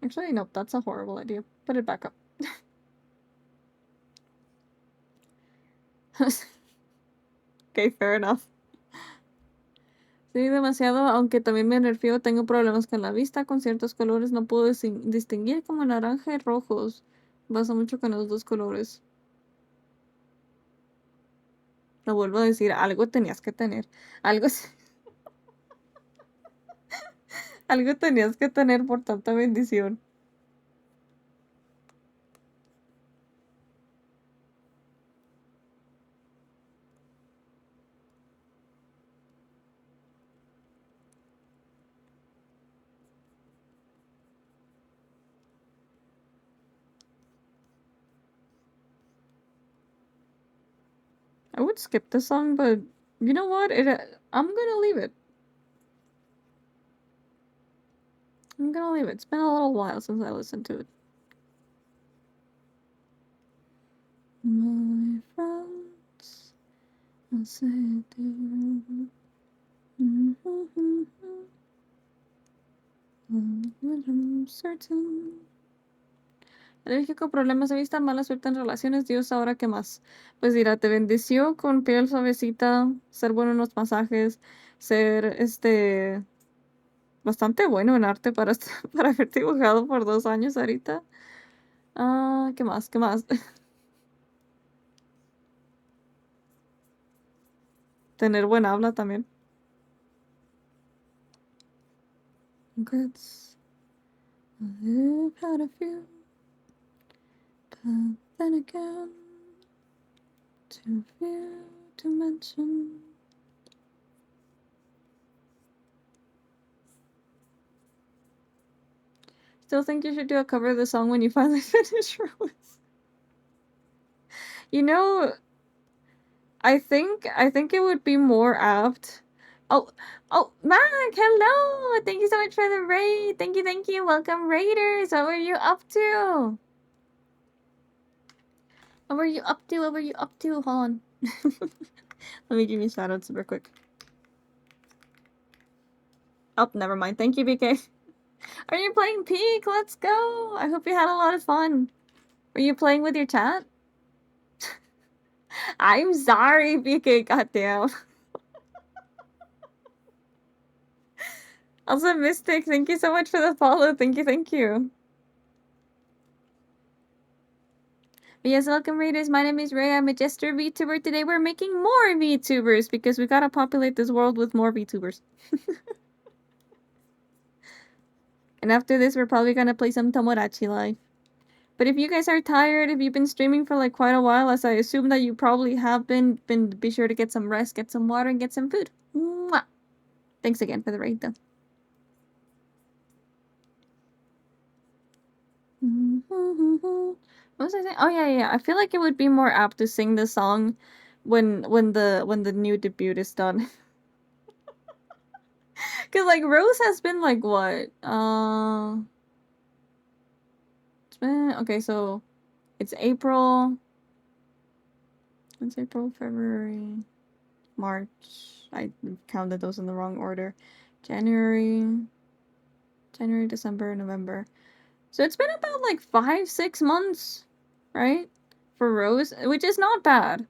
Actually, nope, that's a horrible idea. Put it back up. Okay, fair enough. Sí, demasiado, aunque también me nerfio, tengo problemas con la vista, con ciertos colores no puedo distinguir como naranja y rojos. Pasa mucho con los dos colores. Lo vuelvo a decir, algo tenías que tener. Algo, algo tenías que tener por tanta bendición. I would skip the song, but you know what? I'm gonna leave it. I'm gonna leave it. It's been a little while since I listened to it. My friends, I say it to you. I'm certain. Alérgico, problemas de vista, mala suerte en relaciones, Dios, ahora qué más. Pues mira, te bendició con piel suavecita, ser bueno en los masajes, ser bastante bueno en arte para, para haber dibujado por 2 años ahorita. Ah, ¿qué más? ¿Qué más? Tener buen habla también. Congrats. I'm very proud of you. But then again, too few to mention. Still think you should do a cover of the song when you finally finish Rose. You know, I think it would be more apt. Oh, Mac, hello! Thank you so much for the raid. Thank you. Welcome, raiders. What were you up to? What were you up to? Hold on. Let me give you shoutouts super quick. Oh, never mind. Thank you, BK. Are you playing Peak? Let's go! I hope you had a lot of fun. Were you playing with your chat? I'm sorry, BK. Goddamn. Also, Mystic, thank you so much for the follow. Thank you. But yes, welcome, readers. My name is Ray. I'm a jester VTuber. Today we're making more VTubers because we gotta populate this world with more VTubers. And after this, we're probably gonna play some Tomodachi Life. But if you guys are tired, if you've been streaming for like quite a while, as I assume that you probably have been be sure to get some rest, get some water, and get some food. Mwah! Thanks again for the raid, though. What was I saying? Oh yeah. I feel like it would be more apt to sing the song when the new debut is done. Cause like Rose has been like what? It's been okay. So it's April. It's April, February, March. I counted those in the wrong order. January, December, November. So it's been about like 5-6 months, right? For Rose, which is not bad.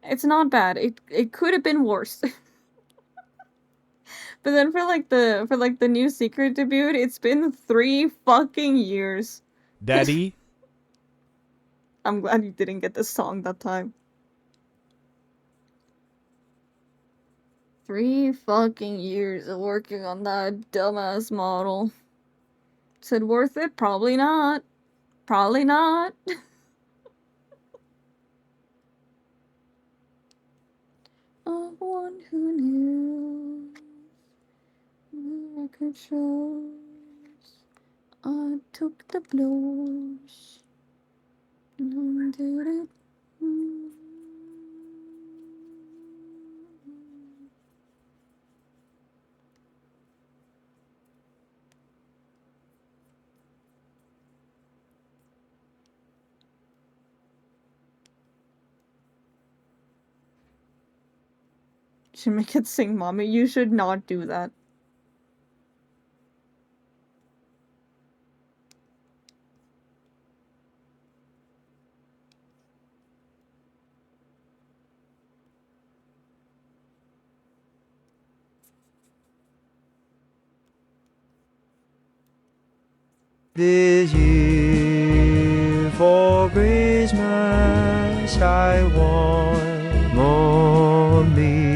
It's not bad. It could have been worse. But then for the new Secret debut, it's been 3 fucking years. Daddy, I'm glad you didn't get the song that time. 3 fucking years of working on that dumbass model. Is it worth it? Probably not. Probably not. Of one who knew the record shows I took the blows. Should make it sing, Mommy. You should not do that. This year for Christmas I want more me.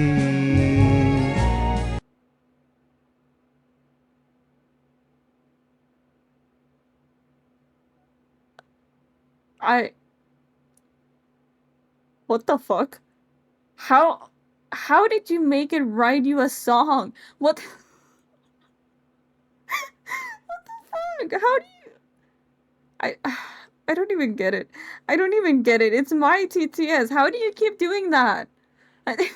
What the fuck? How did you make it write you a song? What? What the fuck? How do you? I I don't even get it. I don't even get it. It's my TTS. How do you keep doing that? It's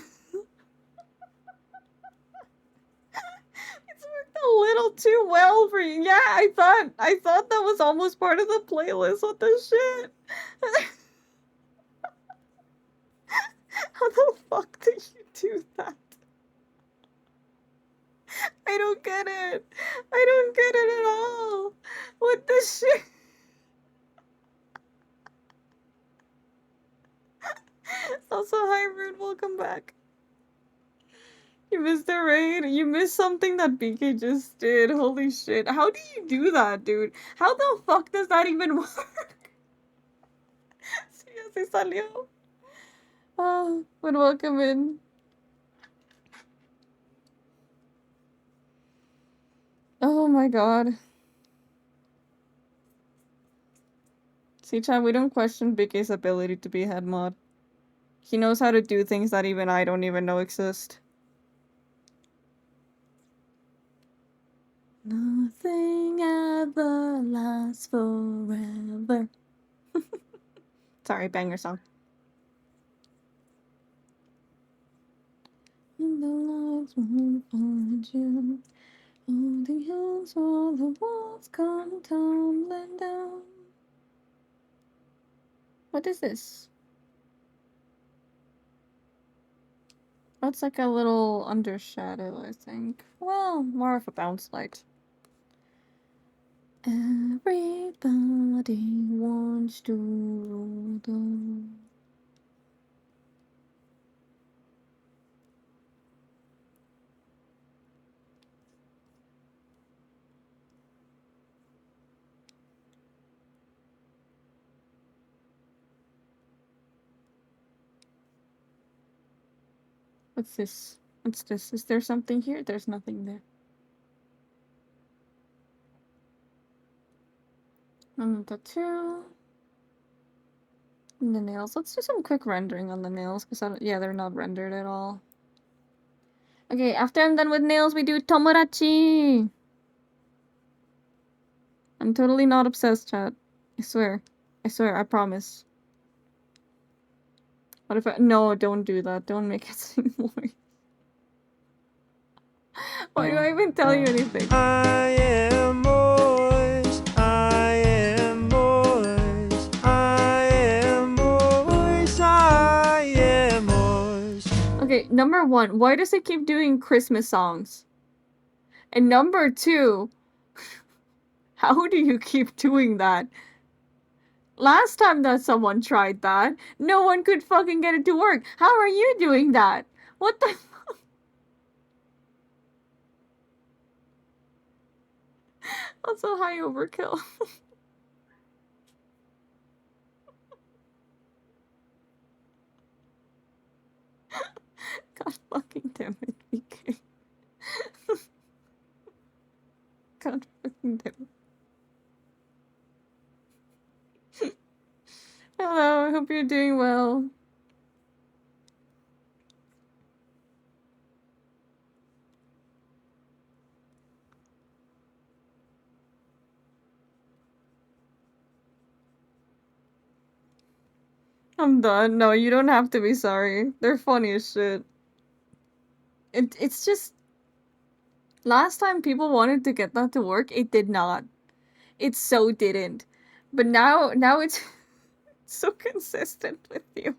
worked a little too well for you. Yeah, I thought that was almost part of the playlist. What the shit? How the fuck did you do that? I don't get it. I don't get it at all. What the shit? Also, hi Rude, welcome back. You missed the raid. You missed something that BK just did. Holy shit. How do you do that, dude? How the fuck does that even work? Sí, así salió. Oh, but welcome in. Oh my god. See-chan, we don't question BK's ability to be head mod. He knows how to do things that even I don't even know exist. Nothing ever lasts forever. Sorry, banger song. And the lights won't find you. All the hills, all the walls come tumbling down. What is this? That's like a little undershadow, I think. Well, more of a bounce light. Everybody wants to rule the... What's this? What's this? Is there something here? There's nothing there. And the tattoo. And the nails. Let's do some quick rendering on the nails, because yeah, they're not rendered at all. Okay, after I'm done with nails, we do tomodachi. I'm totally not obsessed, chat. I swear. I swear, I promise. What if I— no, don't do that. Don't make it seem worse. Why do I even tell you anything? I am moist. I am moist. I am moist. I am moist. Okay, number one, why does it keep doing Christmas songs? And number two, how do you keep doing that? Last time that someone tried that, no one could fucking get it to work. How are you doing that? What the fuck? That's a high overkill. God fucking damn it, BK. God fucking damn it. Hello, I hope you're doing well. I'm done. No, you don't have to be sorry. They're funny as shit. It's just... last time people wanted to get that to work, it did not. It so didn't. But now it's so consistent with you.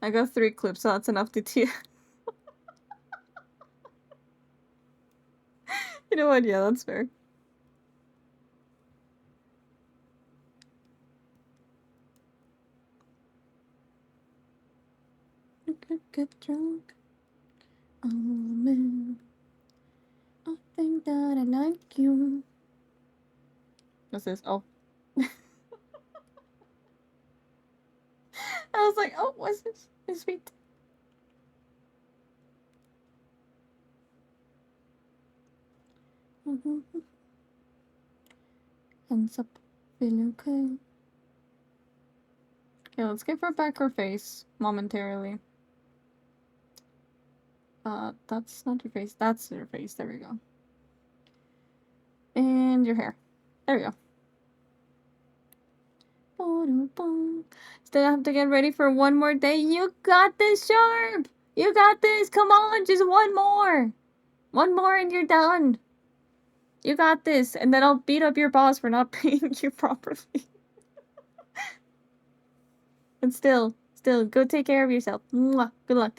I got 3 clips, so that's enough to tear. You know what? Yeah, that's fair. I could get drunk. Oh man, I think that I like you. What's this? Oh. I was like, oh, what's this? It's sweet. Hands up. Feel okay. Okay, let's give her back her face momentarily. That's not your face. That's your face. There we go. And your hair. There we go. Still have to get ready for one more day. You got this, Sharp! You got this! Come on, just one more! One more and you're done. You got this, and then I'll beat up your boss for not paying you properly. And still, go take care of yourself. Mwah. Good luck.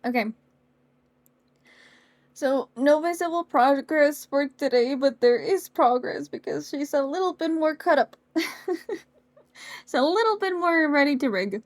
Okay. So, no visible progress for today, but there is progress because she's a little bit more cut up. She's a little bit more ready to rig.